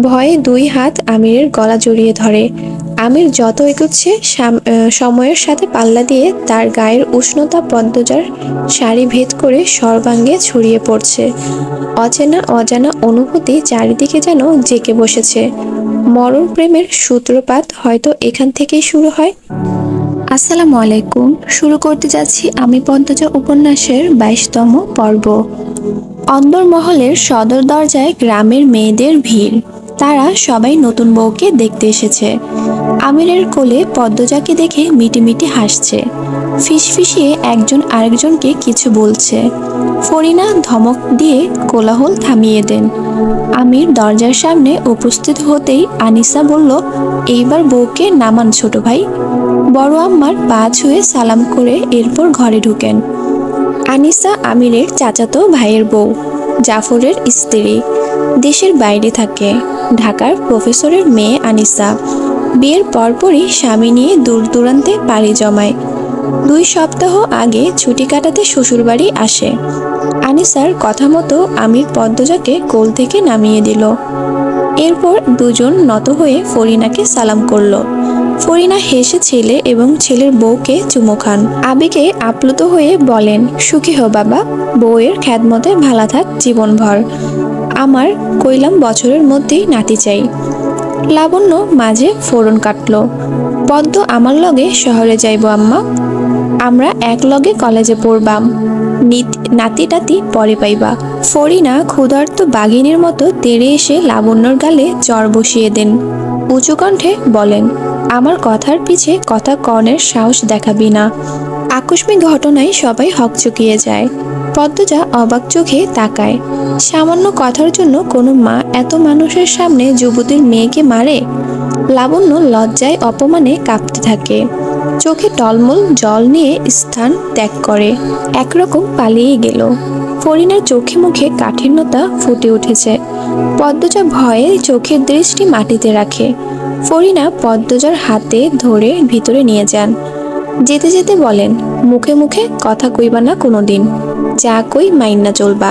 ভয়ে 2 হাত আমিরের গলা জড়িয়ে ধরে। আমির যত এগোচ্ছে সময়ের সাথে পাল্লা দিয়ে তার গায়ের উষ্ণতা পদ্মজার শাড়ি ভেদ করে সর্বাঙ্গে ছড়িয়ে পড়ছে। অচেনা অজানা অনুভূতি চারিদিকে যেন জেঁকে বসেছে। মরণ প্রেমের সূত্রপাত হয়তো এখান থেকেই শুরু হয়। আসসালামু আলাইকুম। শুরু করতে যাচ্ছি আমি পদ্মজা উপন্যাসের 22তম পর্ব। অন্দরমহলের সদর দরজায় গ্রামের মেয়েদের ভিড়। তারা সবাই নতুন বউকে দেখতে এসেছে। আমিরের কোলে পদ্মজাকে দেখে মিটিমিটি হাসছে। ফিসফিসিয়ে একজন আরেকজনকে কিছু বলছে। ফরিনা ধমক দিয়ে কোলাহল থামিয়ে দেন। আমির দরজার সামনে উপস্থিত হতেই আনিসা বলল, এইবার বউকে নামান ছোট ভাই। বড় আম্মার পা ছুঁয়ে সালাম করে এরপর ঘরে ঢুকেন। আনিসা আমিরের চাচাতো ভাইয়ের বউ, জাফরের স্ত্রী। দেশের বাইরে থাকে। ঢাকার প্রফেসরের মেয়ে আনিসা। বিয়ের পরপরই স্বামী নিয়ে দূর দূরান্তে পাড়ি জমায়। 2 সপ্তাহ আগে ছুটি কাটাতে শ্বশুরবাড়ি আসে। আনিসার কথা মতো আমির পদ্মজাকে কোল থেকে নামিয়ে দিল। এরপর দুজন নত হয়ে ফরিনাকে সালাম করলো। ফরিনা হেসে ছেলে এবং ছেলের বউকে চুমো খান। আবেগে আপ্লুত হয়ে বলেন, সুখী হো বাবা, বউয়ের খ্যাতমতে ভালা থাক জীবনভর। আমার কইলাম বছরের মধ্যেই নাতি চাই। লাবণ্য মাঝে ফোড়ন কাটলো। পদ্ম আমার লগে শহরে যাইব আম্মা। আমরা এক লগে কলেজে পড়বাম। নাতি টাতি পরে পাইবা। ফরিনা ক্ষুধার্ত বাঘিনীর মতো তেড়ে এসে লাবণ্যর গালে চর বসিয়ে দেন। উঁচু কণ্ঠে বলেন, আমার কথার পিছে কথা কনের সাহস দেখাবি না। আকস্মিক ঘটনায় সবাই হকচকিয়ে যায়। পদ্মজা অবাক চোখে তাকায়। সামান্য কথার জন্য কোনো মা এত মানুষের সামনে যুবতীর মেয়েকে মারে? লাবণ্য লজ্জায় অপমানে কাঁপতে থাকে। চোখে টলমল জল নিয়ে স্থান ত্যাগ করে। একরকম পালিয়ে গেল। ফরিনার চোখে মুখে কাঠিন্যতা ফুটে উঠেছে। পদ্মজা ভয়ে চোখের দৃষ্টি মাটিতে রাখে। ফরিনা পদ্মজার হাতে ধরে ভিতরে নিয়ে যান। যেতে যেতে বলেন, মুখে মুখে কথা কইবা না কোনোদিন। যা কই মাইন্না চলবা।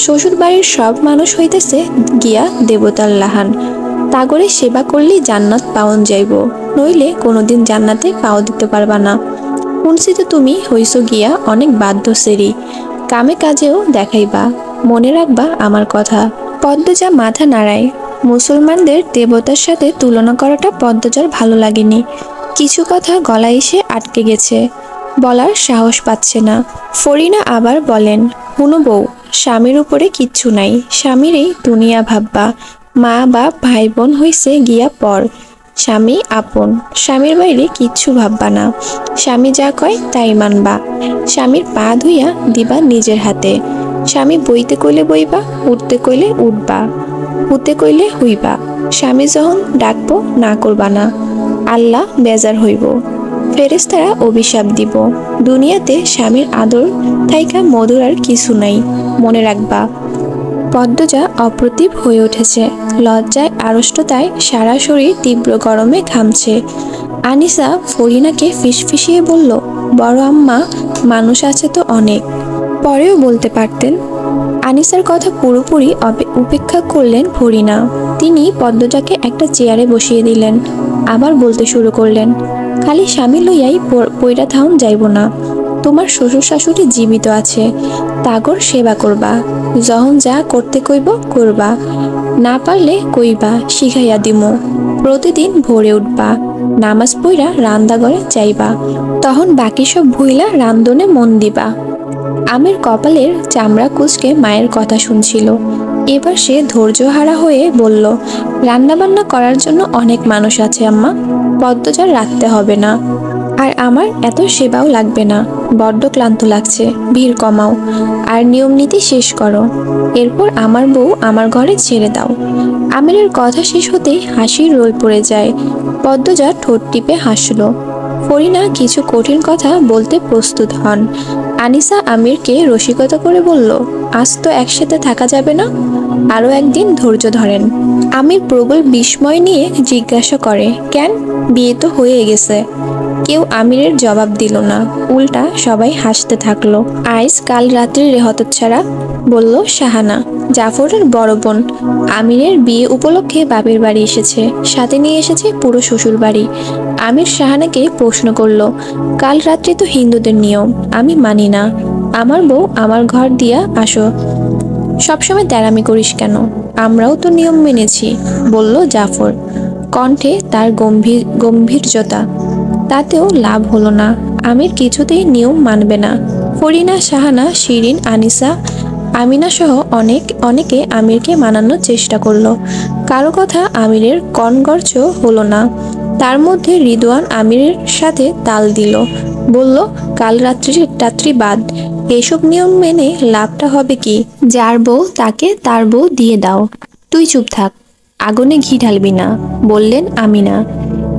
শ্বশুর বাড়ির সব মানুষ হইতেছে গিয়া দেবতার লাহান। তাগরে সেবা করলেই জান্নাত পাওন যাইব, নইলে কোনোদিন জান্নাতে পাও দিতে পারবা না। শুনছি তো তুমি হইছো গিয়া অনেক বাধ্য সেরি। কামে কাজেও দেখাইবা, মনে রাখবা আমার কথা। পদ্মজা মাথা নাড়ায়। মুসলমানদের দেবতার সাথে তুলনা করাটা পদ্মজার ভালো লাগেনি। কিছু কথা গলায় এসে আটকে গেছে, বলার সাহস পাচ্ছে না। ফরিনা আবার বলেন, হুনো বউ, স্বামীর উপরে কিচ্ছু নাই। স্বামীরই দুনিয়া ভাববা। মা বাপ ভাই বোন হইছে গিয়া পর। স্বামী আপন। স্বামীর বাইরে কিচ্ছু ভাববা না। স্বামী যা কয় তাই মানবা। স্বামীর পা ধুইয়া দিবা নিজের হাতে। স্বামী বইতে কইলে বইবা, উঠতে কইলে উঠবা, হুতে কইলে হইবা। স্বামী যখন ডাকবো না করবা না। আল্লাহ বেজার হইব, ফেরেশতারা অভিশাপ দিব। দুনিয়াতে স্বামীর আদর থাইকা মধুর আর কিছু নাই, মনে রাখবা। পদ্মজা অপ্রতিভ হয়ে উঠেছে। লজ্জায় আড়ষ্টতায় সারা শরীর তীব্র গরমে ঘামছে। আনিসা ফরিনাকে ফিসফিসিয়ে বলল, বড় আম্মা, মানুষ আছে তো অনেক, পরেও বলতে পারতেন। আনিসার কথা পুরোপুরি উপেক্ষা করলেন ফরিনা। তিনি পদ্মজাকে একটা চেয়ারে বসিয়ে দিলেন। আবার বলতে শুরু করলেন, খালি স্বামী লইয়াই পইরা থাউন যাইব না। তোমার শ্বশুর শাশুড়ি জীবিত আছে, তাগর সেবা করবা। যখন যা করতে কইব করবা, না পারলে কইবা শিখাইয়া দিমু। প্রতিদিন ভোরে উঠবা, নামাজ পইরা রান্দাঘরে যাইবা। তখন বাকি সব ভুইলা রান্ধনে মন দিবা। আমির কপালের চামড়া কুঁচকে মায়ের কথা শুনছিল। এবার সে ধৈর্যহারা হয়ে বলল, রান্নাবান্না করার জন্য অনেক মানুষ আছে আম্মা, পদ্মজার রাখতে হবে না। আর আমার এত সেবাও লাগবে না। বড্ড ক্লান্ত লাগছে, ভিড় কমাও আর নিয়ম নীতি শেষ করো। এরপর আমার বউ আমার ঘরে ছেড়ে দাও। আমিরের কথা শেষ হতেই হাসির রোল পড়ে যায়। পদ্মজা ঠোঁট টিপে হাসল। ফরিনা কিছু কঠিন কথা বলতে প্রস্তুত হন। আনিসা আমিরকে রসিকতা করে বলল, আজ তো একসাথে থাকা যাবে না, আরো একদিন ধৈর্য ধরেন। আমির প্রবল বিস্ময় নিয়ে জিজ্ঞাসা করে, কেন, বিয়ে তো হয়ে গেছে। কেউ আমিরের জবাব দিল না, উল্টা সবাই হাসতে থাকলো। আইস কাল রাত্রির হতচ্ছাড়া, বলল শাহানা, জাফরের বড় বোন। আমিরের বিয়ে উপলক্ষে বাপের বাড়ি এসেছে, সাথে নিয়ে এসেছে পুরো শ্বশুর বাড়ি। আমির শাহানাকে প্রশ্ন করলো, কাল রাত্রে তো হিন্দুদের নিয়ম, আমি মানি না। আমার বউ আমার ঘর দিয়া আসো, সবসময় তেড়ামি করিস কেন? আমরাও তো নিয়ম মেনেছি, বলল জাফর, কণ্ঠে তার গম্ভীর্যতা। তাতেও লাভ হলো না, আমির কিছুতেই নিয়ম মানবে না। ফরিনা, শাহানা, শিরিন, আনিসা, আমিনা সহ অনেকে আমিরকে মানানোর চেষ্টা করলো। কারো কথা আমিরের কনগর্জ হলো না। তার মধ্যে রিদওয়ান আমিরের সাথে তাল দিল, বলল, কাল রাত্রি বাদ, এসব নিয়ম মেনে লাভটা হবে কি? যার বউ তাকে তার বউ দিয়ে দাও। তুই চুপ থাক, আগুনে ঘি ঢালবি না, বললেন আমিনা।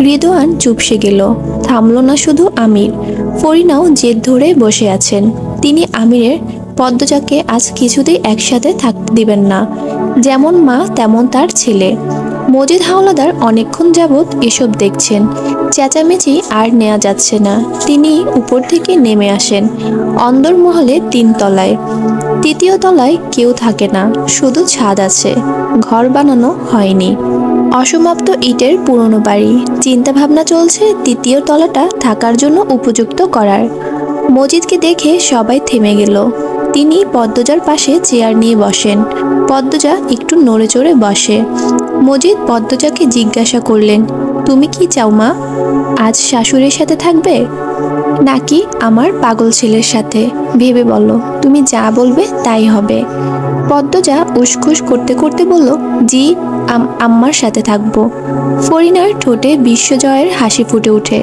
রিদওয়ান চুপসে গেল। থামল না শুধু আমির, ফরিনাও জেদ ধরে বসে আছেন। তিনি আমিরের পদ্মজাকে আজ কিছুতেই একসাথে থাকতে দিবেন না। যেমন মা তেমন তার ছেলে। মজিদ হাওলাদার অনেকক্ষণ যাবৎ এসব দেখছেন। চেঁচামেচি আর নেওয়া যাচ্ছে না। তিনি উপর থেকে নেমে আসেন। অন্দরমহলে 3 তলায়। 3য় তলায় কেউ থাকে না, শুধু ছাদ আছে। ঘর বানানো হয়নি। অসমাপ্ত ইটের পুরনো বাড়ি। চিন্তা ভাবনা চলছে 3য় তলাটা থাকার জন্য উপযুক্ত করার। মজিদকে দেখে সবাই থেমে গেল। তিনি পদ্মজার পাশে চেয়ার নিয়ে বসেন। পদ্মজা একটু নড়ে চড়ে বসে। মজিদ পদ্মজাকে জিজ্ঞাসা করলেন, তুমি কি চাও মা? আজ শাশুড়ির সাথে থাকবে নাকি আমার পাগল ছেলের সাথে? ভেবে বলো, তুমি যা বলবে তাই হবে। পদ্মজা উসখুস করতে করতে বলল, জি, আম্মার সাথে থাকবো। ফরিনার ঠোঁটে বিশ্বজয়ের হাসি ফুটে ওঠে।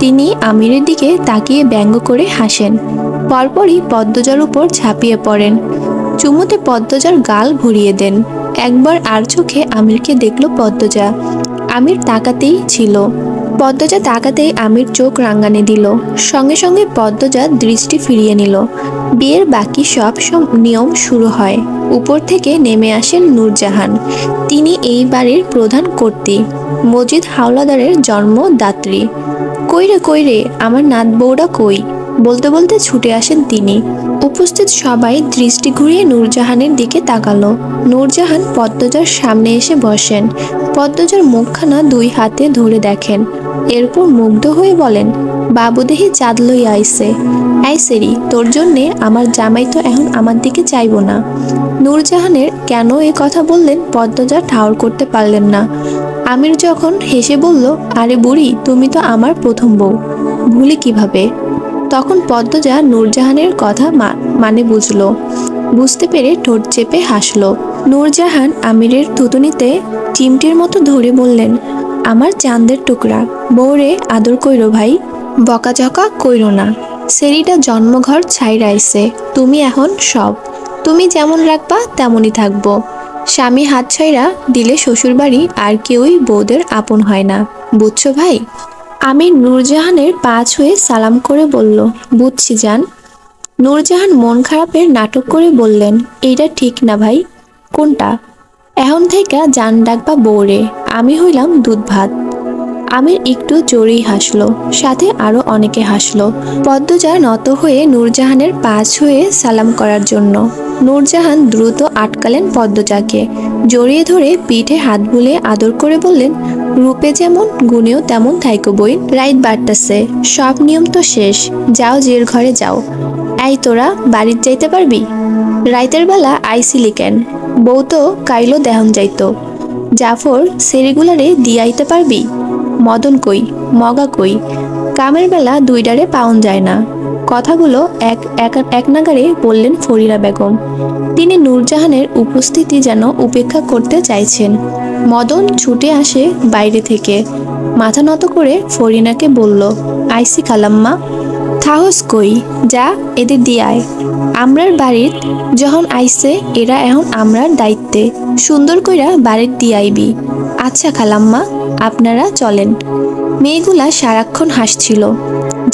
তিনি আমিরের দিকে তাকিয়ে ব্যঙ্গ করে হাসেন। পরপরই পদ্মজার উপর ঝাঁপিয়ে পড়েন। চুমুতে পদ্মজার গাল ভরিয়ে দেন। একবার আর চোখে আমিরকে দেখল পদ্মজা। আমির তাকাতেই ছিল। পদ্মজা তাকাতেই আমির চোখ রাঙানি দিল। সঙ্গে সঙ্গে পদ্মজা দৃষ্টি ফিরিয়ে নিল। বিয়ের বাকি সব নিয়ম শুরু হয়। উপর থেকে নেমে আসেন নূরজাহান। তিনি এই বাড়ির প্রধান কর্ত্রী, মজিদ হাওলাদারের জন্মদাত্রী। কই রে আমার নাত বউরা কই? বলতে বলতে ছুটে আসেন তিনি। উপস্থিত সবাই দৃষ্টি ঘুরিয়ে নূরজাহানের দিকে তাকালো। নূরজাহান পদ্মজার সামনে এসে বসেন। পদ্মজার মুখখানা 2 হাতে ধরে দেখেন। এরপর মুগ্ধ হয়ে বলেন, বাবু দেহি চাঁদ লই আইছে। আইসেরি, তোর জন্যে আমার জামাই তো এখন আমার দিকে চাইব না। নূরজাহানের কেন এ কথা বললেন পদ্মজা ঠাউর করতে পারলেন না। আমির যখন হেসে বলল, আরে বুড়ি, তুমি তো আমার প্রথম বউ, ভুলি কিভাবে? তখন পদ্মজা নূরজাহানের কথা মানে বুঝতে পেরে ঠোঁট চেপে হাসলো। নূরজাহান আমিরের থুতুনিতে চিমটির মতো ধরে বললেন, আমার চাঁদের টুকরা, বউরে আদর কইরো ভাই, বকাঝকা কইরো না। সেরিটা জন্মঘর ছাইরাইছে, তুমি এখন সব, তুমি যেমন রাখবা তেমনই থাকবো। স্বামী হাত ছাইরা দিলে শ্বশুরবাড়ি আর কেউই বউদের আপন হয় না, বুঝছো ভাই? আমির নূরজাহানের পা ছুঁয়ে সালাম করে বলল, বুঝছি জান। নূরজাহান মন খারাপের নাটক করে বললেন, এইটা ঠিক না ভাই। কোনটা? এখন থেকে জান ডাকবা বউরে, আমি হইলাম দুধ ভাত। আমির একটু জোরেই হাসলো, সাথে আরো অনেকে হাসলো। পদ্মজা নত হয়ে নূরজাহানের পা ছুঁয়ে সালাম করার জন্য। নূরজাহান দ্রুত আটকালেন পদ্মজাকে। জড়িয়ে ধরে পিঠে হাত বুলিয়ে আদর করে বললেন, রূপে যেমন গুণেও তেমন থাইকো বই। রাইত বাড়তাছে, সব নিয়ম তো শেষ, যাও জের ঘরে যাও। এই তোরা বাড়ির যাইতে পারবি? রাইতের বেলা আইসিলি কেন? বউ তো কাইলো দেহন যাইতো। জাফর সেরিগুলারে দিয়াইতে পারবি? মদন কই, মগা কই? কামের বেলা 2 ডারে পাউন যায় না। কথাগুলো এক নাগারে বললেন ফরিনা বেগম। তিনি নূরজাহানের উপস্থিতি যেন উপেক্ষা করতে চাইছেন। মদন ছুটে আসে বাইরে থেকে, মাথা নত করে ফরিনাকে বলল, আইসি খালাম্মা। থাহস কই, যা এদের দিয়ায়। আমরার বাড়ির যখন আইসে এরা এখন আমরার দায়িত্বে, সুন্দর কইরা বাড়ির দিয়াইবি। আচ্ছা খালাম্মা, আপনারা চলেন। মেয়েগুলা সারাক্ষণ হাসছিল।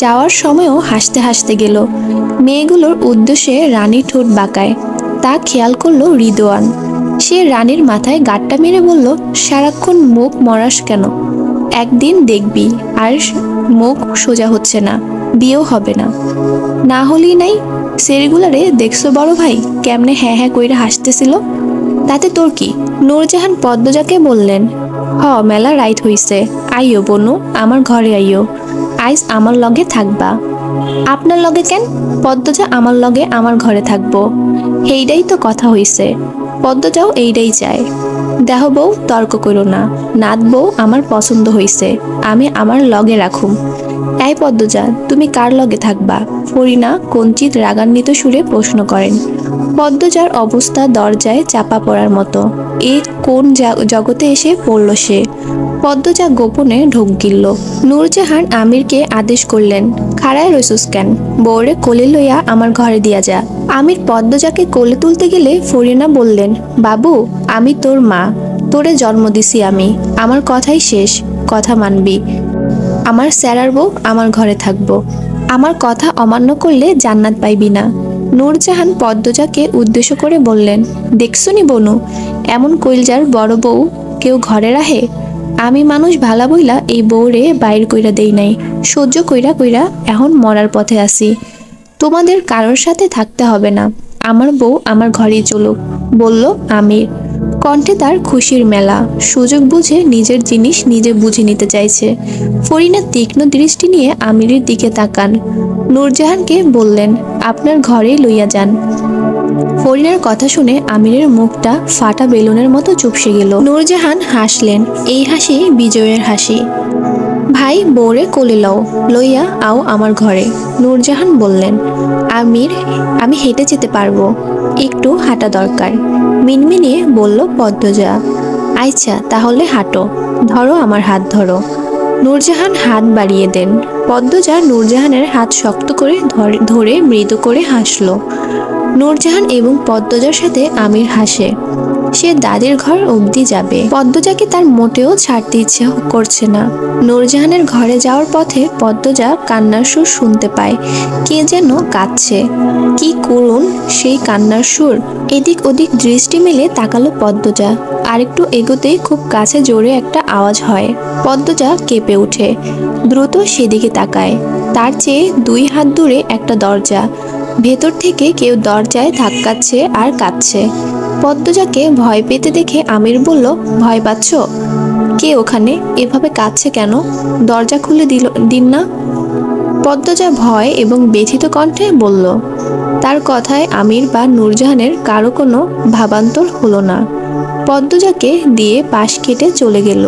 যাওয়ার সময়ও হাসতে হাসতে গেল। মেয়েগুলোর উদ্দেশ্যে রানী ঠোঁট বাঁকায়, তা খেয়াল করলো রিদওয়ান। সে রানীর মাথায় গাঁটটা মেরে বলল, সারাক্ষণ মুখ মরাস কেন? একদিন দেখবি। মুখ সোজা হচ্ছে না, বিয়েও হবে না। না হলেই নাই, সেরিগুলারে দেখছো বড় ভাই কেমনে হ্যাঁ হ্যাঁ কইরা হাসতেছিল? তাতে তোর কি? নূরজাহান পদ্মজাকে বললেন, মেলা রাইত হইছে, আইও বনু, আমার ঘরে আইও, আইস আমার লগে থাকবা। আপনার লগে কেন? পদ্মজা আমার লগে আমার ঘরে থাকবো, এইটাই তো কথা হইছে। পদ্মজাও এইটাই চায়। দেহ বউ, তর্ক করো না, নাত বউ আমার পছন্দ হইছে, আমি আমার লগে রাখুম। এই পদ্মজা, তুমি কার লগে থাকবা? ফরিনা কঞ্চিত রাগান্বিত সুরে প্রশ্ন করেন। পদ্মজার অবস্থা দরজায় চাপা পড়ার মতো। এ কোন জগতে এসে পড়ল সে? পদ্মজা গোপনে ঢোক গিলল। নূরজাহান আমিরকে আদেশ করলেন, খাড়ায় রইসুস কেন, বউরে কোলে লইয়া আমার ঘরে দিয়া যা। আমির পদ্মজাকে কোলে তুলতে গেলে ফরিনা বললেন, বাবু, আমি তোর মা, তোরে জন্ম দিছি আমি, আমার কথাই শেষ, কথা মানবি। আমার স্যারার বউ আমার ঘরে থাকবো, আমার কথা অমান্য করলে জান্নাত পাইবি না। নূরজাহান পদ্মজাকে উদ্দেশ্য করে বললেন, দেখছনি বনু, এমন কইলজার বড় বউ কেউ ঘরে রাহে? আমি মানুষ ভালা বইলা এই বউরে বাইর কইরা দেই নাই, সহ্য কইরা কইরা এখন মরার পথে আছি। তোমাদের কারোর সাথে থাকতে হবে না, আমার বউ আমার ঘরেই চলুক, বলল আমির। কণ্ঠে তার খুশির মেলা। সুযোগ বুঝে নিজের জিনিস নিজে বুঝে নিতে চাইছে। ফরিনা তীক্ষ্ণ দৃষ্টি নিয়ে আমিরের দিকে তাকান। নূরজাহানকে বললেন, আপনার ঘরেই লইয়া যান। ফরিনার কথা শুনে আমিরের মুখটা ফাটা বেলুনের মতো চুপসে গেল। নূরজাহান হাসলেন, এই হাসি বিজয়ের হাসি। ভাই, বউরে কোলে লও, লইয়া আও আমার ঘরে। নূরজাহান বললেন, আমির, আমি হেঁটে যেতে পারবো, একটু হাঁটা দরকার। মিনমিনিয়ে বলল পদ্মজা। আচ্ছা, তাহলে হাঁটো, ধরো আমার হাত ধরো। নূরজাহান হাত বাড়িয়ে দেন। পদ্মজা নূরজাহানের হাত শক্ত করে ধরে মৃদু করে হাসল। নূরজাহান এবং পদ্মজার সাথে আমির হাসে। সে দাদির ঘর অবধি যাবে। পদ্মজাকে তার মোটেও ছাড়তে ইচ্ছে করছে না। নূরজাহানের ঘরে যাওয়ার পথে পদ্মজা কান্নার সুর শুনতে পায়। কে যেন কাঁদছে। কি করুণ সেই কান্নার সুর। এদিক ওদিক দৃষ্টি মেলে তাকালো পদ্মজা। আরেকটু এগোতেই খুব কাছে জোরে একটা আওয়াজ হয়। পদ্মজা কেঁপে ওঠে, দ্রুত সেদিকে তাকায়। তার চেয়ে 2 হাত দূরে একটা দরজা। ভেতর থেকে কেউ দরজায় ধাক্কাচ্ছে আর কাঁদছে। পদ্মজাকে ভয় পেতে দেখে আমির বলল, ভয় পাচ্ছ? কে ওখানে? এভাবে কাঁদছে কেন? দরজা খুলে দিন না। পদ্মজা ভয় এবং ব্যথিত কণ্ঠে বলল। তার কথায় আমির বা নূরজাহানের কারো কোনো ভাবান্তর হলো না। পদ্মজাকে দিয়ে পাশ কেটে চলে গেল।